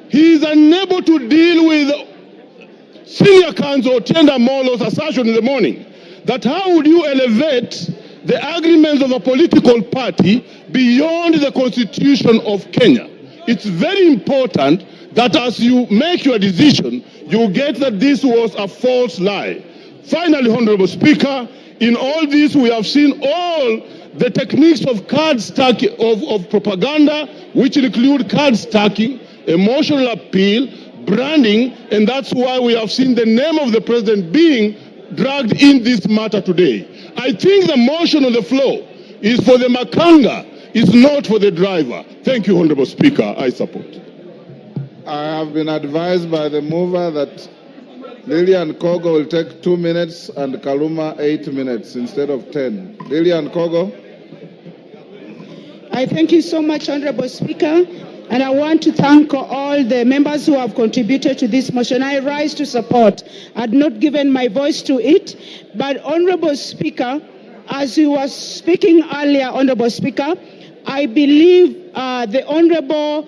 he is unable to deal with Senior Counsel Tienda Molo's assertion in the morning that how would you elevate the agreements of a political party beyond the Constitution of Kenya. It's very important that as you make your decision, you get that this was a false lie. Finally, Honorable Speaker, in all this we have seen all the techniques of card stacking, of propaganda, which include card stacking, emotional appeal, branding, and that's why we have seen the name of the president being dragged in this matter today. I think the motion on the floor is for the makanga, it's not for the driver. Thank you, Honorable Speaker. I support. I have been advised by the mover that Lilian Kogo will take 2 minutes and Kaluma 8 minutes instead of 10. Lilian Kogo. I thank you so much, Honorable Speaker, and I want to thank all the members who have contributed to this motion. I rise to support. I had not given my voice to it, but Honorable Speaker, as you were speaking earlier, Honorable Speaker, I believe the Honorable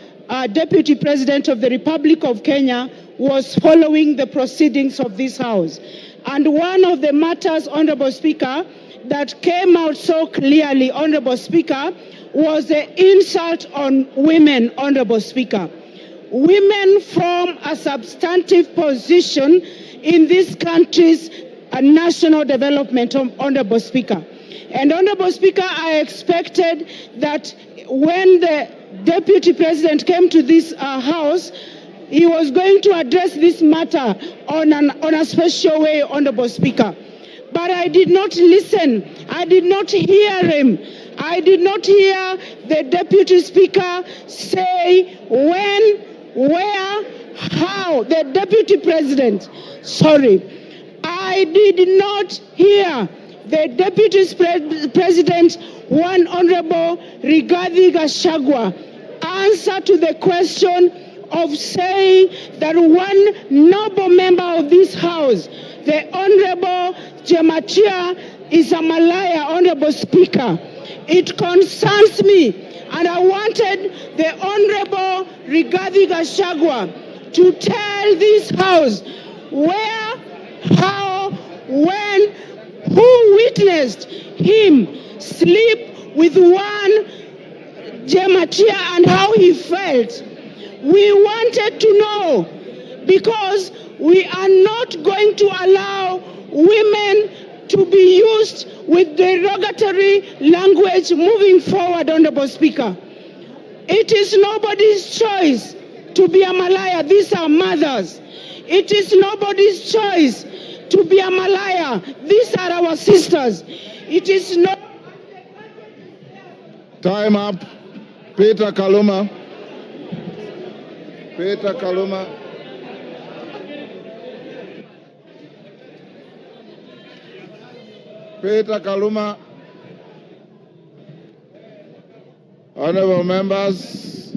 Deputy President of the Republic of Kenya was following the proceedings of this House. And one of the matters, Honorable Speaker, that came out so clearly, Honorable Speaker, was the insult on women, Honorable Speaker. women form a substantive position in this country's national development, Honorable Speaker. And Honorable Speaker, I expected that when the Deputy President came to this House, he was going to address this matter on a special way, Honorable Speaker. But I did not listen. I did not hear him. I did not hear the Deputy Speaker say when, where, how. The Deputy President, I did not hear the Deputy President, one Honorable Rigathi Gachagua, answer to the question of saying that one noble member of this House, the Honorable Jematia, is a Malaya, Honorable Speaker. It concerns me, and I wanted the Honorable Rigathi Gachagua to tell this House where, how, when, who witnessed him sleep with one Jematia and how he felt. We wanted to know, because we are not going to allow women to be used with derogatory language moving forward, Honorable Speaker. It is nobody's choice to be a Malaya. These are mothers. It is nobody's choice to be a Malaya. These are our sisters. It is not... Time up. Peter Kaluma. Peter Kaluma. Peter Kaluma. Honorable members.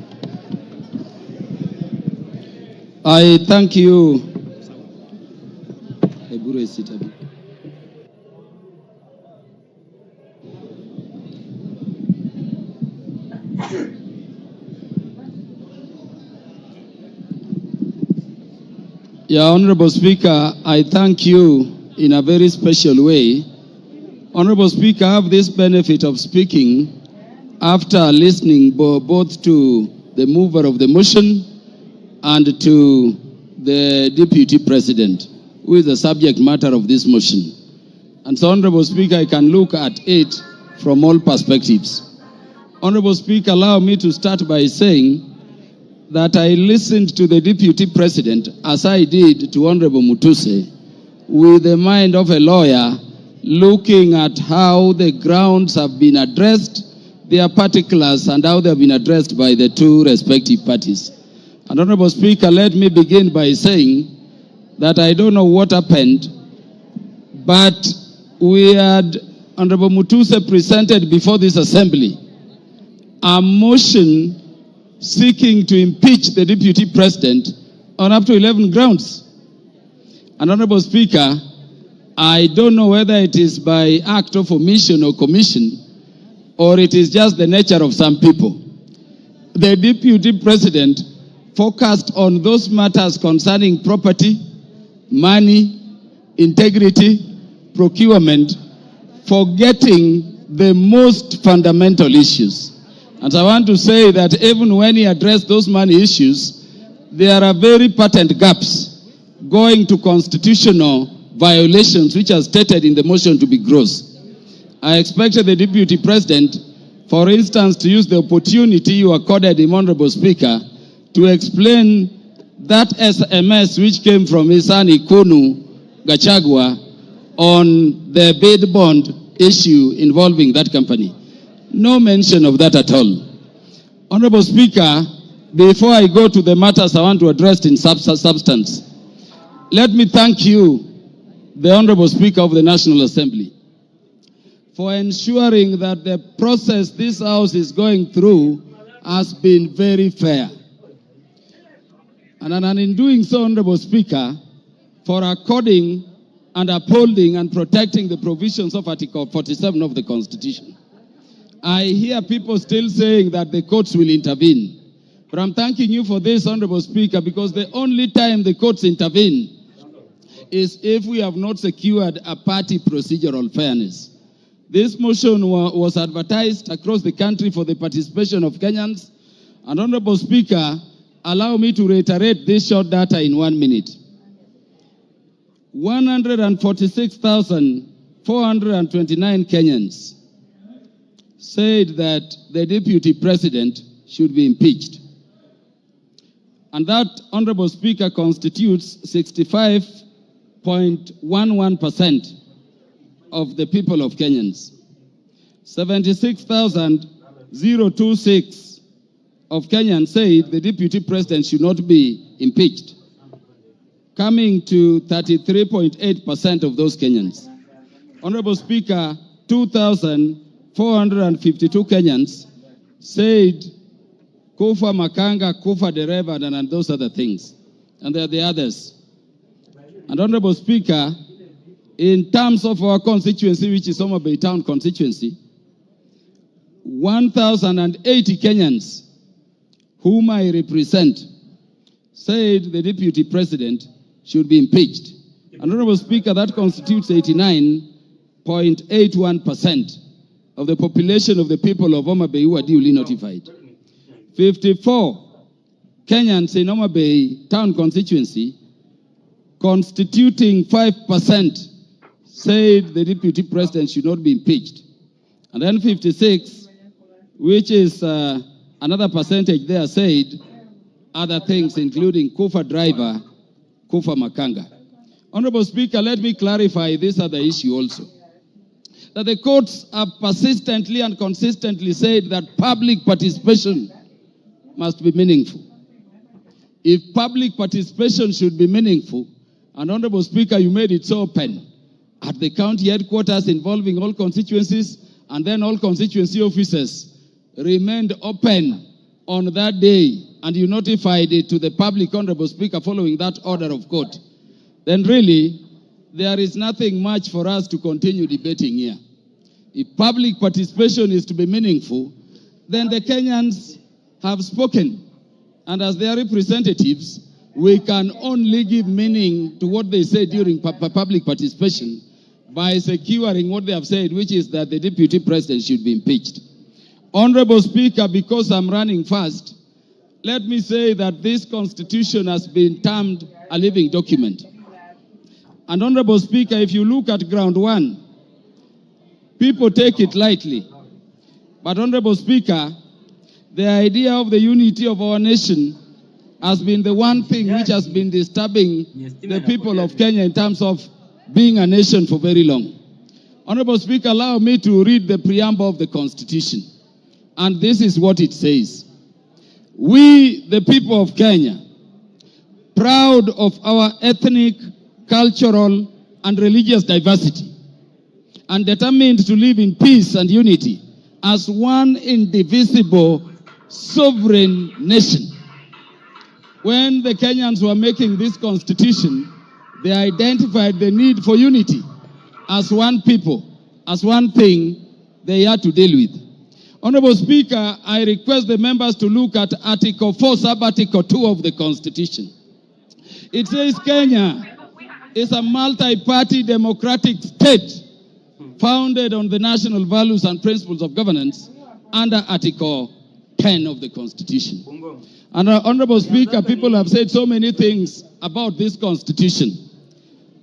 I thank you. Yeah, Honorable Speaker, I thank you in a very special way. Honorable Speaker, I have this benefit of speaking after listening both to the mover of the motion and to the Deputy President, who is the subject matter of this motion. And so, Honorable Speaker, I can look at it from all perspectives. Honorable Speaker, allow me to start by saying that I listened to the Deputy President, as I did to Honorable Mutuse, with the mind of a lawyer, looking at how the grounds have been addressed, their particulars, and how they have been addressed by the two respective parties. And Honorable Speaker, let me begin by saying that I don't know what happened, but we had Honorable Mutuse presented before this assembly a motion seeking to impeach the Deputy President on up to 11 grounds. And Honorable Speaker, I don't know whether it is by act of omission or commission, or it is just the nature of some people. The Deputy President focused on those matters concerning property, money, integrity, procurement, forgetting the most fundamental issues. And I want to say that even when he addressed those money issues, there are very patent gaps going to constitutional violations which are stated in the motion to be gross. I expected the Deputy President, for instance, to use the opportunity you accorded him, Honorable Speaker, to explain that SMS which came from his son Ikunu Gachagua on the bid bond issue involving that company. No mention of that at all. Honorable Speaker, before I go to the matters I want to address in substance, let me thank you, the Honorable Speaker of the National Assembly, for ensuring that the process this House is going through has been very fair. And in doing so, Honorable Speaker, for according and upholding and protecting the provisions of Article 47 of the Constitution. I hear people still saying that the courts will intervene. But I'm thanking you for this, Honorable Speaker, because the only time the courts intervene is if we have not secured a party procedural fairness. This motion was advertised across the country for the participation of Kenyans. And Honorable Speaker, allow me to reiterate this short data in 1 minute. 146,429 Kenyans said that the deputy president should be impeached. And that, Honorable Speaker, constitutes 65.11% of the people of Kenyans. 76,026 of Kenyans said the deputy president should not be impeached, coming to 33.8% of those Kenyans. Honorable Speaker, 2,452 Kenyans said Kufa Makanga, Kufa Dereva, and those other things. And there are the others. And Honorable Speaker, in terms of our constituency, which is Homa Bay Town constituency, 1,080 Kenyans whom I represent said the deputy president should be impeached. And Honorable Speaker, that constitutes 89.81% of the population of the people of Homa Bay who are duly notified. 54 Kenyans in Homa Bay Town constituency, constituting 5%, said the deputy president should not be impeached. And then 56, which is another percentage there, said other things, including Kufa driver, Kufa Makanga. Honorable Speaker, let me clarify this other issue also. That the courts have persistently and consistently said that public participation must be meaningful. If public participation should be meaningful, and Honorable Speaker, you made it so open, at the county headquarters involving all constituencies, and then all constituency officers remained open on that day, and you notified it to the public, Honorable Speaker, following that order of court, then really, there is nothing much for us to continue debating here. If public participation is to be meaningful, then the Kenyans have spoken, and as their representatives, we can only give meaning to what they say during public participation by securing what they have said, which is that the deputy president should be impeached. Honorable Speaker, because I'm running fast, let me say that this constitution has been termed a living document. And Honorable Speaker, if you look at ground one, people take it lightly. But Honorable Speaker, the idea of the unity of our nation has been the one thing which has been disturbing the people of Kenya in terms of being a nation for very long. Honorable Speaker, allow me to read the preamble of the Constitution. And this is what it says. We, the people of Kenya, proud of our ethnic, cultural, and religious diversity, and determined to live in peace and unity as one indivisible sovereign nation. When the Kenyans were making this constitution, they identified the need for unity as one people, as one thing they had to deal with. Honorable Speaker, I request the members to look at Article 4, Sub-Article 2 of the Constitution. It says Kenya is a multi-party democratic state founded on the national values and principles of governance under Article 10 of the Constitution. And Honorable Speaker, people have said so many things about this Constitution.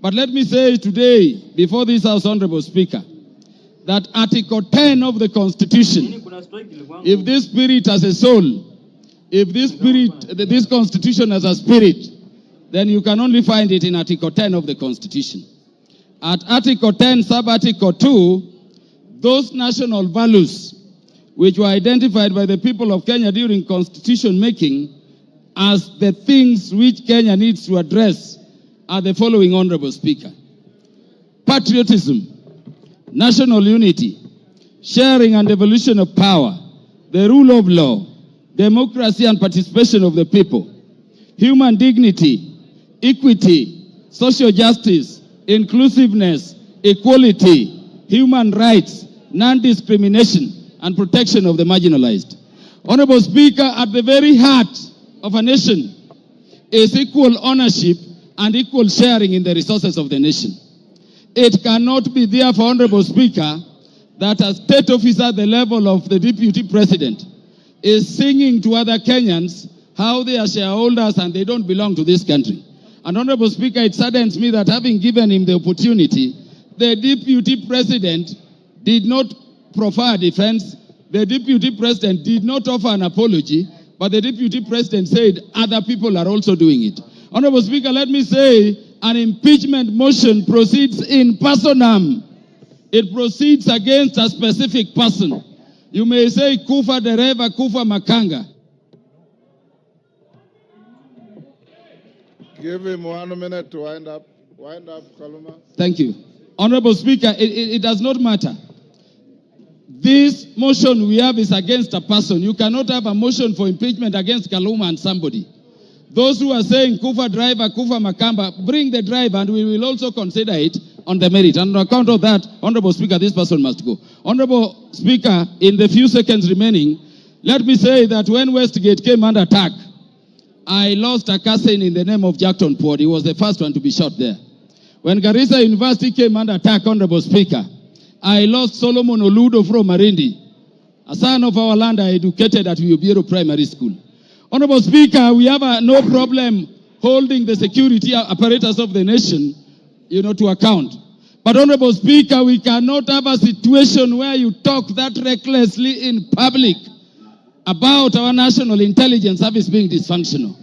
But let me say today, before this House, Honorable Speaker, that Article 10 of the Constitution, if this spirit has a soul, if this Constitution has a spirit, then you can only find it in Article 10 of the Constitution. At Article 10, Sub-Article 2, those national values which were identified by the people of Kenya during constitution making as the things which Kenya needs to address are the following, Honorable Speaker. Patriotism, national unity, sharing and devolution of power, the rule of law, democracy and participation of the people, human dignity, equity, social justice, inclusiveness, equality, human rights, non-discrimination, and protection of the marginalized. Honorable Speaker, at the very heart of a nation is equal ownership and equal sharing in the resources of the nation. It cannot be therefore, Honorable Speaker, that a state officer at the level of the deputy president is singing to other Kenyans how they are shareholders and they don't belong to this country. And Honorable Speaker, it saddens me that having given him the opportunity, the Deputy President did not proffer a defense. The Deputy President did not offer an apology, but the Deputy President said other people are also doing it. Honorable Speaker, let me say an impeachment motion proceeds in personam. It proceeds against a specific person. You may say Kufa Dereva, Kufa Makanga. Give him 1 minute to wind up. Wind up, Kaluma. Thank you. Honorable Speaker, it does not matter. This motion we have is against a person. You cannot have a motion for impeachment against Kaluma and somebody. Those who are saying Kufa driver, Kufa Makamba, bring the driver and we will also consider it on the merit. And on account of that, Honorable Speaker, this person must go. Honorable Speaker, in the few seconds remaining, let me say that when Westgate came under attack, I lost a cousin in the name of Jackton Port. He was the first one to be shot there. When Garissa University came under attack, Honorable Speaker, I lost Solomon Oludo from Marindi, a son of our land I educated at Ubiero Primary School. Honorable Speaker, we have no problem holding the security apparatus of the nation, to account. But Honorable Speaker, we cannot have a situation where you talk that recklessly in public about our national intelligence service being dysfunctional.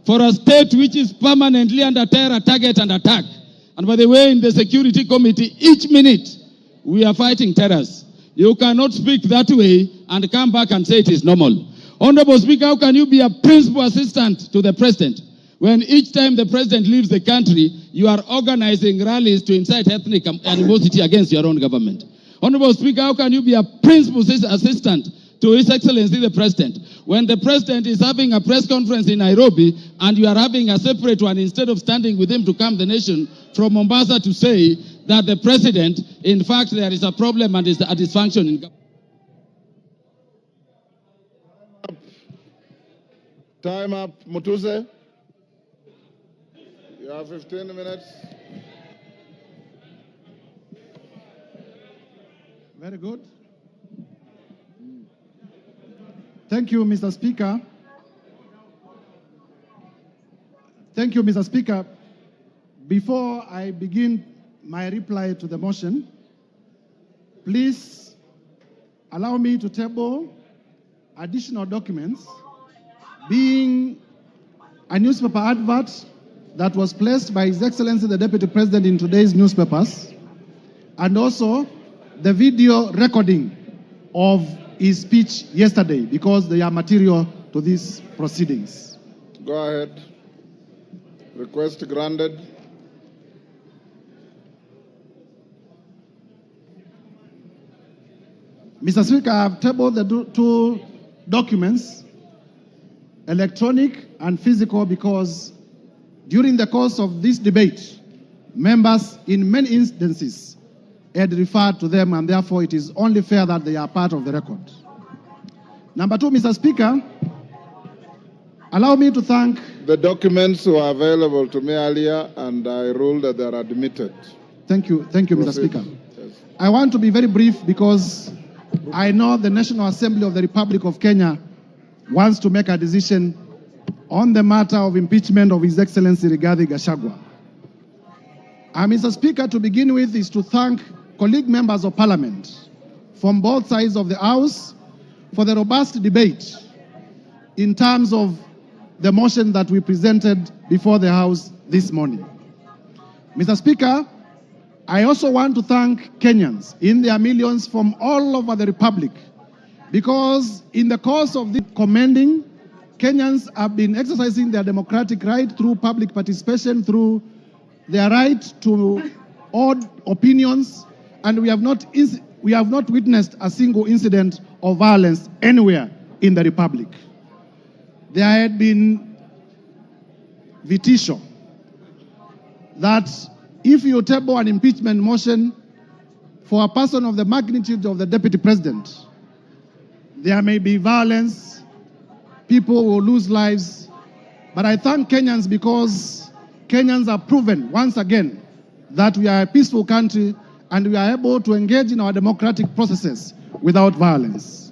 For a state which is permanently under terror, target and attack. And by the way, in the Security Committee, each minute we are fighting terrorists. You cannot speak that way and come back and say it is normal. Honorable Speaker, how can you be a principal assistant to the President when each time the President leaves the country, you are organizing rallies to incite ethnic animosity against your own government? Honorable Speaker, how can you be a principal assistant to His Excellency the President when the President is having a press conference in Nairobi and you are having a separate one instead of standing with him to calm the nation from Mombasa to say that the President, in fact, there is a problem and is a dysfunction in government? Time up. Mutuse, you have 15 minutes. Very good. Thank you, Mr. Speaker. Thank you, Mr. Speaker. Before I begin my reply to the motion, please allow me to table additional documents, being a newspaper advert that was placed by His Excellency the Deputy President in today's newspapers, and also the video recording of his speech yesterday, because they are material to these proceedings. Go ahead. Request granted. Mr. Speaker, I have tabled the two documents, electronic and physical, because during the course of this debate, members in many instances had referred to them, and therefore it is only fair that they are part of the record. Number two, Mr. Speaker, allow me to thank... The documents were available to me earlier, and I ruled that they are admitted. Thank you, Mr. Speaker. Yes. I want to be very brief because I know the National Assembly of the Republic of Kenya wants to make a decision on the matter of impeachment of His Excellency Rigathi Gachagua. Mr. Speaker, to begin with is to thank colleague members of Parliament from both sides of the House for the robust debate in terms of the motion that we presented before the House this morning. Mr. Speaker, I also want to thank Kenyans in their millions from all over the Republic, because in the course of this commending, Kenyans have been exercising their democratic right through public participation, through their right to odd opinions, and we have not witnessed a single incident of violence anywhere in the Republic. There had been vitisho that if you table an impeachment motion for a person of the magnitude of the Deputy President, there may be violence, people will lose lives. But I thank Kenyans because Kenyans have proven once again that we are a peaceful country and we are able to engage in our democratic processes without violence.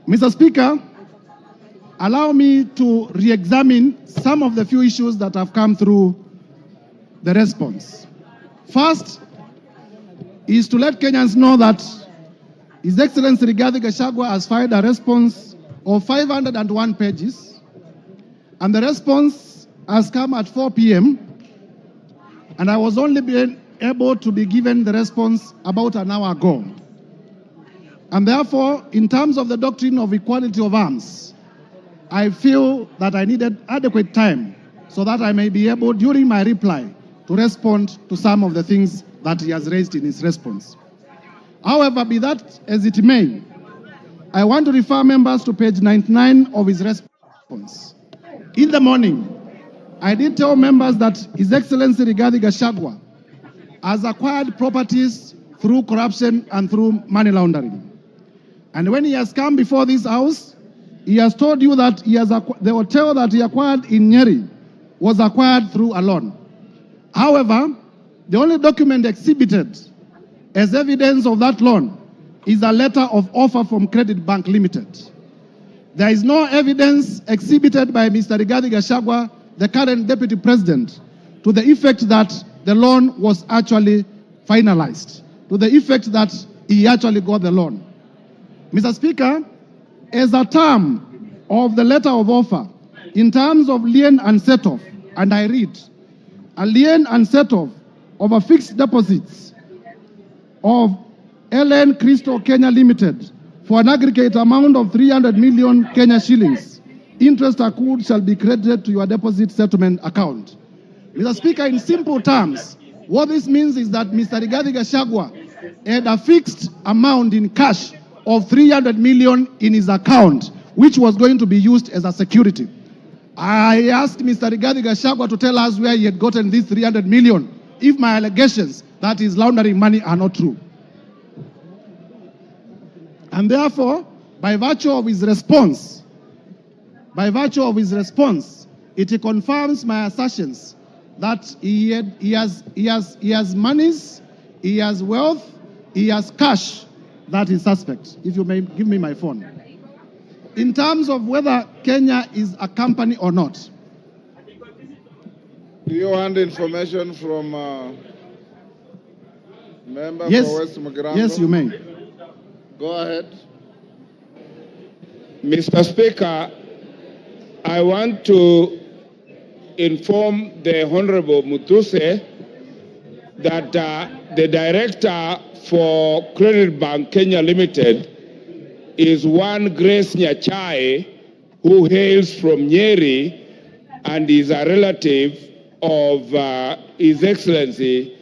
Mr. Speaker, allow me to re-examine some of the few issues that have come through the response. First is to let Kenyans know that His Excellency Rigathi Gachagua has filed a response of 501 pages, and the response has come at 4 p.m., and I was only being able to be given the response about an hour ago. And therefore, in terms of the doctrine of equality of arms, I feel that I needed adequate time so that I may be able, during my reply, to respond to some of the things that he has raised in his response. However, be that as it may, I want to refer members to page 99 of his response. In the morning, I did tell members that His Excellency Rigathi Gachagua has acquired properties through corruption and through money laundering. And when he has come before this house, he has told you that the hotel that he acquired in Nyeri was acquired through a loan. However, the only document exhibited as evidence of that loan is a letter of offer from Credit Bank Limited. There is no evidence exhibited by Mr. Rigathi Gachagua, the current Deputy President, to the effect that the loan was actually finalized, to the effect that he actually got the loan. Mr. Speaker, as a term of the letter of offer, in terms of lien and set-off, and I read, a lien and set-off of a fixed deposits of LN Crystal Kenya Limited for an aggregate amount of 300 million Kenya shillings. Interest accrued shall be credited to your deposit settlement account. Mr. Speaker, in simple terms, what this means is that Mr. Rigathi Gachagua had a fixed amount in cash of 300 million in his account, which was going to be used as a security. I asked Mr. Rigathi Gachagua to tell us where he had gotten this 300 million if my allegations that he's laundering money are not true. And therefore, by virtue of his response, it confirms my assertions that he has monies, he has wealth, he has cash that is suspect. If you may give me my phone. In terms of whether Kenya is a company or not. Do you want information from member Yes. for West Mugirango? Yes, you may. Go ahead. Mr. Speaker, I want to inform the Honorable Mutuse that the director for Credit Bank Kenya Limited is one Grace Nyachai, who hails from Nyeri and is a relative of His Excellency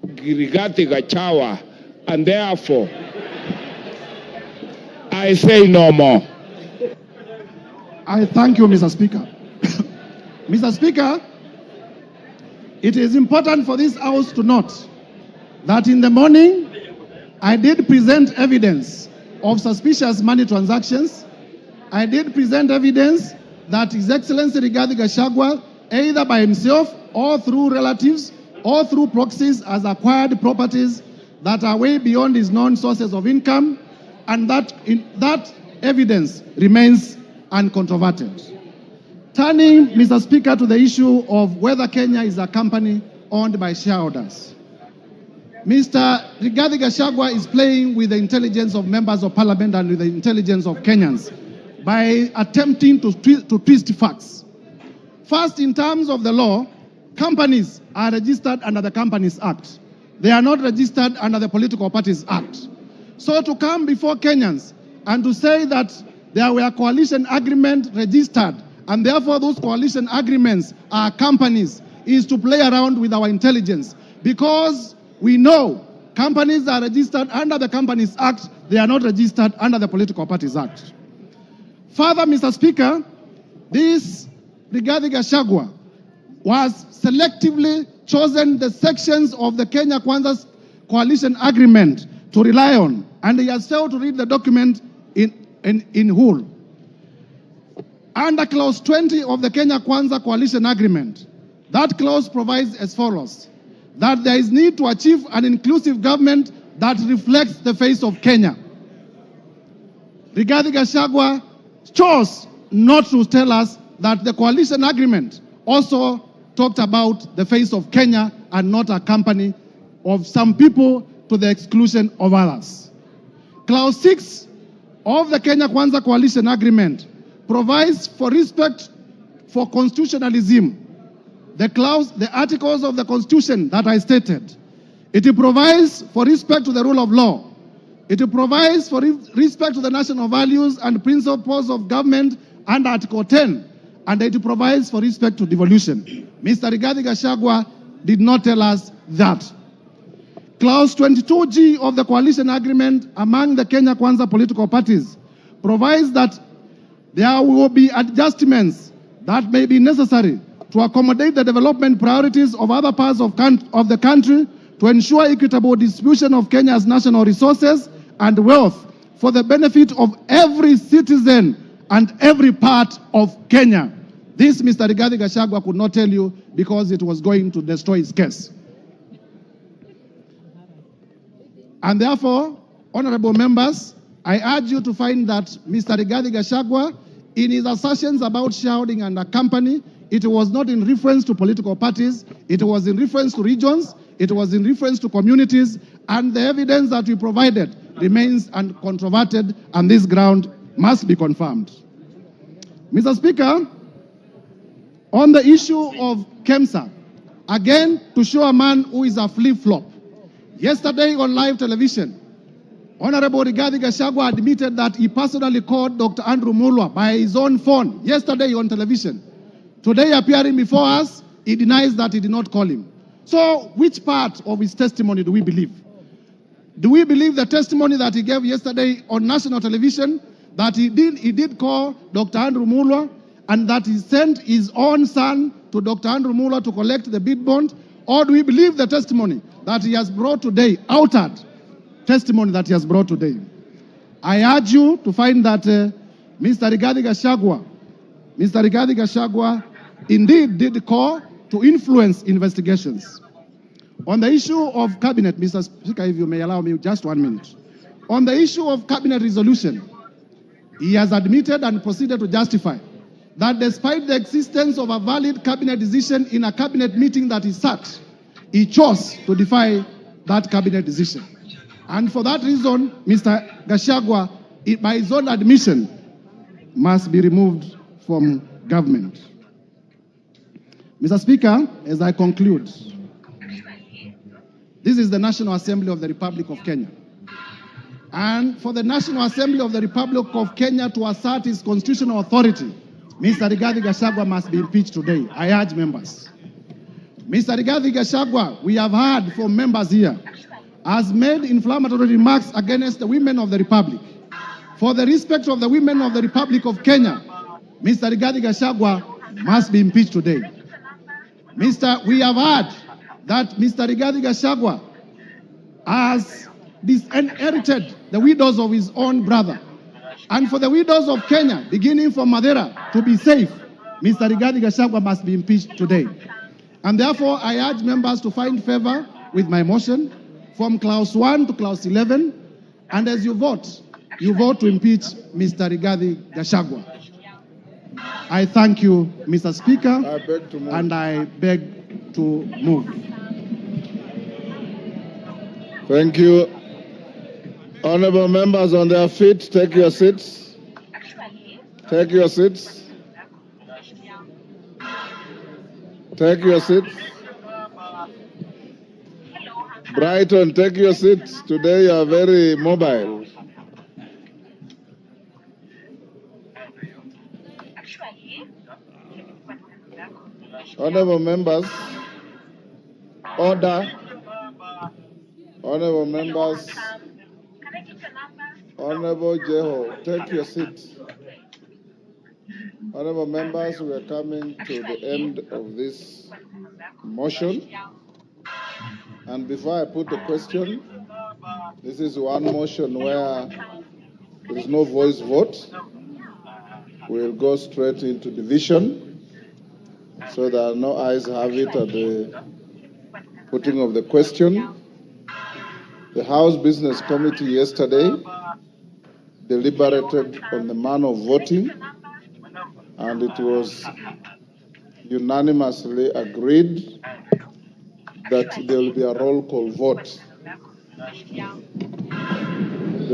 Rigathi Gachagua, and therefore I say no more. I thank you, Mr. Speaker. Mr. Speaker, it is important for this House to note that in the morning, I did present evidence of suspicious money transactions. I did present evidence that His Excellency Rigathi Gachagua, either by himself or through relatives or through proxies, has acquired properties that are way beyond his known sources of income, and that evidence remains uncontroverted. Turning, Mr. Speaker, to the issue of whether Kenya is a company owned by shareholders. Mr. Rigathi Gachagua is playing with the intelligence of members of parliament and with the intelligence of Kenyans by attempting to twist facts. First, in terms of the law, companies are registered under the Companies Act. They are not registered under the Political Parties Act. So to come before Kenyans and to say that there were coalition agreements registered and therefore those coalition agreements are companies is to play around with our intelligence, because we know companies are registered under the Companies Act, they are not registered under the Political Parties Act. Further, Mr. Speaker, this Rigathi Gachagua was selectively chosen the sections of the Kenya Kwanza coalition agreement to rely on, and he has failed to read the document in whole. Under clause 20 of the Kenya Kwanza coalition agreement, that clause provides as follows: that there is need to achieve an inclusive government that reflects the face of Kenya. Rigathi Gachagua chose not to tell us that the coalition agreement also talked about the face of Kenya and not a company of some people to the exclusion of others. Clause 6 of the Kenya Kwanza coalition agreement provides for respect for constitutionalism. The articles of the Constitution that I stated. It provides for respect to the rule of law. It provides for respect to the national values and principles of government under Article 10. And it provides for respect to devolution. Mr. Rigathi Gachagua did not tell us that. Clause 22G of the coalition agreement among the Kenya Kwanza political parties provides that there will be adjustments that may be necessary to accommodate the development priorities of other parts of the country to ensure equitable distribution of Kenya's national resources and wealth for the benefit of every citizen and every part of Kenya. This Mr. Rigathi Gachagua could not tell you because it was going to destroy his case. And therefore, honorable members, I urge you to find that Mr. Rigathi Gachagua, in his assertions about shareholding and a company, it was not in reference to political parties, it was in reference to regions, it was in reference to communities, and the evidence that we provided remains uncontroverted, and this ground must be confirmed. Mr. Speaker, on the issue of KEMSA, again, to show a man who is a flip-flop, yesterday on live television, Honorable Rigathi Gachagua admitted that he personally called Dr. Andrew Mulwa by his own phone yesterday on television. Today, appearing before us, he denies that he did not call him. So, which part of his testimony do we believe? Do we believe the testimony that he gave yesterday on national television, that he did call Dr. Andrew Mulwa, and that he sent his own son to Dr. Andrew Mulwa to collect the bid bond? Or do we believe the testimony that he has brought today, altered testimony that he has brought today? I urge you to find that Mr. Rigathi Gachagua indeed did call to influence investigations. On the issue of cabinet, Mr. Speaker, if you may allow me just 1 minute. On the issue of cabinet resolution, he has admitted and proceeded to justify that despite the existence of a valid cabinet decision in a cabinet meeting that he sat, he chose to defy that cabinet decision. And for that reason, Mr. Gachagua, by his own admission, must be removed from government. Mr. Speaker, as I conclude, this is the National Assembly of the Republic of Kenya. And for the National Assembly of the Republic of Kenya to assert its constitutional authority, Mr. Rigathi Gachagua must be impeached today. I urge members. Mr. Rigathi Gachagua, we have heard from members here, has made inflammatory remarks against the women of the Republic. For the respect of the women of the Republic of Kenya, Mr. Rigathi Gachagua must be impeached today. We have heard that Mr. Rigathi Gachagua has disinherited the widows of his own brother. And for the widows of Kenya, beginning from Madeira, to be safe, Mr. Rigathi Gachagua must be impeached today. And therefore, I urge members to find favor with my motion from clause 1 to clause 11. And as you vote to impeach Mr. Rigathi Gachagua. I thank you, Mr. Speaker, and I beg to move. Thank you. Honorable members on their feet, take your seats. Take your seats. Take your seats. Brighton, take your seats. Today you are very mobile. Honorable members, order. Honorable members, Honorable Jeho, take your seats. Honorable members, we are coming to the end of this motion. And before I put the question, this is one motion where there is no voice vote. We'll go straight into division. So that no eyes have it at the putting of the question. The House Business Committee yesterday deliberated on the manner of voting and it was unanimously agreed that there will be a roll call vote. There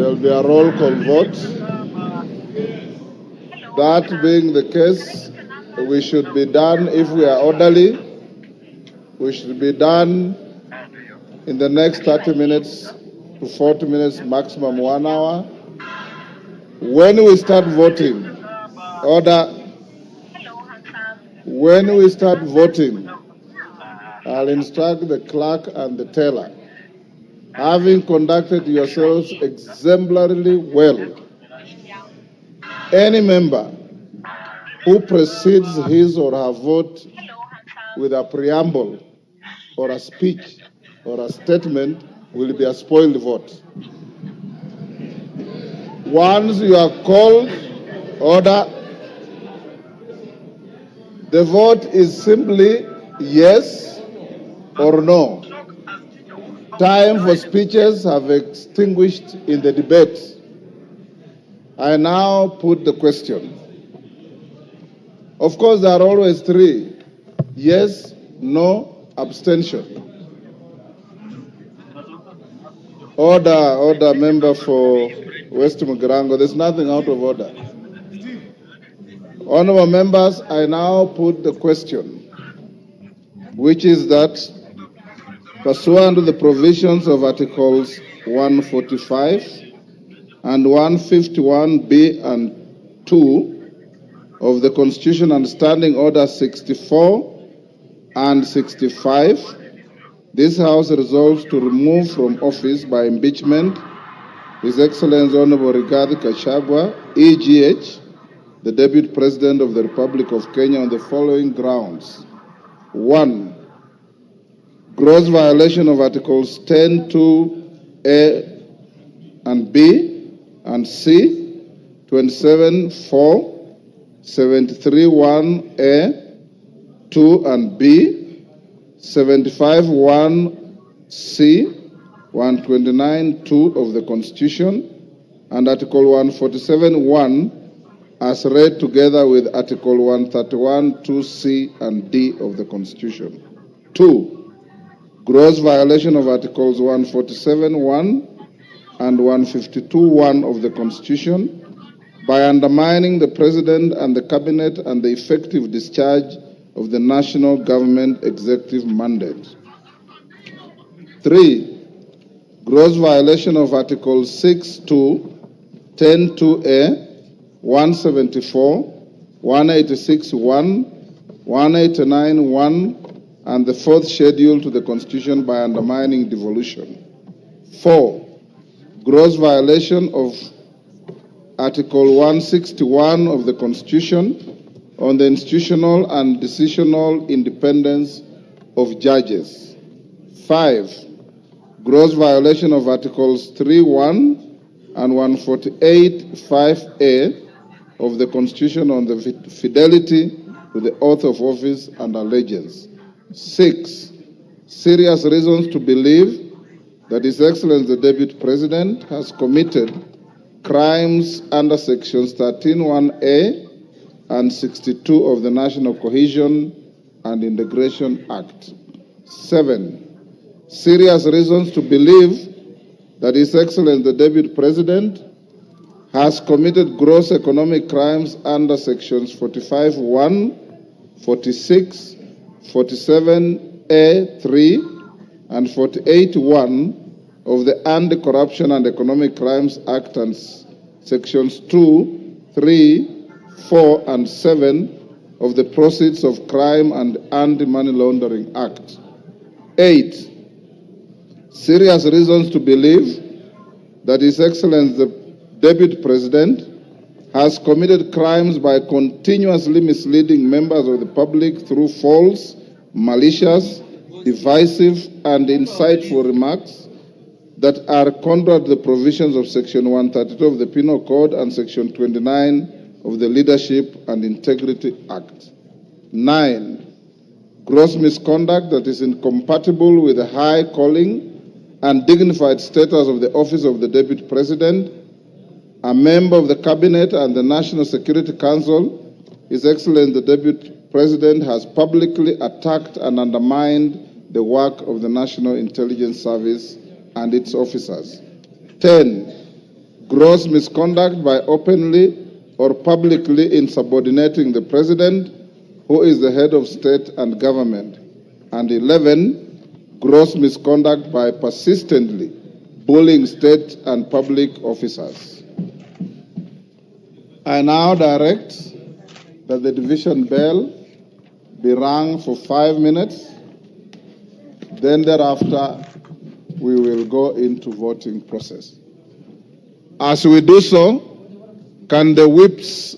will be a roll call vote. That being the case, we should be done, if we are orderly, we should be done in the next 30 minutes to 40 minutes, maximum 1 hour. When we start voting, when we start voting, I'll instruct the clerk and the teller, having conducted yourselves exemplarily well, any member who precedes his or her vote with a preamble or a speech or a statement will be a spoiled vote. Once you are called, order, the vote is simply yes or no. Time for speeches have extinguished in the debate. I now put the question. Of course, there are always three: yes, no, abstention. Order, member for West Mugirango. There's nothing out of order. Honorable members, I now put the question, which is that, pursuant to the provisions of Articles 145 and 151B and 2 of the Constitution and Standing Order 64 and 65, this House resolves to remove from office by impeachment His Excellency Honorable RIGATHI GACHAGUA, EGH, the Deputy President of the Republic of Kenya, on the following grounds. 1. Gross violation of Articles 10(2)A and B and C, 27(4), 73(1)A, 2 and B, 75(1)C, 129(2) of the Constitution, and Article 147(1) as read together with Article 131(2)C and D of the Constitution. 2. Gross violation of Articles 147(1) and 152(1) of the Constitution by undermining the President and the Cabinet and the effective discharge of the national government executive mandate. 3. Gross violation of Articles 6(2), 10(2)A, 174, 186(1), 189(1), and the fourth schedule to the Constitution by undermining devolution. 4. Gross violation of Article 161 of the Constitution on the institutional and decisional independence of judges. 5. Gross violation of Articles 3(1) and 148(5)A of the Constitution on the fidelity to the oath of office and allegiance. 6. Serious reasons to believe that His Excellency the Deputy President has committed crimes under Sections 13(1)A and 62 of the National Cohesion and Integration Act. 7. Serious reasons to believe that His Excellency the Deputy President has committed gross economic crimes under Sections 45(1), 46, 47(a)(3), and 48(1) of the Anti-Corruption and Economic Crimes Act and Sections 2, 3, 4, and 7 of the Proceeds of Crime and Anti-Money Laundering Act. 8. Serious reasons to believe that His Excellency the Deputy President has committed crimes by continuously misleading members of the public through false, malicious, divisive, and insightful remarks that are contrary to the provisions of Section 132 of the Penal Code and Section 29 of the Leadership and Integrity Act. 9. Gross misconduct that is incompatible with the high calling and dignified status of the office of the Deputy President, a member of the Cabinet and the National Security Council, His Excellency the Deputy President has publicly attacked and undermined the work of the National Intelligence Service and its officers. 10. Gross misconduct by openly or publicly insubordinating the President, who is the head of state and government. And 11. Gross misconduct by persistently bullying state and public officers. I now direct that the division bell be rung for 5 minutes. Then thereafter, we will go into voting process. As we do so, can the whips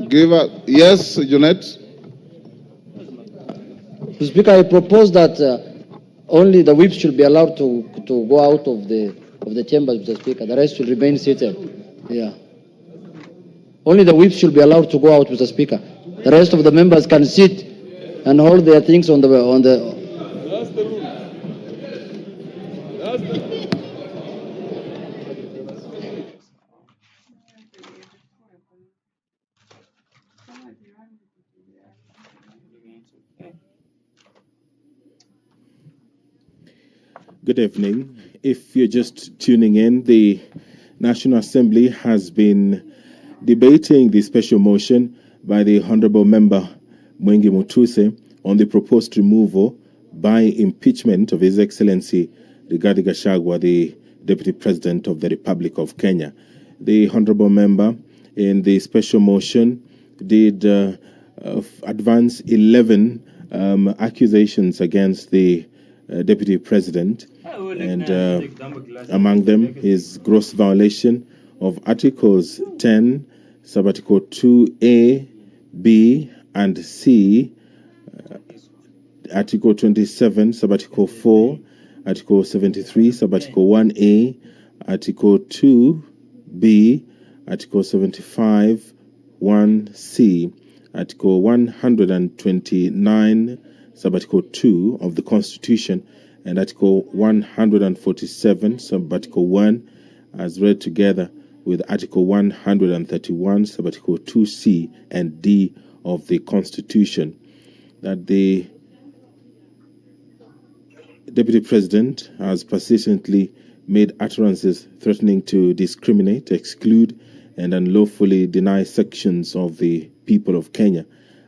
give us... Yes, Jeanette? Mr. Speaker, I propose that only the whips should be allowed to go out of the chamber, Mr. Speaker. The rest should remain seated. Yeah. Only the whips should be allowed to go out, Mr. Speaker. The rest of the members can sit and hold their things on the. That's the rule. That's the... Good evening. If you're just tuning in, the National Assembly has been debating the special motion by the Honorable Member Mwengi Mutuse on the proposed removal by impeachment of His Excellency Rigathi Gachagua, the Deputy President of the Republic of Kenya. The Honorable Member in the special motion did advance 11 accusations against the Deputy President, and among them is gross violation of Articles 10, Subarticle 2A, B, and C, Article 27, Subarticle 4, Article 73, Subarticle 1A, Article 2B, Article 75, 1C, Article 129, Subarticle 2 of the Constitution, and Article 147, Subarticle 1, as read together with Article 131, Subarticle 2C and D of the Constitution, that the Deputy President has persistently made utterances threatening to discriminate, exclude, and unlawfully deny sections of the people of Kenya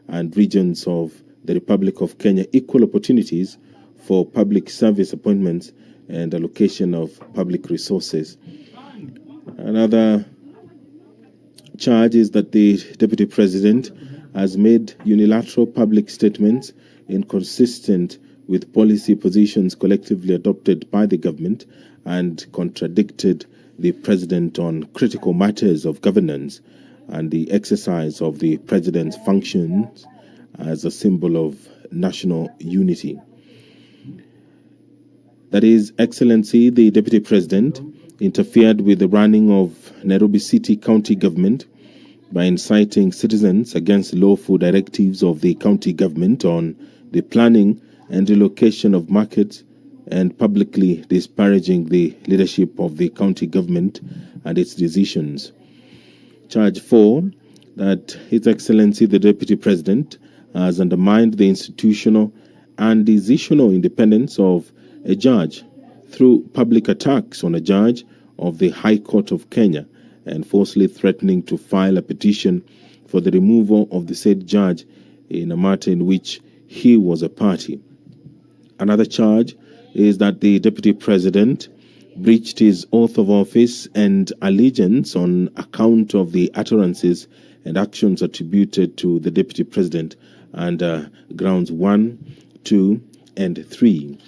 and regions of the Republic of Kenya equal opportunities for public service appointments and allocation of public resources. Another charge is that the Deputy President has made unilateral public statements inconsistent with policy positions collectively adopted by the government and contradicted the President on critical matters of governance and the exercise of the President's functions as a symbol of national unity. That His Excellency, the Deputy President, interfered with the running of Nairobi City County Government by inciting citizens against lawful directives of the county government on the planning and relocation of markets and publicly disparaging the leadership of the county government and its decisions. Charge 4, that His Excellency, the Deputy President, has undermined the institutional and decisional independence of a judge through public attacks on a judge of the High Court of Kenya and falsely threatening to file a petition for the removal of the said judge in a matter in which he was a party. Another charge is that the Deputy President breached his oath of office and allegiance on account of the utterances and actions attributed to the Deputy President under grounds 1, 2, and 3.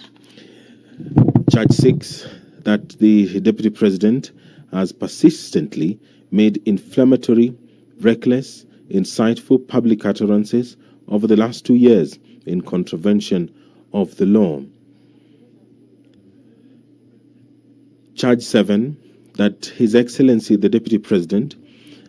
Charge 6, that the Deputy President has persistently made inflammatory, reckless, insightful public utterances over the last 2 years in contravention of the law. Charge 7, that His Excellency the Deputy President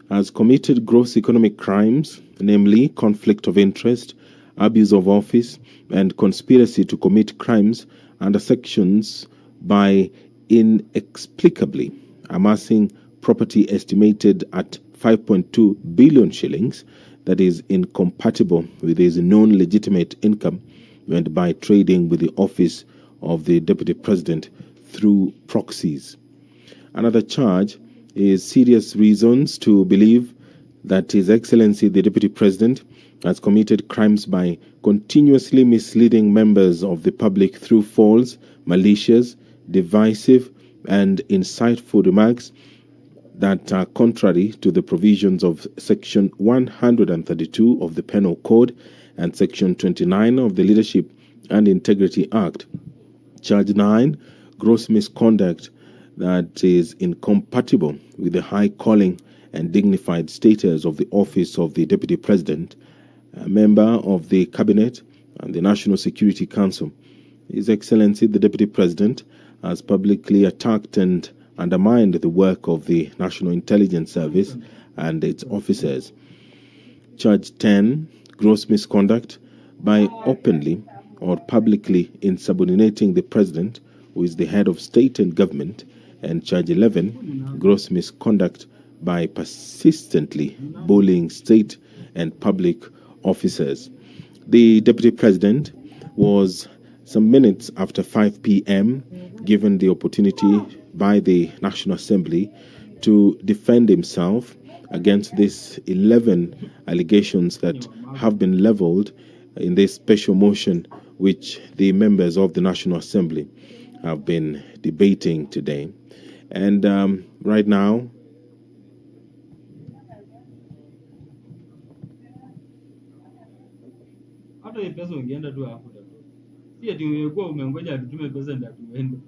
has committed gross economic crimes, namely conflict of interest, abuse of office, and conspiracy to commit crimes under sections by inexplicably amassing property estimated at 5.2 billion shillings, that is incompatible with his known legitimate income earned by trading with the office of the Deputy President through proxies. Another charge is serious reasons to believe that His Excellency the Deputy President has committed crimes by continuously misleading members of the public through false, malicious, divisive, and insightful remarks that are contrary to the provisions of Section 132 of the Penal Code and Section 29 of the Leadership and Integrity Act. Charge 9, gross misconduct that is incompatible with the high calling and dignified status of the office of the Deputy President, a member of the Cabinet and the National Security Council. His Excellency the Deputy President has publicly attacked and undermined the work of the National Intelligence Service and its officers. Charge 10, gross misconduct by openly or publicly insubordinating the President, who is the head of state and government, and charge 11, gross misconduct by persistently bullying state and public officers. The Deputy President was some minutes after 5 p.m. given the opportunity by the National Assembly to defend himself against these 11 allegations that have been leveled in this special motion which the members of the National Assembly have been debating today. And right now, hata hii pesa ungeenda tu hapo tu. Si eti ungekuwa umengoja tutume pesa ndio tuende.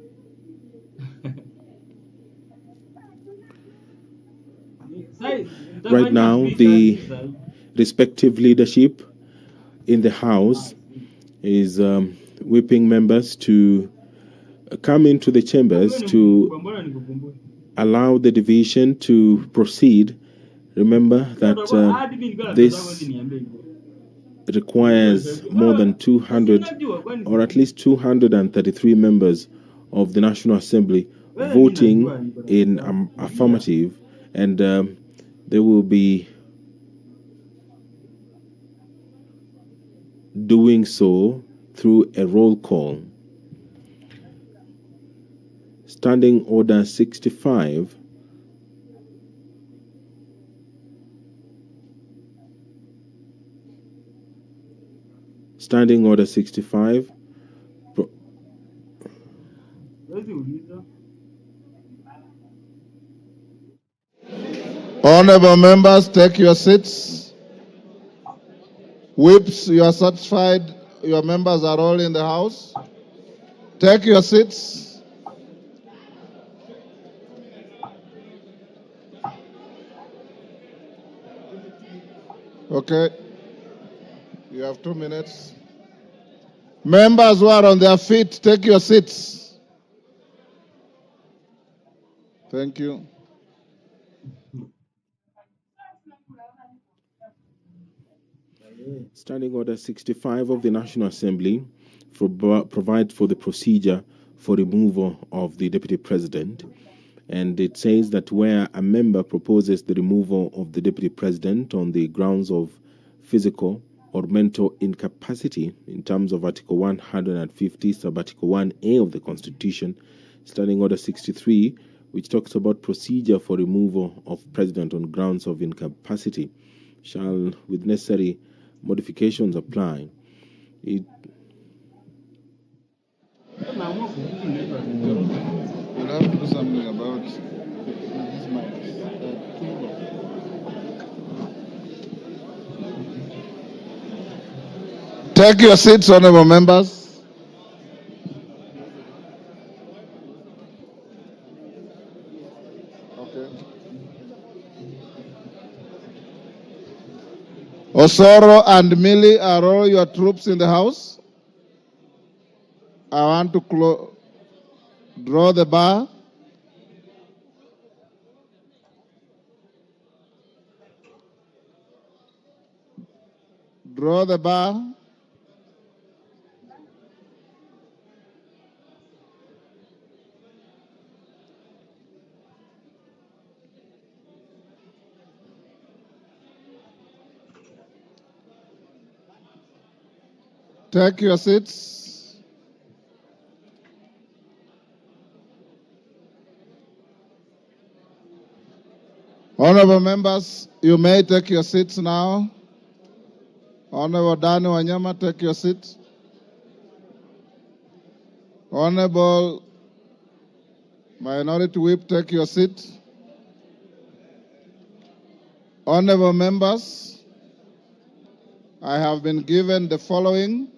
right now, the respective leadership in the House is whipping members to come into the chambers to allow the division to proceed. Remember that this requires more than 200 or at least 233 members of the National Assembly voting in affirmative, and they will be doing so through a roll call. Standing Order 65 Standing Order 65 Honorable members, take your seats. Whips, you are satisfied your members are all in the House? Take your seats. Okay. You have 2 minutes. Members who are on their feet, take your seats. Thank you. Standing Order 65 of the National Assembly provides for the procedure for removal of the Deputy President. And it says that where a member proposes the removal of the Deputy President on the grounds of physical or mental incapacity in terms of Article 150, Sub-Article 1A of the Constitution, Standing Order 63, which talks about procedure for removal of President on grounds of incapacity, shall, with necessary modifications, apply. We'll have to do something about these mics. Take your seats, honorable members. Okay. Osoro and Millie, are all your troops in the House? I want to draw the bar. Draw the bar. Take your seats. Honorable members, you may take your seats now. Honorable Dani Wanyama, take your seat. Honorable Minority Whip, take your seat. Honorable members, I have been given the following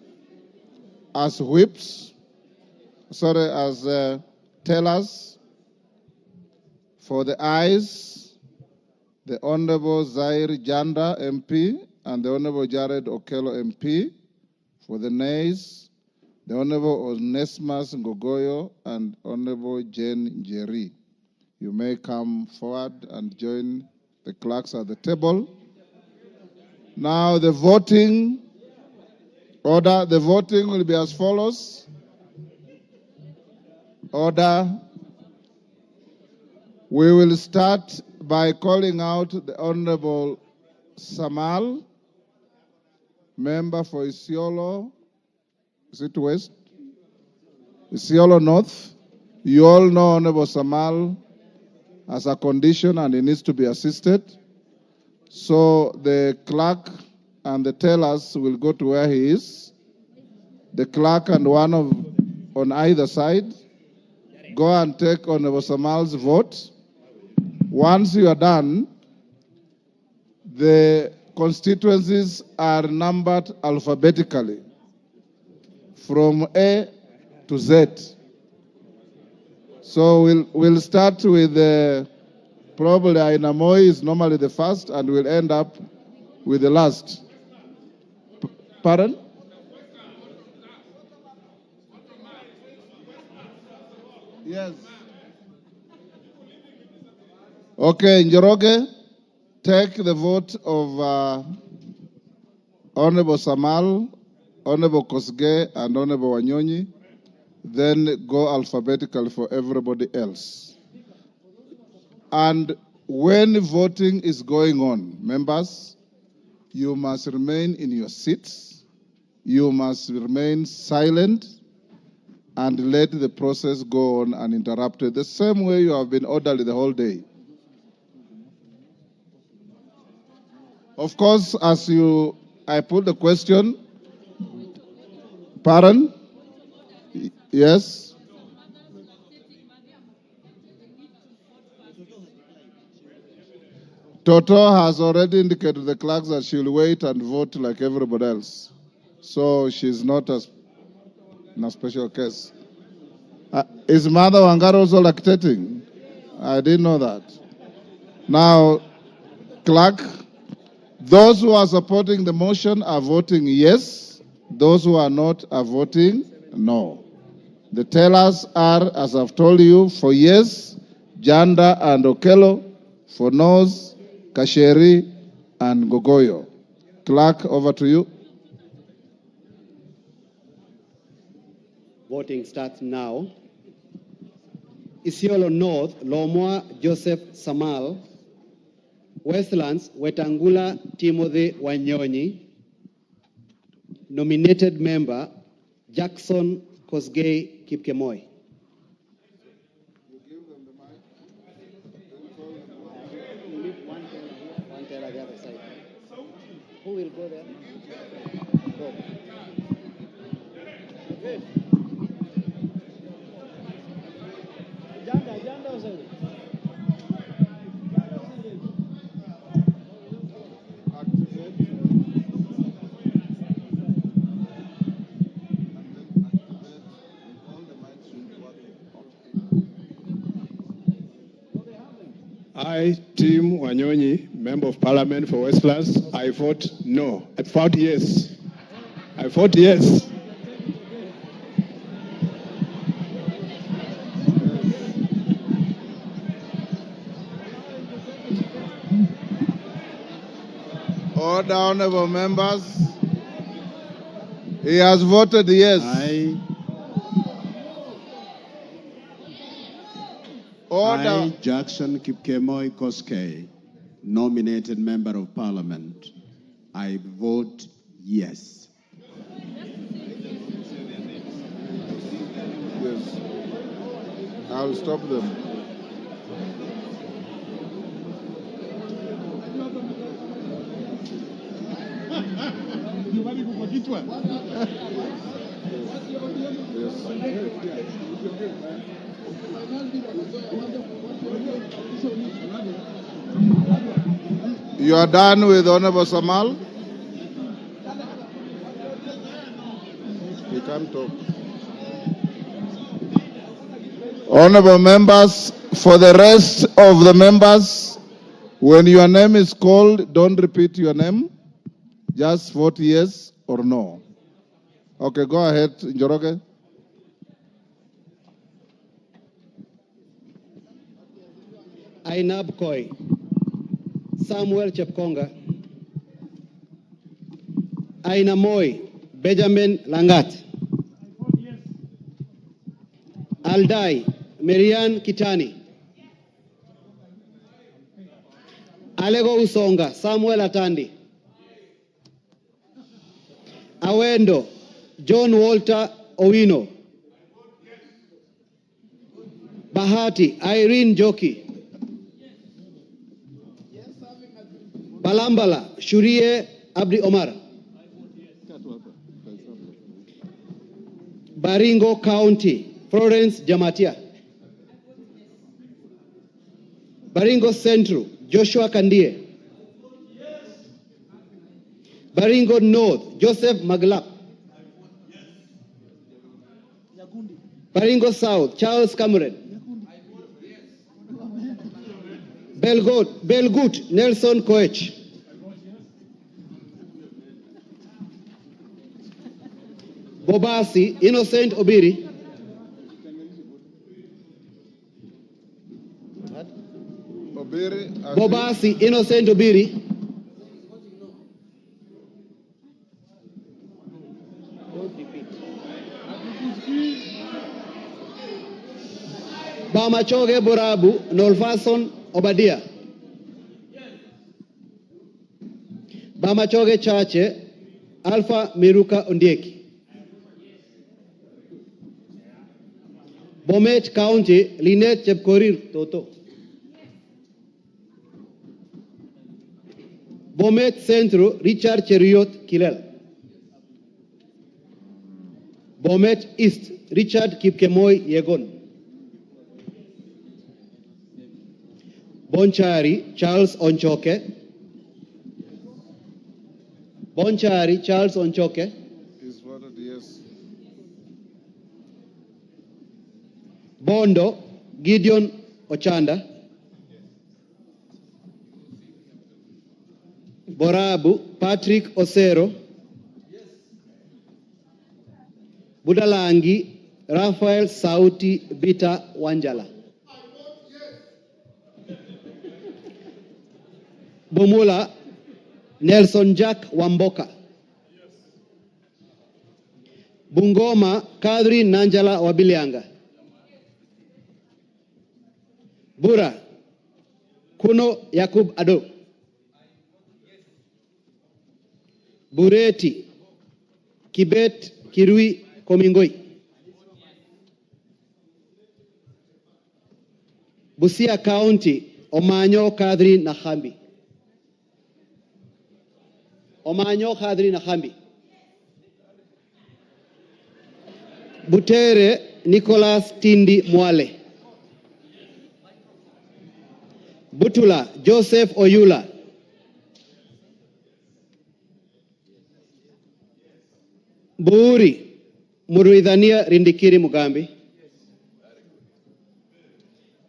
as whips, as tellers. For the ayes, the Honorable Zaire Janda MP and the Honorable Jared Okello MP. For the nays, the Honorable Onesmus Ngogoyo and Honorable Jane Njeri. You may come forward and join the clerks at the table. Now the voting order, the voting will be as follows. Order. We will start by calling out the Honorable Samal, member for Isiolo. Is it West? Isiolo North. You all know Honorable Samal has a condition and he needs to be assisted. So the clerk and the tellers will go to where he is. The clerk and one on either side go and take Honorable Samal's vote. Once you are done, the constituencies are numbered alphabetically from A to Z. So we'll start with probably Ainamoi is normally the first, and we'll end up with the last. Pardon? Yes. Okay, Njoroge, take the vote of Honorable Samal, Honorable Kosge, and Honorable Wanyonyi. Then go alphabetically for everybody else. And when voting is going on, members, you must remain in your seats. You must remain silent and let the process go on uninterrupted, the same way you have been orderly the whole day. Of course, I put the question, pardon? Yes? Toto has already indicated to the clerks that she'll wait and vote like everybody else. So she's not in a special case. Is Mother Wangara also lactating? I didn't know that. Now, clerk, those who are supporting the motion are voting yes. Those who are not are voting no. The tellers are, as I've told you, for yes, Janda and Okello, for no's, Kasheri and Gogoyo. Clerk, over to you. Voting starts now. Isiolo North, Lomwa Joseph Samal. Westlands, Wetangula Timothy Wanyonyi. Nominated member, Jackson Kosgei Kipkemoi. One teller the other side. Who will go there? Go. Good. Janda was it? I, Tim Wanyonyi, Member of Parliament for Westlands, I vote no. I vote yes. I vote yes. Order, honorable members. He has voted yes. Order. I, Jackson Kipkemoi Koskei, nominated Member of Parliament, I vote yes. Yes. I'll stop them. You are done with Honorable Samal? He can't talk. Honorable members, for the rest of the members, when your name is called, don't repeat your name. Just vote yes or no. Okay, go ahead, Njoroge. Ainab Koi, Samuel Chepkonga, Aina Moi, Benjamin Langat, Aldai, Marian Kitani, Alego Usonga, Samuel Atandi, Awendo, John Walter Owino, Bahati, Irene Joki, Balambala, Shurie Abdi Omar, Baringo County, Florence Jamatia, Baringo Central, Joshua Kandie, Baringo North, Joseph Maglap, Baringo South, Charles Cameron, Belgut, Nelson Koech, Bobasi, Innocent Obiri, Bobasi, Innocent Obiri, Bamachoge Borabu, Nolfason Obadia, Bamachoge Chache, Alpha Miruka Ondieki, Bomet County, Linet Chepkorir Toto, Bomet Centro, Richard Cheriot Kilel, Bomet East, Richard Kipkemoi Yegon, Bonchari, Charles Onchoke, Bonchari, Charles Onchoke, Is voted yes. Bondo, Gideon Ochanda, Borabu, Patrick Osero, Budalangi, Raphael Sauti Bita Wanjala, Bomula, Nelson Jack Wamboka, Bungoma, Kadri Nanjala Wabilianga, Bura, Kuno Yakub Ado, Bureti, Kibet Kirui Komingoi, Busia County, Omanyo Kadri Nahambi, Omanyo Kadri Nahambi, Butere Nicholas Tindi Mwale, Butula Joseph Oyula, Buuri Muruidhania Rindikiri Mugambi,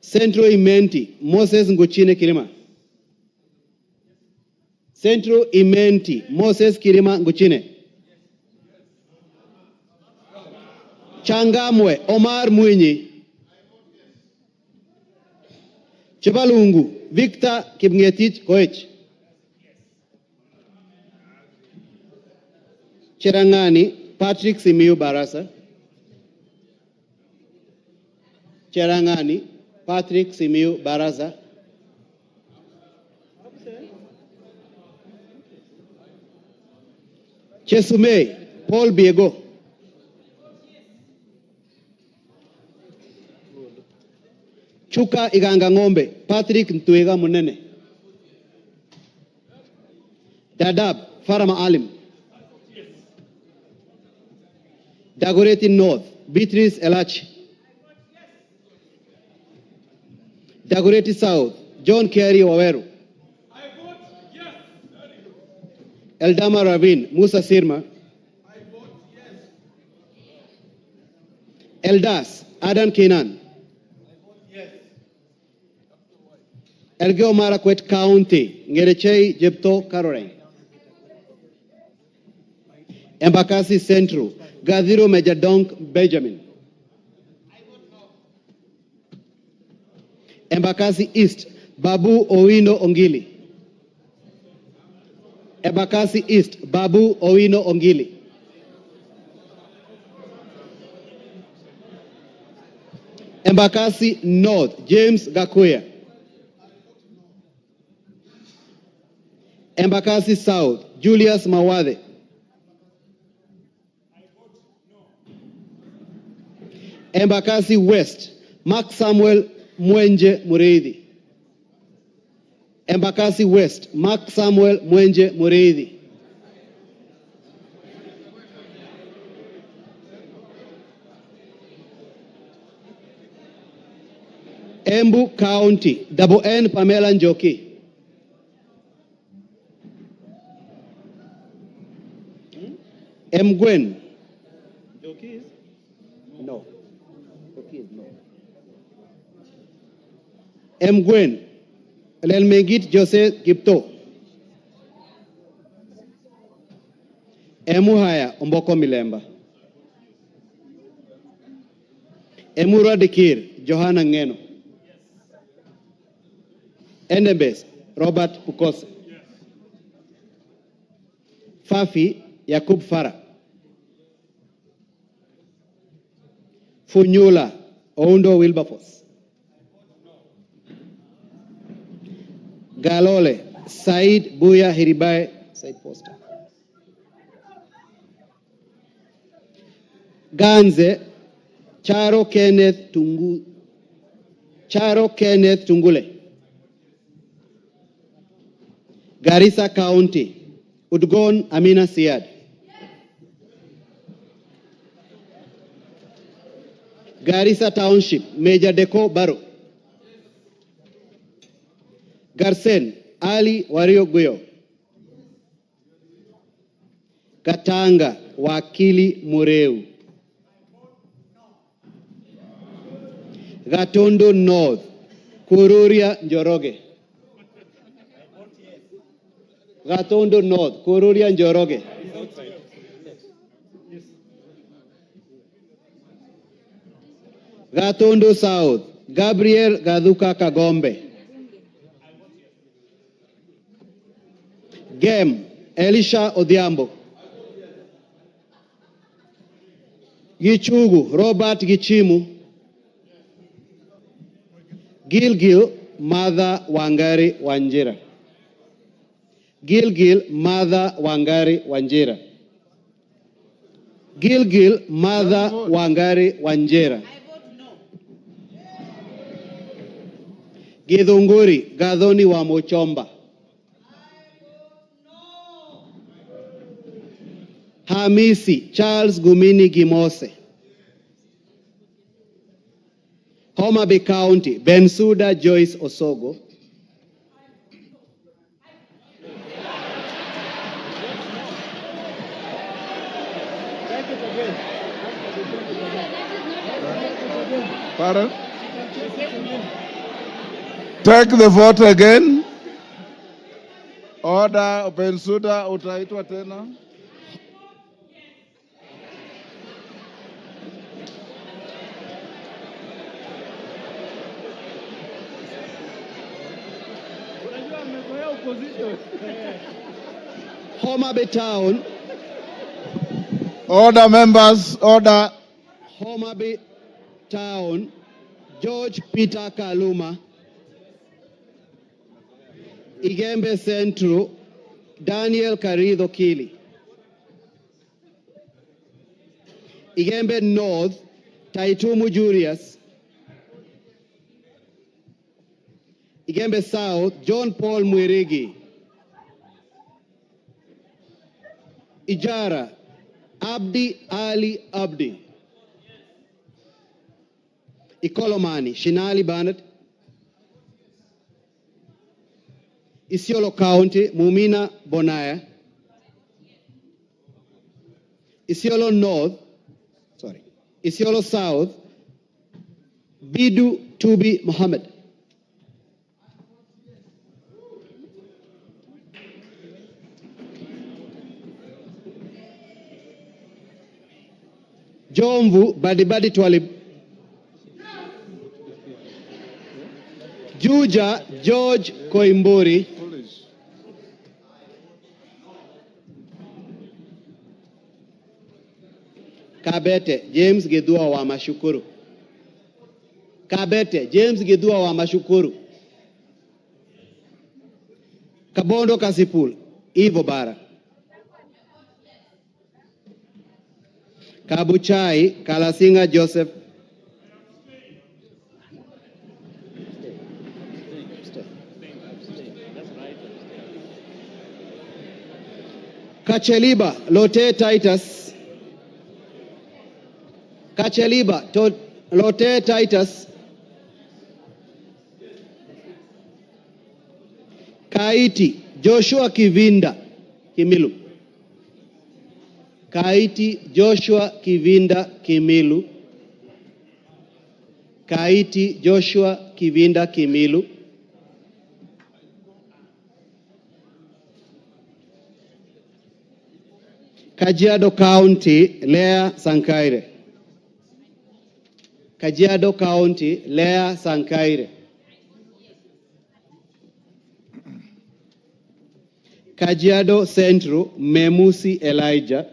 Centro Imenti Moses Nguchine Kirima, Centro Imenti Moses Kirima Nguchine, Changamwe Omar Mwinyi, Chibalungu Victor Kipngetich Koech, Cherangani Patrick Simiyu Barasa, Cherangani Patrick Simiyu Barasa, Chesumei Paul Biego, Chuka Iganga Ng'ombe, Patrick Ntwega Munene. Dadaab, Farah Maalim. Dagoretti North, Beatrice Elachi. Dagoretti South, John Kerry Waweru. Eldama Ravine, Musa Sirma. Eldas, Adan Kenan. Elgeyo Marakwet County, Ngerechei Jepto Caroline. Embakasi Central, Gadhiro Majadonk Benjamin. Embakasi East, Babu Owino Ongili. Embakasi East, Babu Owino Ongili. Embakasi North, James Gakuya. Embakasi South, Julius Mawade. Embakasi West, Mark Samuel Mwenje Mureithi. Embakasi West, Mark Samuel Mwenje Mureithi. Embu County, Double N Pamela Njoki. Mgwen. Njoki is? No. Njoki is no. Mgwen. Lelmegit Jose Gipto. Emuhaya Omboko Milemba. Emura Dikir Johanna Ngeno. Endebes Robert Pukose. Fafi Yakub Farah. Funyula Oundo Wilberforce. Galole Said Buya Hiribai Said Poster. Ganze Charo Kenneth Tungule. Garissa County, Udgon Amina Siad. Garissa Township, Major Deko Baro. Garsen, Ali Wario Guyo. Katanga, Wakili Mureu. Gatondo North, Kururia Njoroge. Gatondo North, Kururia Njoroge. Gatondo South, Gabriel Gaduka Kagombe. Gem, Elisha Odhiambo. Gichugu, Robert Gichimu. Gilgil, Mother Wangari Wanjira. Gilgil, Mother Wangari Wanjira. Gilgil, Mother Wangari Wanjira. Githunguri, Gathoni wa Mochomba. Hamisi, Charles Gumini Gimose. Homa Bay County, Bensuda Joyce Osogo. Pardon? Take the vote again. Order, Bensuda utaitwa tena. Homa Bay Town. Order, members, order. Homa Bay Town, George Peter Kaluma. Igembe Central, Daniel Karido Kili. Igembe North, Taitumu Julius. Igembe South, John Paul Mwirigi. Ijara, Abdi Ali Abdi. Ikolomani, Shinali Bernard. Isiolo County, Mumina Bonaya. Isiolo North, Isiolo South, Bidu Tubi Mohammed. Jomvu Badibadi Twalib. Juja George Koimburi. Kabete James Gedua wa Mashukuru. Kabete James Gedua wa Mashukuru. Kabondo Kasipul Ivo Bara. Kabuchai Kalasinga Joseph. Kacheliba Lote Titus. Kacheliba Lote Titus. Kaiti Joshua Kivinda Kimilu. Kaiti Joshua Kivinda Kimilu. Kaiti Joshua Kivinda Kimilu. Kajiado County Lea Sankaire. Kajiado County Lea Sankaire. Kajiado Central Memusi Elijah.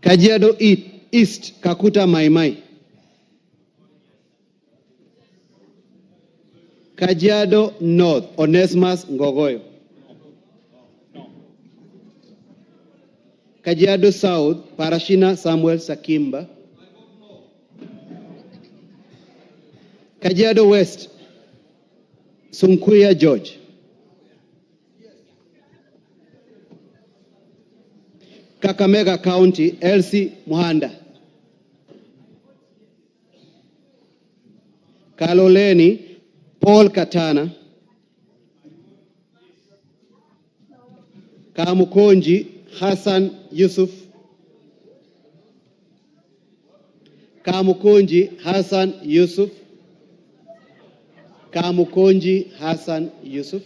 Kajiado East Kakuta Maimai. Kajiado North Onesimus Ngogoyo. Kajiado South Parashina Samuel Sakimba. Kajiado West Sunkuya George. Kakamega County Elsie Muhanda. Kaloleni Paul Katana. Kamukonji Hassan Yusuf. Kamukonji Hassan Yusuf. Kamukonji Hassan Yusuf.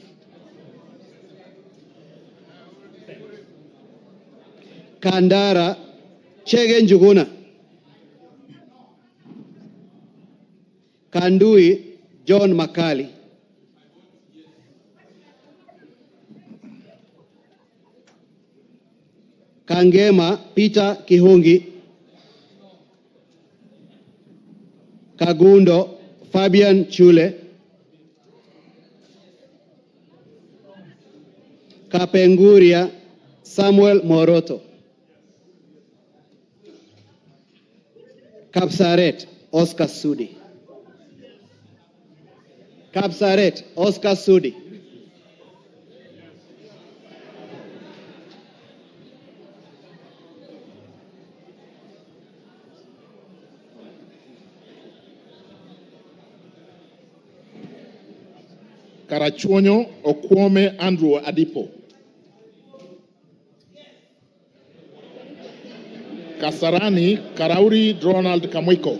Kandara Chege Njuguna. Kandui John Makali. Kangema Peter Kihungi. Kagundo Fabian Chule. Kapenguria Samuel Moroto. Kapsaret Oscar Sudi. Kapsaret Oscar Sudi. Karachuonyo Okwome Andrew Adipo. Kasarani Karauri Ronald Kamwiko.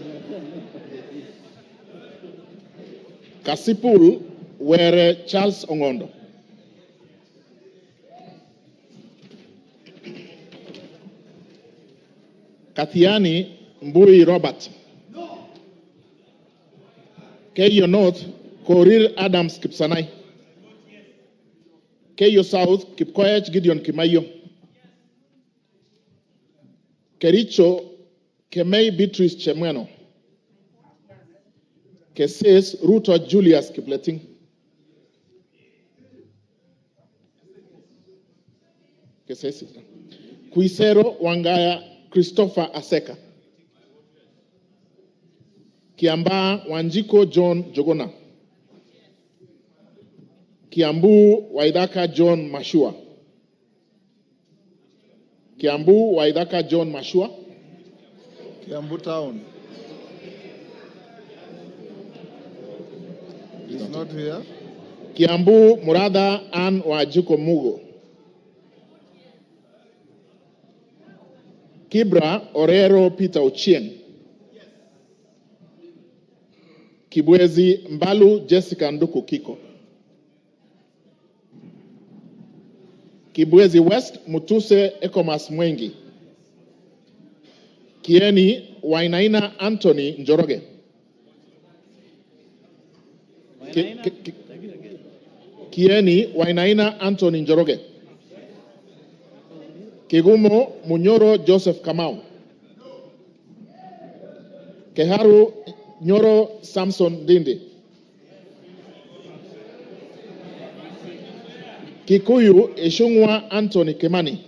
Kasipul Were Charles Ongondo. Kathiani Mbui Robert. Keyo North Korir Adams Kipsanai. Keyo South Kipkoech Gideon Kimayo. Kericho Kemei Beatrice Chemweno. Keses Ruto Julius Kipleting. Keses Kuisero Wangaya Christopher Aseka. Kiambaa Wanjiko John Jogona. Kiambu Waidaka John Mashua. Kiambu Waidaka John Mashua. Kiambu Town. He's not here. Kiambu Murada Ann Wajiko Mugo. Kibra Orero Peter Ochieng. Kibwezi Mbalu Jessica Nduku Kiko. Kibwezi West Mutuse Ekomas Mwengi. Kieni Wainaina Anthony Njoroge. Kieni Wainaina Anthony Njoroge. Kigumo Munyoro Joseph Kamau. Keharu Nyoro Samson Dindi. Kikuyu Eshungwa Anthony Kemani.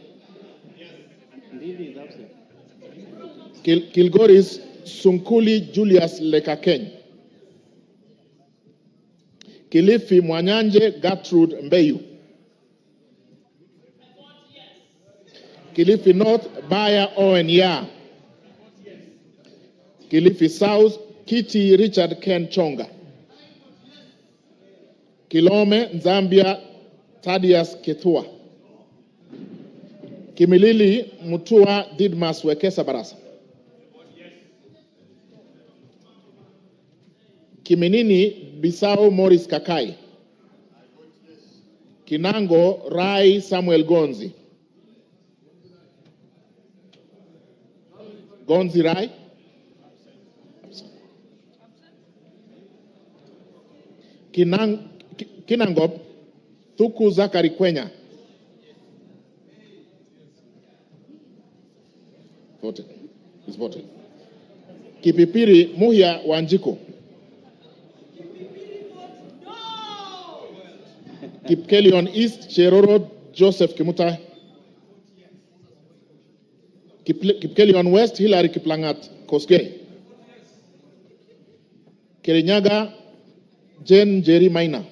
Kilgoris Sunkuli Julius Lekakeny. Kilifi Mwanyanje Gertrude Mbeyu. Kilifi North Baya Owen Ya. Kilifi South Kiti Richard Ken Chonga. Kilome Zambia Thaddeus Ketua. Kimilili Mutua Didmas Wekesa Barasa. Kiminini Bisao Morris Kakai. Kinango Rai Samuel Gonzi. Gonzi Rai. Kinangop Thuku Zakari Kwenya. Voted. Is voted. Kipipiri Muhia Wanjiko. Kipkelion East Cheroro Joseph Kimutai. Kipkelion West Hilary Kiplangat Koske. Kirinyaga Jen Jerry Maina.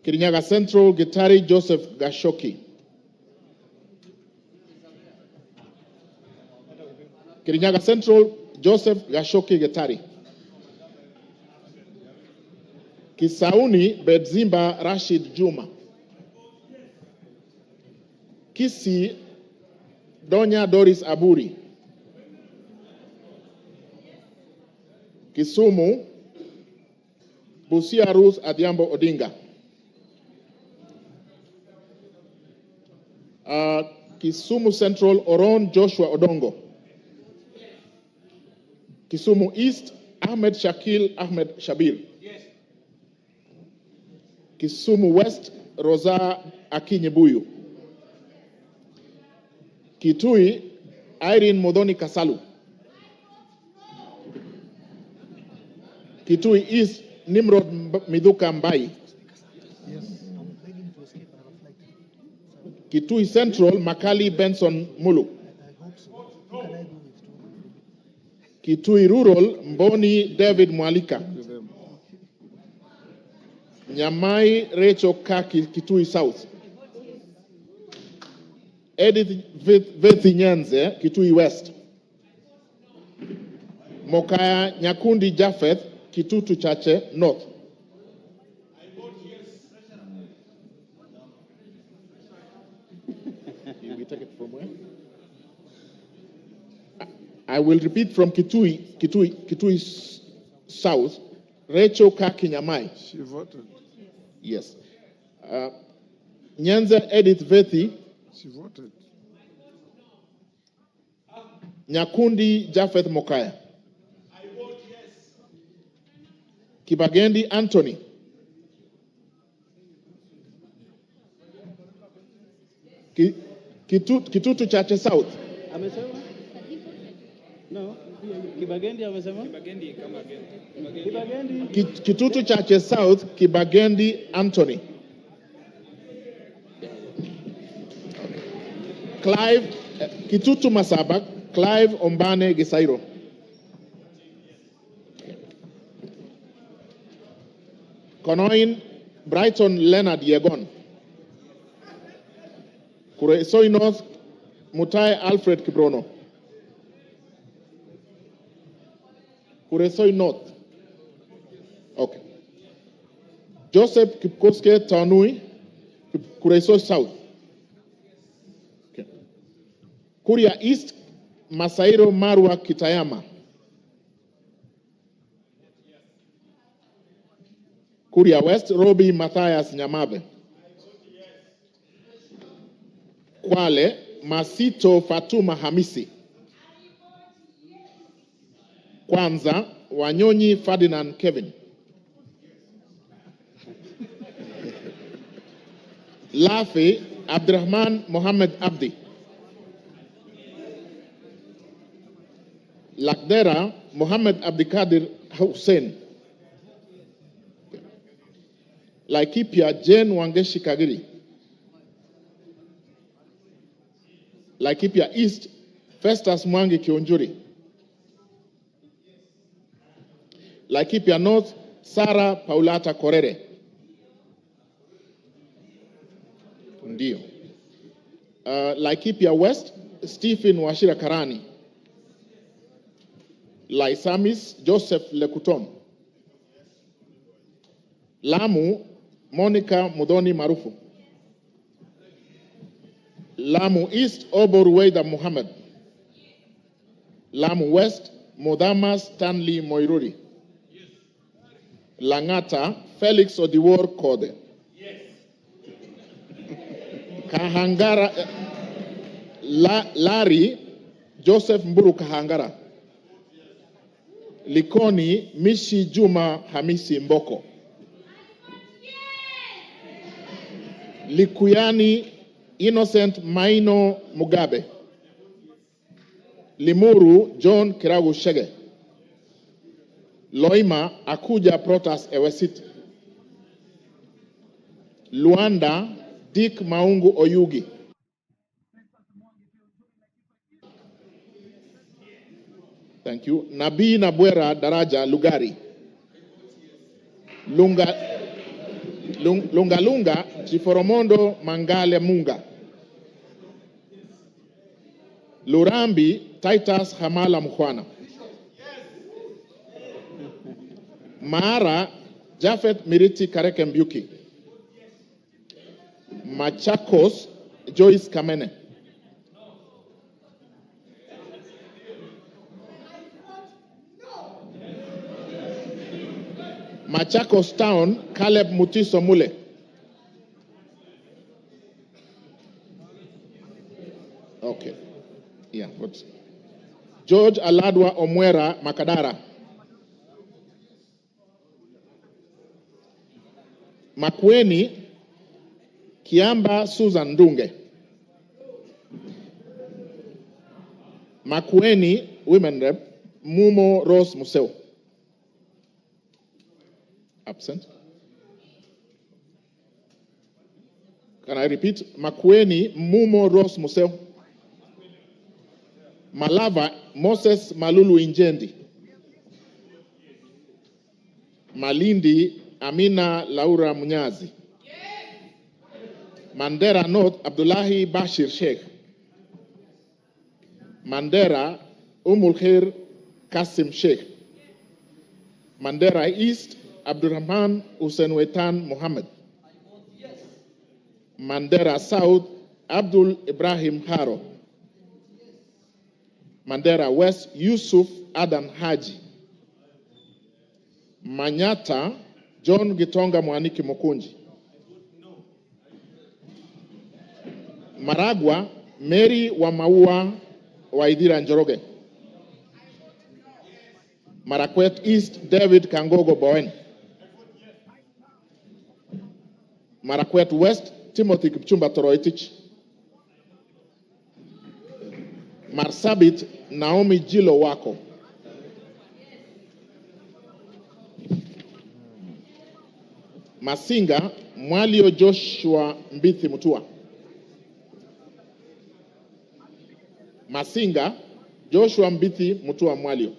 Kirinyaga Central Gitari Joseph Gashoki. Kirinyaga Central Joseph Gashoki Gitari. Kisauni Bedzimba Rashid Juma. Kisi Donya Doris Aburi. Kisumu Busia Ruth Adhiambo Odinga. Kisumu Central Oron Joshua Odongo. Kisumu East Ahmed Shakil Ahmed Shabir. Kisumu West Rosa Akinyebuyu. Kitui Irene Modoni Kasalu. Kitui East Nimrod Miduka Mbai. Kitui Central Makali Benson Mulu. Kitui Rural Mboni David Mwalika. Nyamai Rachel Kaki Kitui South. Edith Vethi Nyanze Kitui West. Mokaya Nyakundi Japheth Kitutu Chache North. You take it from where? I will repeat from Kitui South. Rachel Kaki Nyamai. She voted. Yes. Nyanza Edith Vethi. She voted. Nyakundi Japheth Mokaya. I vote yes. Kibagendi Anthony. Kitutu Chache South. Amesema? No. Kibagendi amesema? Kibagendi kama Kibagendi. Kitutu Chache South, Kibagendi Anthony. Clive Kitutu Masaba, Clive Ombane Gisairo. Konoin Brighton Leonard Yegon. Kuresoi North Mutai Alfred Kibrono. Kuresoi North. Okay. Joseph Kipkoske Tanui, Kuresoi South. Okay. Kuria East, Masairo Marwa Kitayama. Kuria West, Robi Matthias Nyamabe. Kwale, Masito Fatuma Hamisi. Kwanza, Wanyonyi Ferdinand Kevin. Lafi, Abdurrahman Mohammed Abdi. Lakdera, Mohammed Abdikadir Hussein. Laikipia, Jane Wangeshi Kagiri. Laikipia East, Festus Mwangi Kionjuri. Laikipia North, Sarah Paulata Korere. Ndio. Laikipia West, Stephen Washira Karani. Laisamis, Joseph Lekuton. Lamu, Monica Mudoni Marufu. Lamu East, Obor Weida Muhammad. Lamu West, Modama Stanley Moiruri. Langata, Felix Odiwor Kode. Kahangara, Larry, Joseph Mburu Kahangara. Likoni, Mishi Juma Hamisi Mboko. Likuyani, Innocent Maino Mugabe. Limuru, John Kiragu Shege. Loima, Akuja Protas Ewesit. Luanda, Dick Maungu Oyugi. Thank you. Nabii Nabwera Daraja Lugari. Lunga Chiforomondo Mangale Munga. Lurambi Titus Hamala Mkhwana. Maara Jafet Miriti Kareke Mbyuki. Machakos Joyce Kamene. Machakos Town, Caleb Mutiso Mule. Okay. Yeah, but George Aladwa Omwera Makadara. Makweni Kiamba Susan Dunge. Makweni Women Rep Mumo Rose Museo. Absent. Can I repeat? Makweni Mumo Rose Museo. Malava Moses Malulu Injendi. Malindi Amina Laura Munyazi. Mandera North Abdullahi Bashir Sheikh. Mandera Khair Kasim Sheikh. Mandera East Abdurrahman Hussein Wetan Muhammad. Mandera South Abdul Ibrahim Haro. Mandera West Yusuf Adan Haji. Manyata John Gitonga Mwaniki Mukunji. Maragwa Mary Wamaua Waidira Njoroge. Marakwet East David Kangogo Bowen. Marakwet West Timothy Kipchumba Toroitich. Marsabit Naomi Jilo Wako. Masinga Mwalio Joshua Mbithi Mutua. Masinga Joshua Mbithi Mutua Mwalio.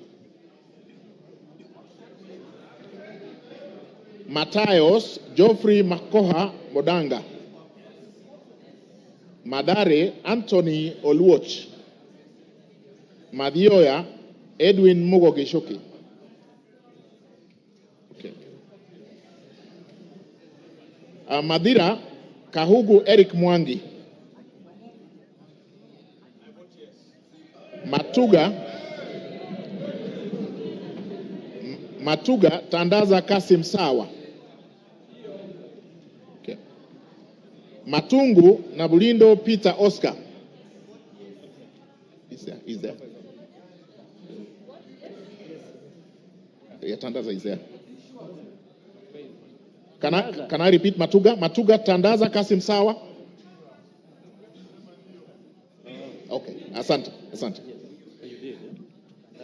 Matayos Geoffrey Makoha Modanga. Madare Anthony Oluoch. Madioya Edwin Mugogishoki. Okay. Madira Kahugu Eric Mwangi. Matuga Tandaza Kasim Sawa. Okay. Matungu Nabulindo Peter Oscar. Is there? Yeah, Tandaza is there. Can I repeat Matuga? Matuga Tandaza Kasim Sawa. Okay, asante.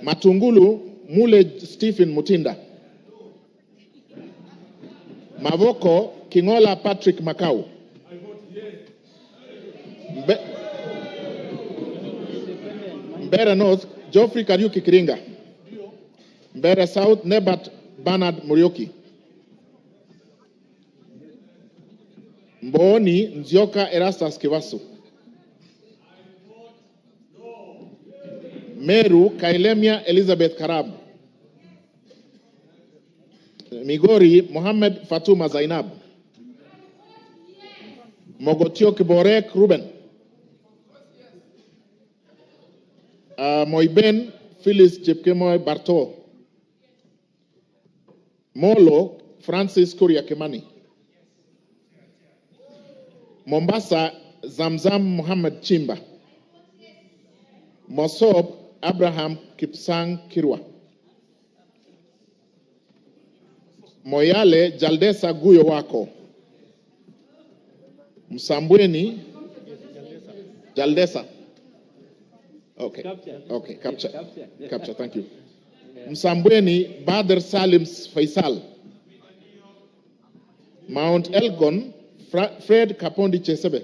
Matungulu Mule Stephen Mutinda. Mavoko Kingola Patrick Makau. Mbere North Geoffrey Kariuki Kiringa. Mbere South Nebat Bernard Murioki. Mboni Nzioka Erastus Kivasu. Meru Kailemia Elizabeth Karab. Migori Mohammed Fatuma Zainab. Mogotio Kiborek Ruben. Moiben Phyllis Chepkemoy Barto. Molo Francis Kuria Kimani. Mombasa Zamzam Muhammad Chimba. Mosob Abraham Kipsang Kirwa. Moyale Jaldesa Guyo Wako. Msambweni Jaldesa. Okay, capture, thank you. Msambweni Badr Salim Faisal. Mount Elgon Fred Kapondi Chesebe.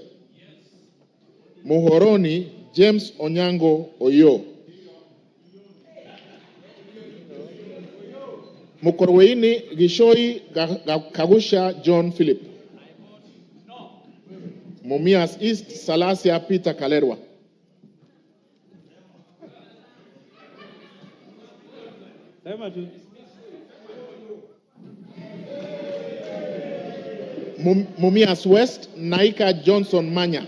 Muhoroni James Onyango Oyo. Mukorweini Gishoi Kagusha John Philip. Mumias East Salasia Peter Kalerwa. Mumias West Naika Johnson Manya.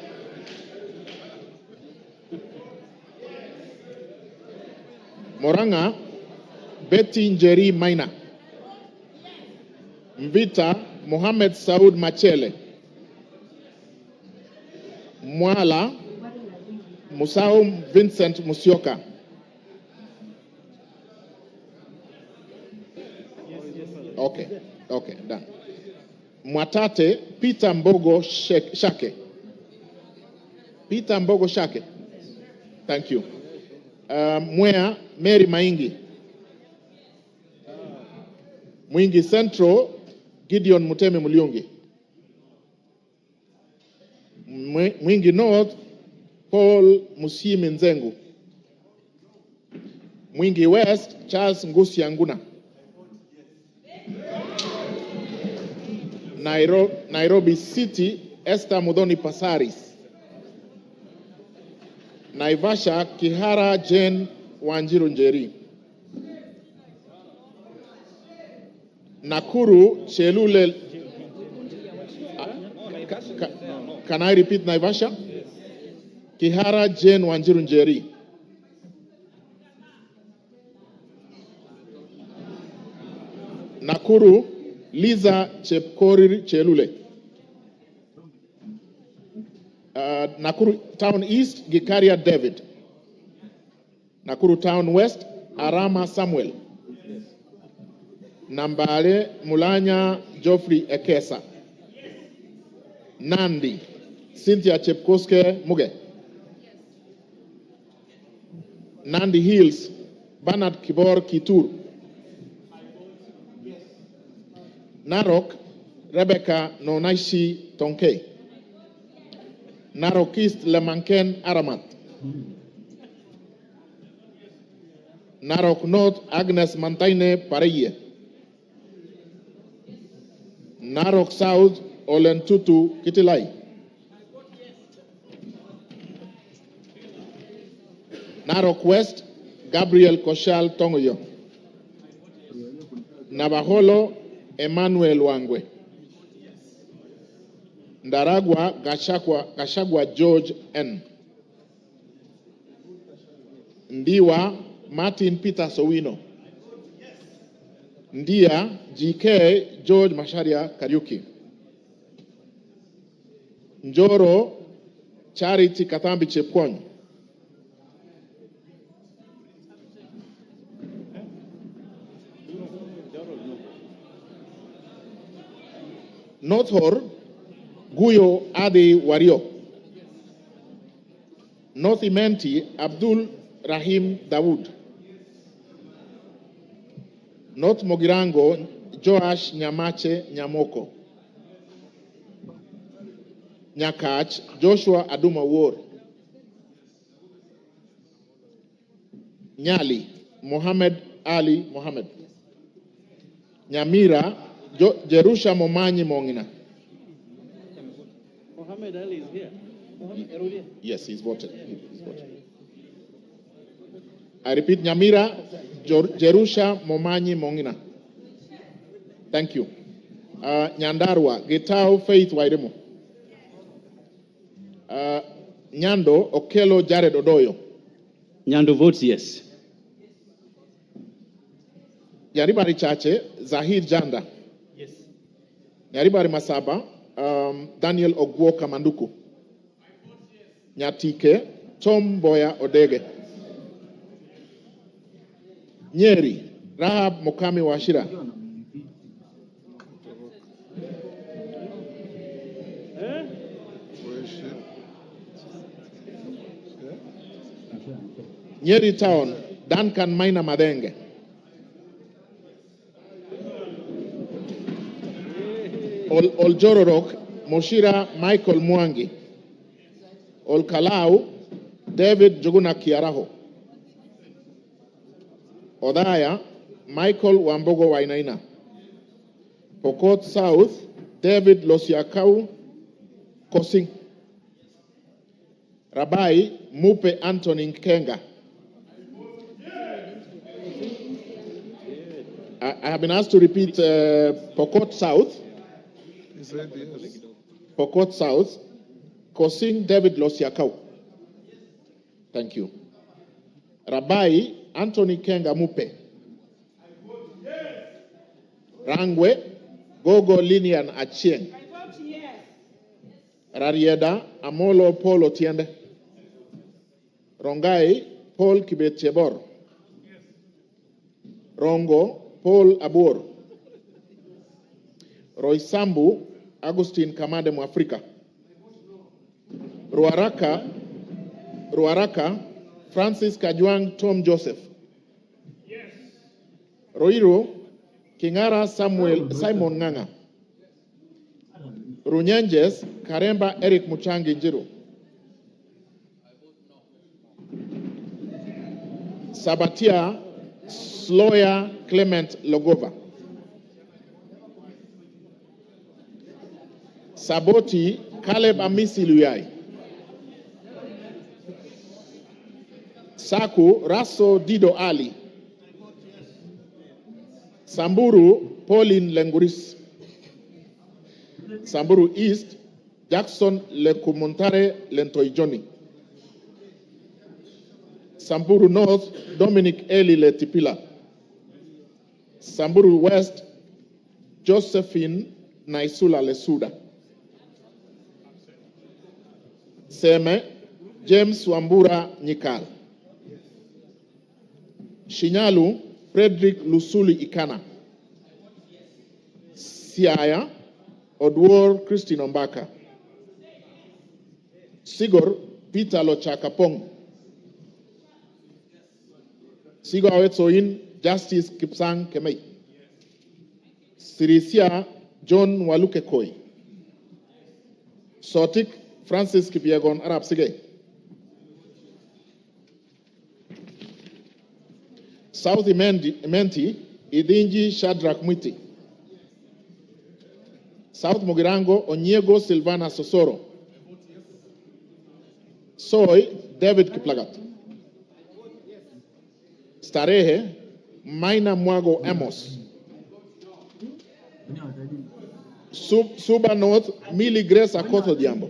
Moranga Betty Njeri Maina. Mvita Mohamed Saud Machele. Mwala Musau Vincent Musioka. Okay, done. Mwatate Peter Mbogo Shake. Peter Mbogo Shake. Thank you. Mwea Mary Maingi. Mwingi Central Gideon Muteme Muliungi. Mwingi North Paul Musimi Nzengu. Mwingi West Charles Ngusi Anguna. Nairobi City Esther Mudhoni Pasaris. Naivasha Kihara Jane Wanjiru Njeri. Nakuru Chelule. Can I repeat Naivasha? Kihara Jane Wanjiru Njeri. Nakuru Liza Chepkorir Chelule. Nakuru Town East Gikaria David. Nakuru Town West Arama Samuel. Nambale Mulanya Geoffrey Ekesa. Nandi Cynthia Chepkoske Muge. Nandi Hills Bernard Kibor Kitur. Narok Rebecca Nonaishi Tonke. Narok East Lemanken Aramat. Narok North Agnes Mantaine Pareye. Narok South, Olentutu Kitilai. Narok West, Gabriel Koshal Tongoyo. Navaholo, Emmanuel Wangwe. Ndaragwa, Gachagua George N. Ndiwa, Martin Peter Sowino. Ndia, GK George Masharia Kariuki. Njoro, Charity Katambi Chepkwony. North Hor, Guyo Adi Wario. North Imenti, Abdul Rahim Dawood. North Mogirango, Joash Nyamache Nyamoko. Nyakach, Joshua Aduma War. Nyali, Mohammed Ali Mohammed. Nyamira, Jerusha Momanyi Mongina. Mohammed Ali is here. Mohammed, yes, he's voted. I repeat, Nyamira, Jerusha Momanyi Mongina. Thank you. Nyandarua, Gitao Faith Wairemo. Nyando, Okelo Jared Odoyo. Nyando votes yes. Yaribari Chache, Zahir Janda. Yes. Yaribari Masaba, Daniel Ogwo Kamanduku. Nyatike, Tom Boya Odege. Nyeri, Rahab Mokami Washira. Nyeri Town, Duncan Maina Madenge. Oljororok, Moshira Michael Mwangi. Olkalau, David Joguna Kiaraho. Odaya, Michael Wambogo Wainaina. Pokot South, David Losiakau Kosing. Rabai, Mupe Anthony Nkenga. I have been asked to repeat Pokot South. He said yes. Pokot South, Kosing David Losiakau. Thank you. Rabai, Anthony Kenga Mupe. Rangwe, Gogo Linian Achieng. Rarieda, Amolo Paul Otiende. Rongai, Paul Kibet Chebor. Rongo, Paul Abur. Roysambu, Agustin Kamade Mwafrika. Ruaraka, Francis Kajwang Tom Joseph. Roiro, Kingara Simon Nganga. Runyenjes, Karemba Eric Muchangi Njiru. Sabatia, Sloya Clement Logova. Saboti, Caleb Amisi Luyai. Saku, Raso Dido Ali. Samburu, Pauline Lenguris. Samburu East, Jackson Lekumuntare Lentoijoni. Samburu North, Dominic Eli Letipila. Samburu West, Josephine Naisula Lesuda. Seme, James Wambura Nyikal. Shinyalu, Frederick Lusuli Ikana. Siaya, Odwor Christine Ombaka. Sigor, Peter Lochakapong. Sigor Awetsoin, Justice Kipsang Kemei. Sirisia, John Walukekoi. Sotik, Francis Kipiegon Arab Sige. South Imenti, Idinji Shadrach Mwiti. South Mogirango, Onyego Silvana Sosoro. Soy, David Kiplagat. Starehe, Maina Mwago Amos. Suba North, Millie Grace Akoto Diambo.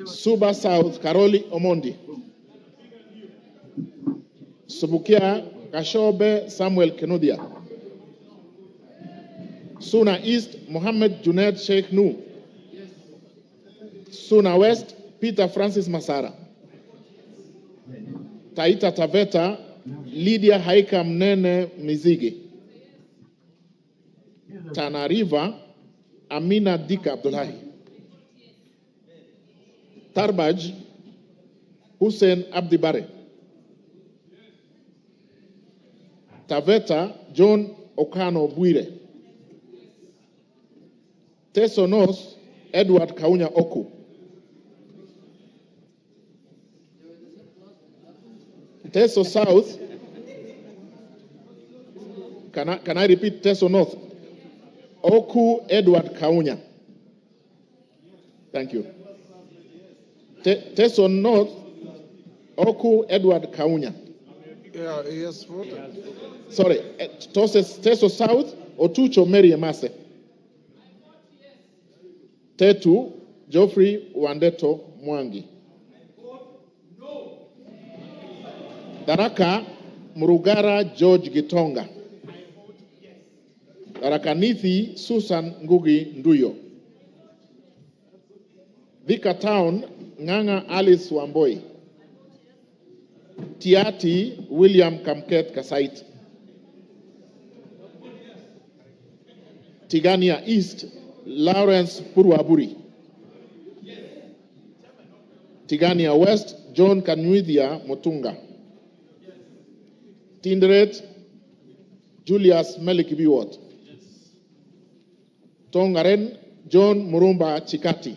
Suba South, Karoli Omondi. Subukia, Kashobe Samuel Kenudia. Suna East, Mohammed Junaid Sheikh Nu. Suna West, Peter Francis Masara. Taita Taveta, Lydia Haika Mnene Mizigi. Tana River, Amina Dika Abdullahi. Tarbaj, Hussein Abdi Bare. Taveta, John Okano Bwire. Teso North, Edward Kaunya Oku. Teso South, can I repeat Teso North? Oku Edward Kaunya. Thank you. Teso North, Oku Edward Kaunya. Yeah, he has voted. Sorry, Teso South, Otucho Mary Emase. Tetu, Geoffrey Wandeto Mwangi. Daraka, Murugara George Gitonga. Daraka Nithi, Susan Ngugi Nduyo. Thika Town, Nganga Alice Wamboi. Tiati, William Kamket Kasait. Tigania East, Lawrence Purwaburi. Tigania West, John Kanwithia Motunga. Tinderet, Julius Melikibiwot. Tongaren, John Murumba Chikati.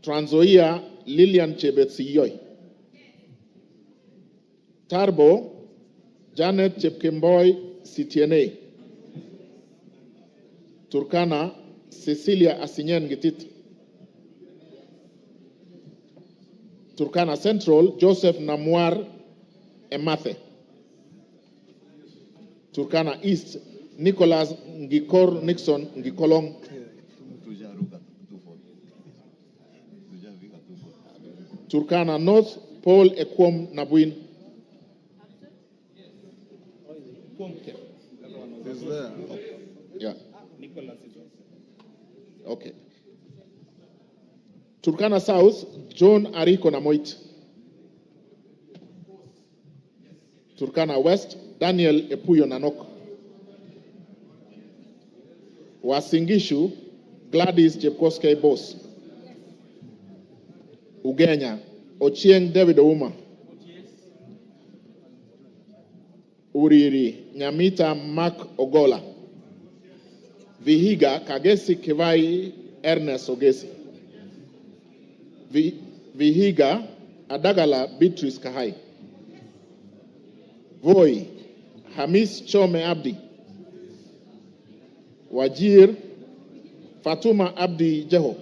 Trans Nzoia, Lillian Chebetsiyoi. Tarbo, Janet Chepkemboy Sitiene. Turkana, Cecilia Asinyen Gitit. Turkana Central, Joseph Namwar Emathe. Turkana East, Nicholas Ngikor Nixon Ngikolong. Turkana North, Paul Ekwom Nabuin. Is there? Yeah. Okay. Turkana South, John Ariko Namoit. Turkana West, Daniel Epuyo Nanok. Wasingishu, Gladys Jepkoskei Boss. Ugenya, Ochieng David Ouma. Uriri, Nyamita Mark Ogola. Vihiga, Kagesi Kivai Ernest Ogesi. Vihiga, Adagala Beatrice Kahai. Voi, Hamis Chome Abdi. Wajir, Fatuma Abdi Jeho.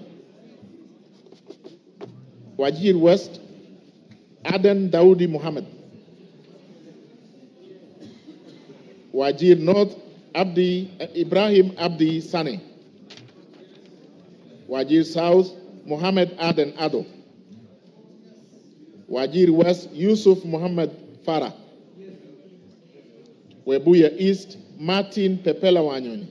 Wajir West, Aden Daudi Muhammad. Wajir North, Ibrahim Abdi Sane. Wajir South, Muhammad Aden Ado. Wajir West, Yusuf Muhammad Farah. Webuye East, Martin Pepela Wanyoni.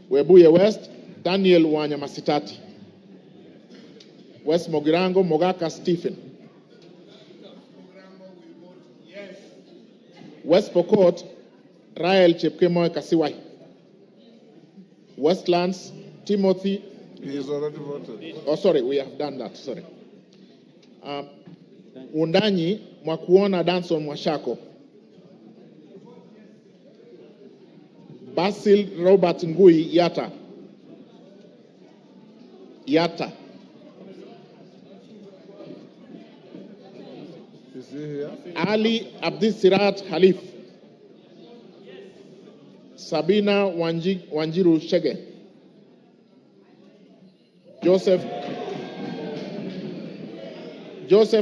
Webuye West, Daniel Wanyamasitati. West Mogirango, Mogaka Stephen. West Pokot, Rael Chepkemoy Kasiwai. Westlands, Timothy. He has already voted. Oh, sorry, we have done that, sorry. Undanyi, Mwakuona Danson Mwashako. Basil Robert Ngui Yata. Yata. Is he here? Ali Abdisirat Halif. Sabina Wanjiru Shege. Joseph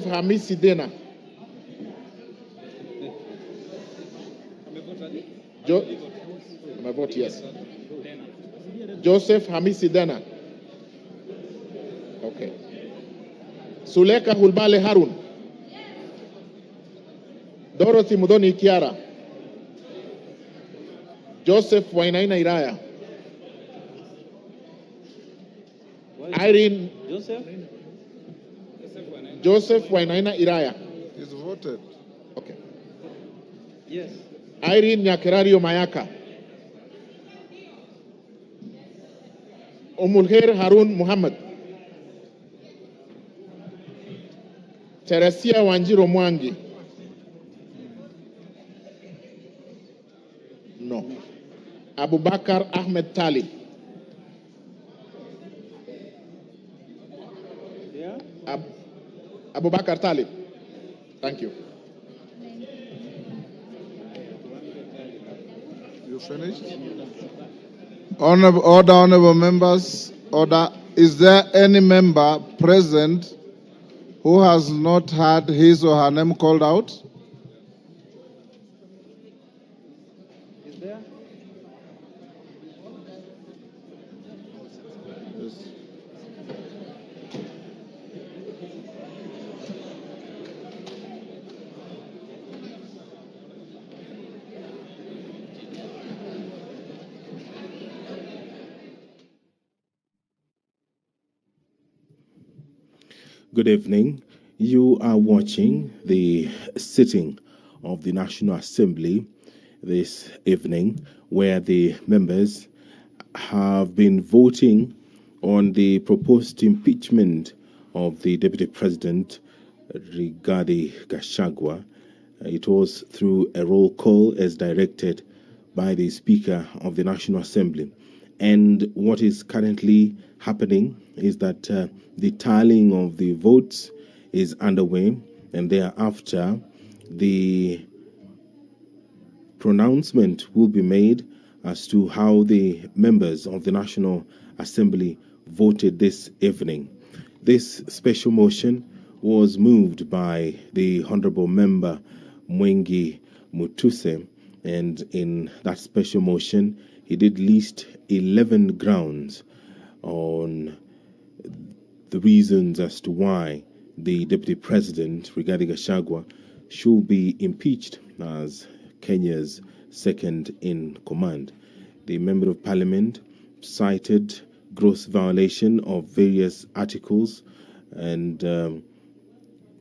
Hamisi Dena. My vote yes. Joseph Hamisi Dena. Okay. Suleka Hulbale Harun. Dorothy Mudoni Kiara. Joseph Wainaina Iraya. Irene Joseph Wainaina Iraya. He's voted. Okay. Yes. Irene Nyakerario Mayaka. Umulher Harun Muhammad. Teresia Wanjiro Mwangi. No. Abubakar Ahmed Tali. Yeah. Abubakar Tali. Thank you. You finished? Honorable members, order. Is there any member present who has not had his or her name called out? Is there? Yes. Good evening. You are watching the sitting of the National Assembly this evening, where the members have been voting on the proposed impeachment of the Deputy President, Rigathi Gachagua. It was through a roll call as directed by the Speaker of the National Assembly. And what is currently happening is that the tallying of the votes is underway, and thereafter the pronouncement will be made as to how the members of the National Assembly voted this evening. This special motion was moved by the Honorable Member Mwengi Mutuse, and in that special motion he did list 11 grounds on the reasons as to why the Deputy President, Rigathi Gachagua, should be impeached as Kenya's second in command. The Member of Parliament cited gross violation of various articles, and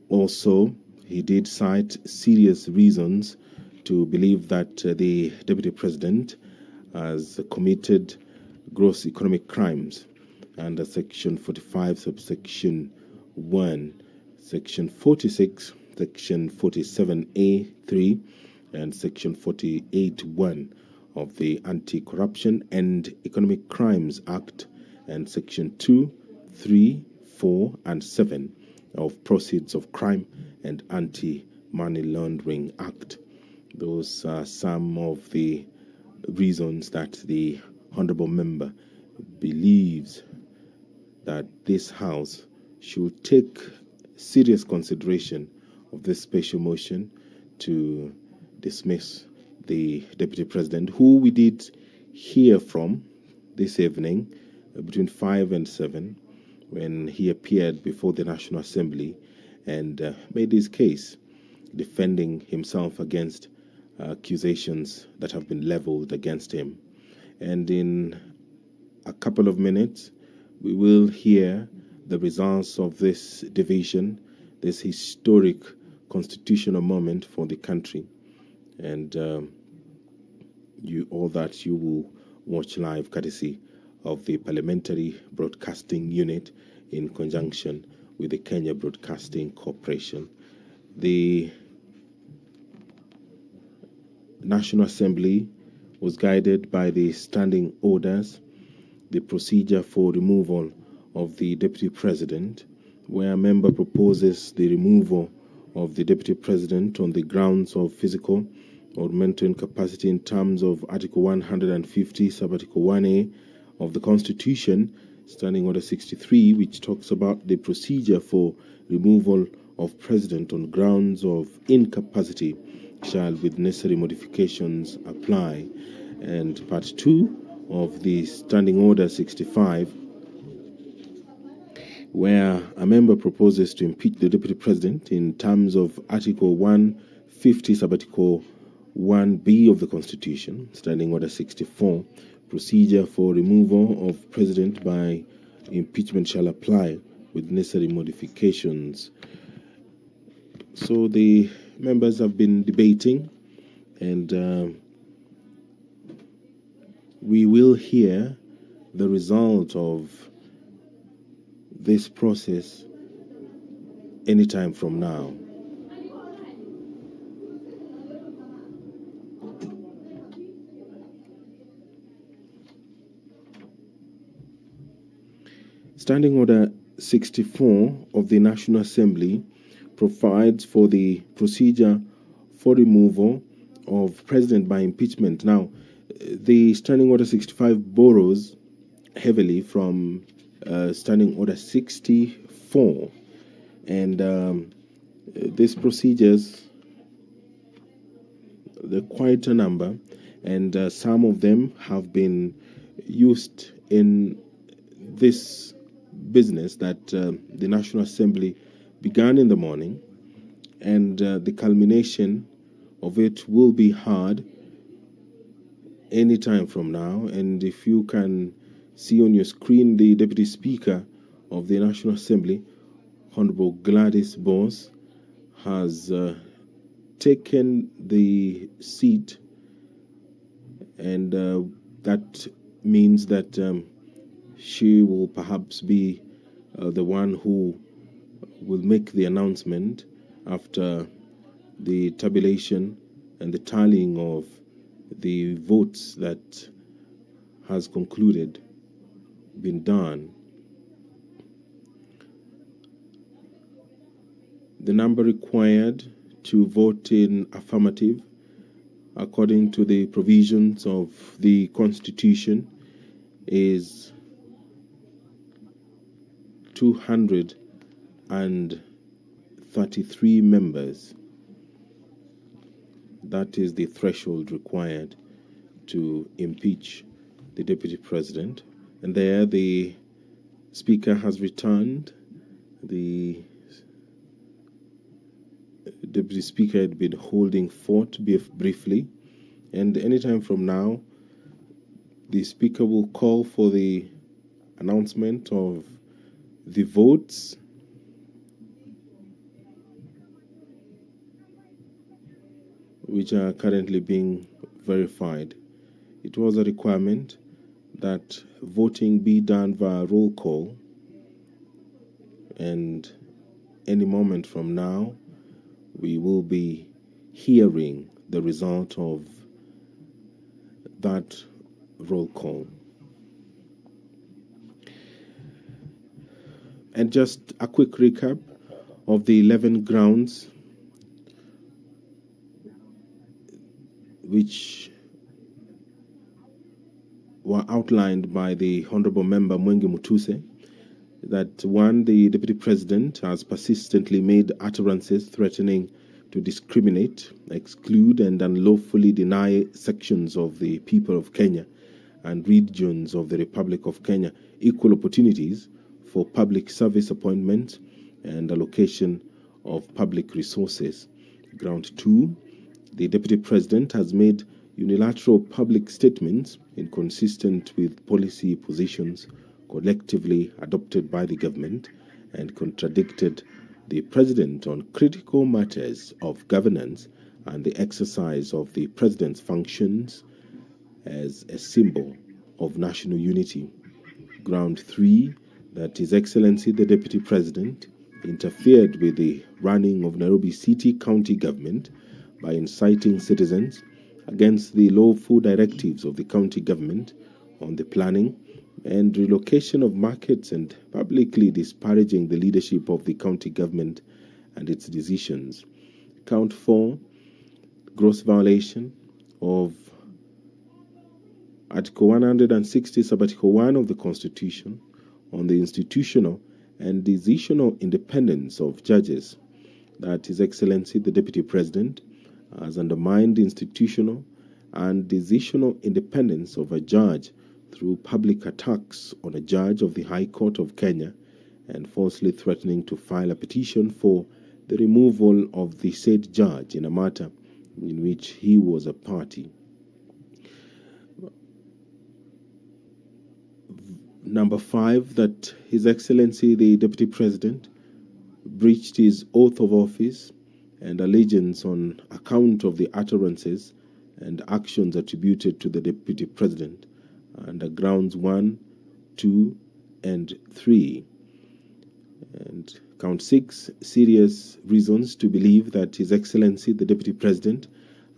also he did cite serious reasons to believe that the Deputy President has committed gross economic crimes under Section 45, subsection 1, Section 46, Section 47A3, and Section 48(1) of the Anti-Corruption and Economic Crimes Act, and Section 2, 3, 4, and 7 of Proceeds of Crime and Anti-Money Laundering Act. Those are some of the reasons that the Honorable Member believes that this House should take serious consideration of this special motion to dismiss the Deputy President, who we did hear from this evening between 5 and 7 when he appeared before the National Assembly and made his case, defending himself against accusations that have been leveled against him. And in a couple of minutes, we will hear the results of this division, this historic constitutional moment for the country. And all that you will watch live courtesy of the Parliamentary Broadcasting Unit in conjunction with the Kenya Broadcasting Corporation. The National Assembly was guided by the standing orders, the procedure for removal of the Deputy President, where a member proposes the removal of the Deputy President on the grounds of physical, or mental incapacity in terms of Article 150, Sub-Article 1A of the Constitution, Standing Order 63, which talks about the procedure for removal of President on grounds of incapacity, shall with necessary modifications apply. And Part 2 of the Standing Order 65, where a member proposes to impeach the Deputy President in terms of Article 150, Sub-Article 1B of the Constitution, Standing Order 64, procedure for removal of President by impeachment shall apply with necessary modifications. So the members have been debating, and we will hear the result of this process anytime from now. Standing Order 64 of the National Assembly provides for the procedure for removal of President by impeachment. Now, the Standing Order 65 borrows heavily from Standing Order 64, and these procedures, they're quite a number, and some of them have been used in this business that the National Assembly began in the morning, and the culmination of it will be heard any time from now. And if you can see on your screen, the Deputy Speaker of the National Assembly, Honorable Gladys Bose, has taken the seat, and that means that she will perhaps be the one who will make the announcement after the tabulation and the tallying of the votes that has concluded, been done. The number required to vote in affirmative, according to the provisions of the Constitution, is 233 members. That is the threshold required to impeach the Deputy President. And there the Speaker has returned. The Deputy Speaker had been holding fort briefly, and anytime from now, the Speaker will call for the announcement of the votes, which are currently being verified. It was a requirement that voting be done via roll call, and any moment from now, we will be hearing the result of that roll call. And just a quick recap of the 11 grounds which were outlined by the Honorable Member Mwenge Mutuse. That one, the Deputy President has persistently made utterances threatening to discriminate, exclude, and unlawfully deny sections of the people of Kenya and regions of the Republic of Kenya equal opportunities for public service appointment and allocation of public resources. Ground 2, the Deputy President has made unilateral public statements inconsistent with policy positions collectively adopted by the government and contradicted the President on critical matters of governance and the exercise of the President's functions as a symbol of national unity. Ground 3, that His Excellency the Deputy President interfered with the running of Nairobi City County Government by inciting citizens against the lawful directives of the county government on the planning and relocation of markets and publicly disparaging the leadership of the county government and its decisions. Count 4, gross violation of Article 160, Sub-Article 1 of the Constitution on the institutional and decisional independence of judges, that His Excellency the Deputy President has undermined the institutional and decisional independence of a judge through public attacks on a judge of the High Court of Kenya and falsely threatening to file a petition for the removal of the said judge in a matter in which he was a party. Number 5, that His Excellency the Deputy President breached his oath of office and allegiance on account of the utterances and actions attributed to the Deputy President under grounds 1, 2, and 3. And count 6, serious reasons to believe that His Excellency the Deputy President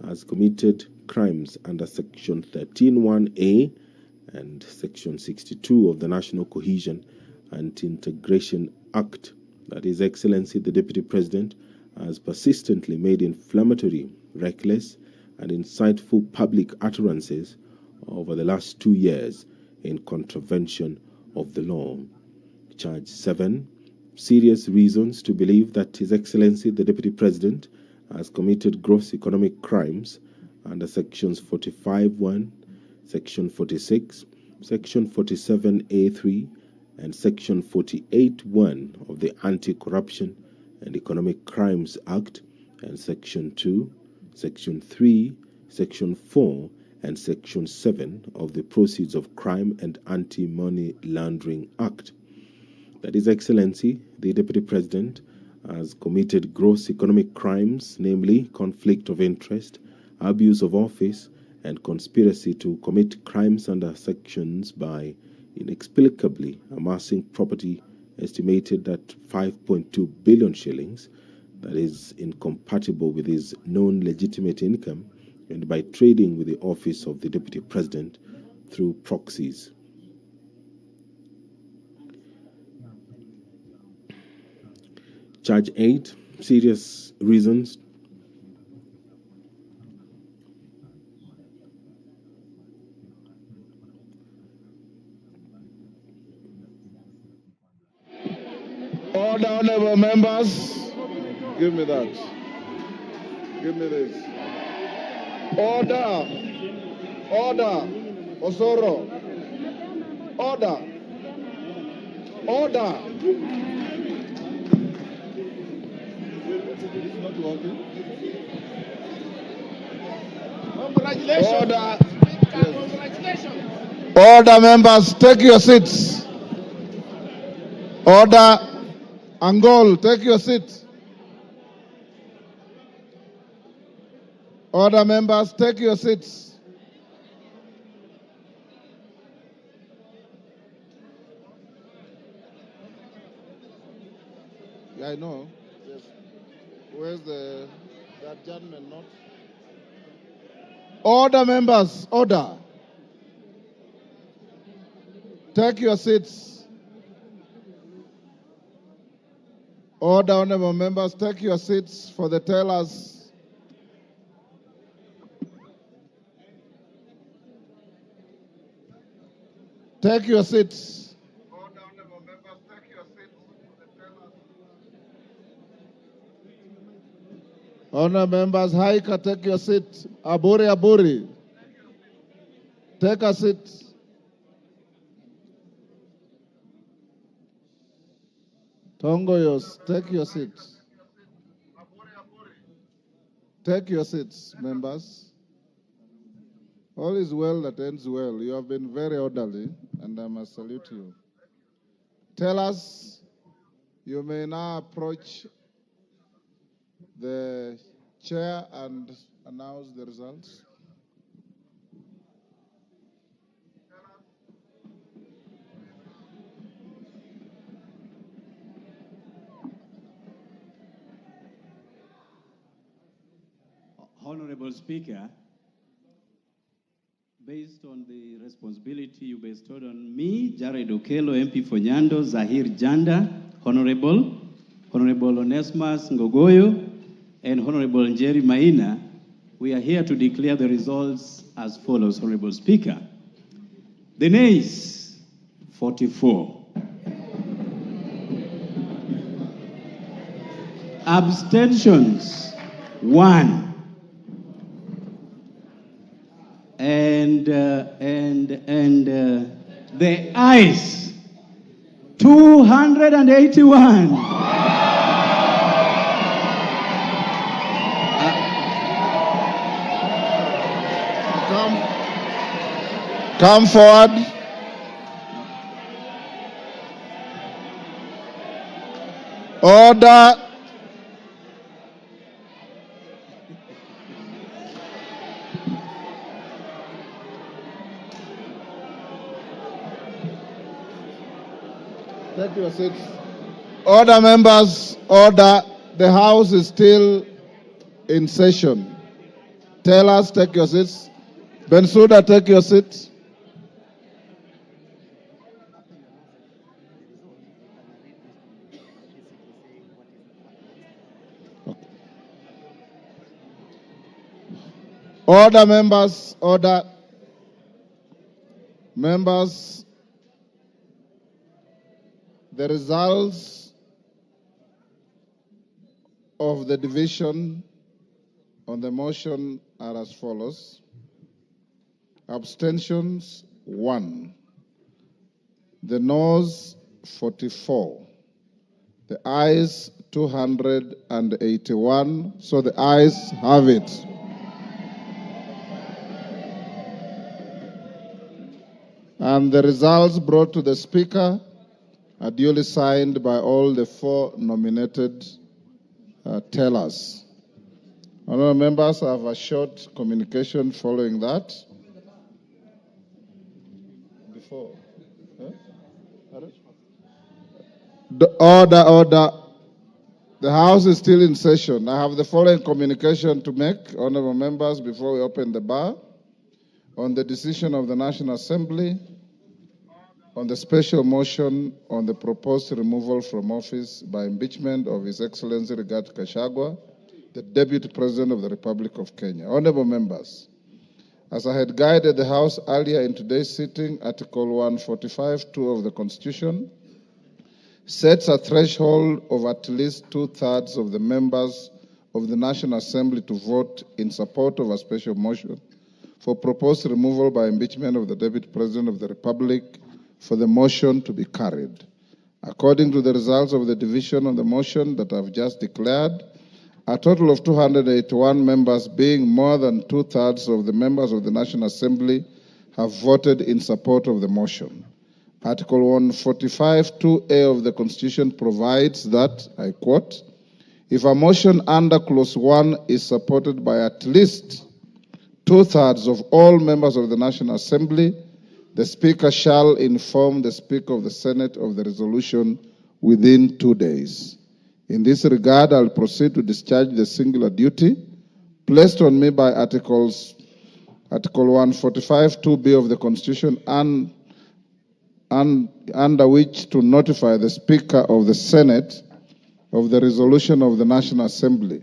has committed crimes under Section 13(1)(a) and Section 62 of the National Cohesion and Integration Act, that His Excellency the Deputy President has persistently made inflammatory, reckless, and insightful public utterances over the last 2 years in contravention of the law. Charge 7, serious reasons to believe that His Excellency the Deputy President has committed gross economic crimes under Sections 45(1), Section 46, Section 47(a)(3), and Section 48(1) of the Anti-Corruption and Economic Crimes Act, and Section 2, Section 3, Section 4, and Section 7 of the Proceeds of Crime and Anti-Money Laundering Act. That His Excellency the Deputy President has committed gross economic crimes, namely conflict of interest, abuse of office, and conspiracy to commit crimes under sections by inexplicably amassing property estimated at 5.2 billion shillings, that is incompatible with his known legitimate income, and by trading with the office of the Deputy President through proxies. Charge 8, serious reasons Order, honorable members. Give me that. Give me this. Order. Order. Osoro. Order. Order. Congratulations. Order. Congratulations. Order, members. Take your seats. Order. Angol, take your seat. Order, members, take your seats. Yeah, I know. Yes. Where's the adjournment note? Order, members, order. Take your seats. Order, honorable members, take your seats for the tellers. Take your seats. Order, honorable members, take your seats for the tellers. Honorable members, Haika, take your seat. Aburi, take a seat. Tongoyos, take your seats. Take your seats, members. All is well that ends well. You have been very orderly, and I must salute you. Tell us, you may now approach the chair and announce the results. Honorable Speaker, based on the responsibility you bestowed on me, Jared Okello, MP for Nyando, Zahir Janda, Honorable Onesmus Ngogoyo, and Honorable Njeri Maina, We are here to declare the results as follows, Honorable Speaker. The nays, 44. Abstentions, 1. And the ayes, 281. Come forward. Order. Take your seats. Order, members, order. The House is still in session. Tellers, take your seats. Bensouda, take your seat. Order, members, order. Members, the results of the division on the motion are as follows. Abstentions, 1. The noes, 44. The ayes, 281. So the ayes have it. And the results brought to the Speaker are duly signed by all the 4 nominated tellers. Honourable members, I have a short communication following that. Before. Order. The House is still in session. I have the following communication to make, honourable members, before we open the bar. On the decision of the National Assembly, on the special motion on the proposed removal from office by impeachment of His Excellency RIGATHI GACHAGUA, the Deputy President of the Republic of Kenya. Honourable members, as I had guided the House earlier in today's sitting, Article 145(2) of the Constitution sets a threshold of at least 2/3 of the members of the National Assembly to vote in support of a special motion for proposed removal by impeachment of the Deputy President of the Republic for the motion to be carried. According to the results of the division on the motion that I've just declared, a total of 281 members, being more than 2/3 of the members of the National Assembly, have voted in support of the motion. Article 145(2)(a) of the Constitution provides that, I quote, if a motion under Clause 1 is supported by at least 2/3 of all members of the National Assembly, the Speaker shall inform the Speaker of the Senate of the resolution within 2 days. In this regard, I'll proceed to discharge the singular duty placed on me by Article 145(2)(b) of the Constitution and under which to notify the Speaker of the Senate of the resolution of the National Assembly.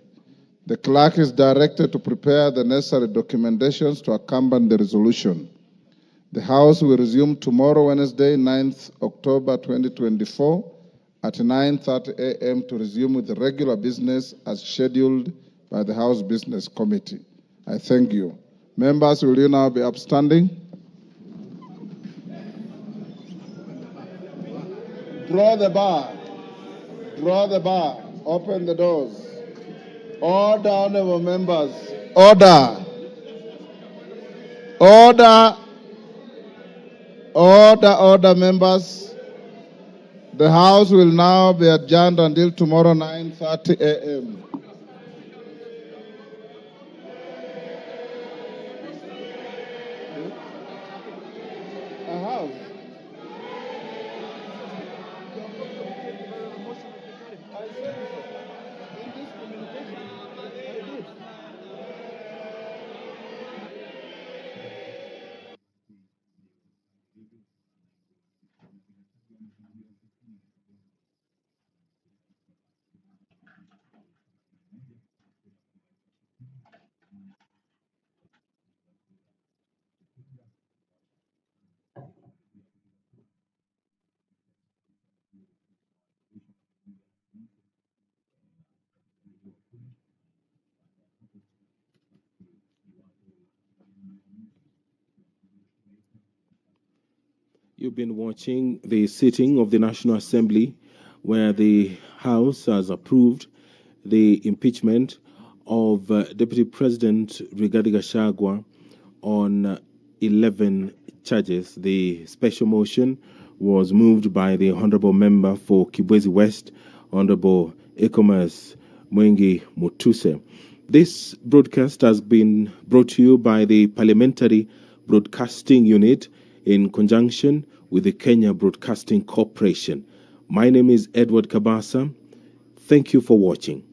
The clerk is directed to prepare the necessary documentations to accompany the resolution. The House will resume tomorrow, Wednesday, 9th October 2024, at 9:30 a.m. to resume with the regular business as scheduled by the House Business Committee. I thank you. Members, will you now be upstanding? Draw the bar. Draw the bar. Open the doors. Order, honourable members. Order. Order. Order, members. The House will now be adjourned until tomorrow 9:30 a.m. I have. You've been watching the sitting of the National Assembly, where the House has approved the impeachment of Deputy President Rigathi Gachagua on 11 charges. The special motion was moved by the Honorable Member for Kibwezi West, Honorable Ecomas Mwengi Mutuse. This broadcast has been brought to you by the Parliamentary Broadcasting Unit in conjunction with the Kenya Broadcasting Corporation. My name is Edward Kabasa. Thank you for watching.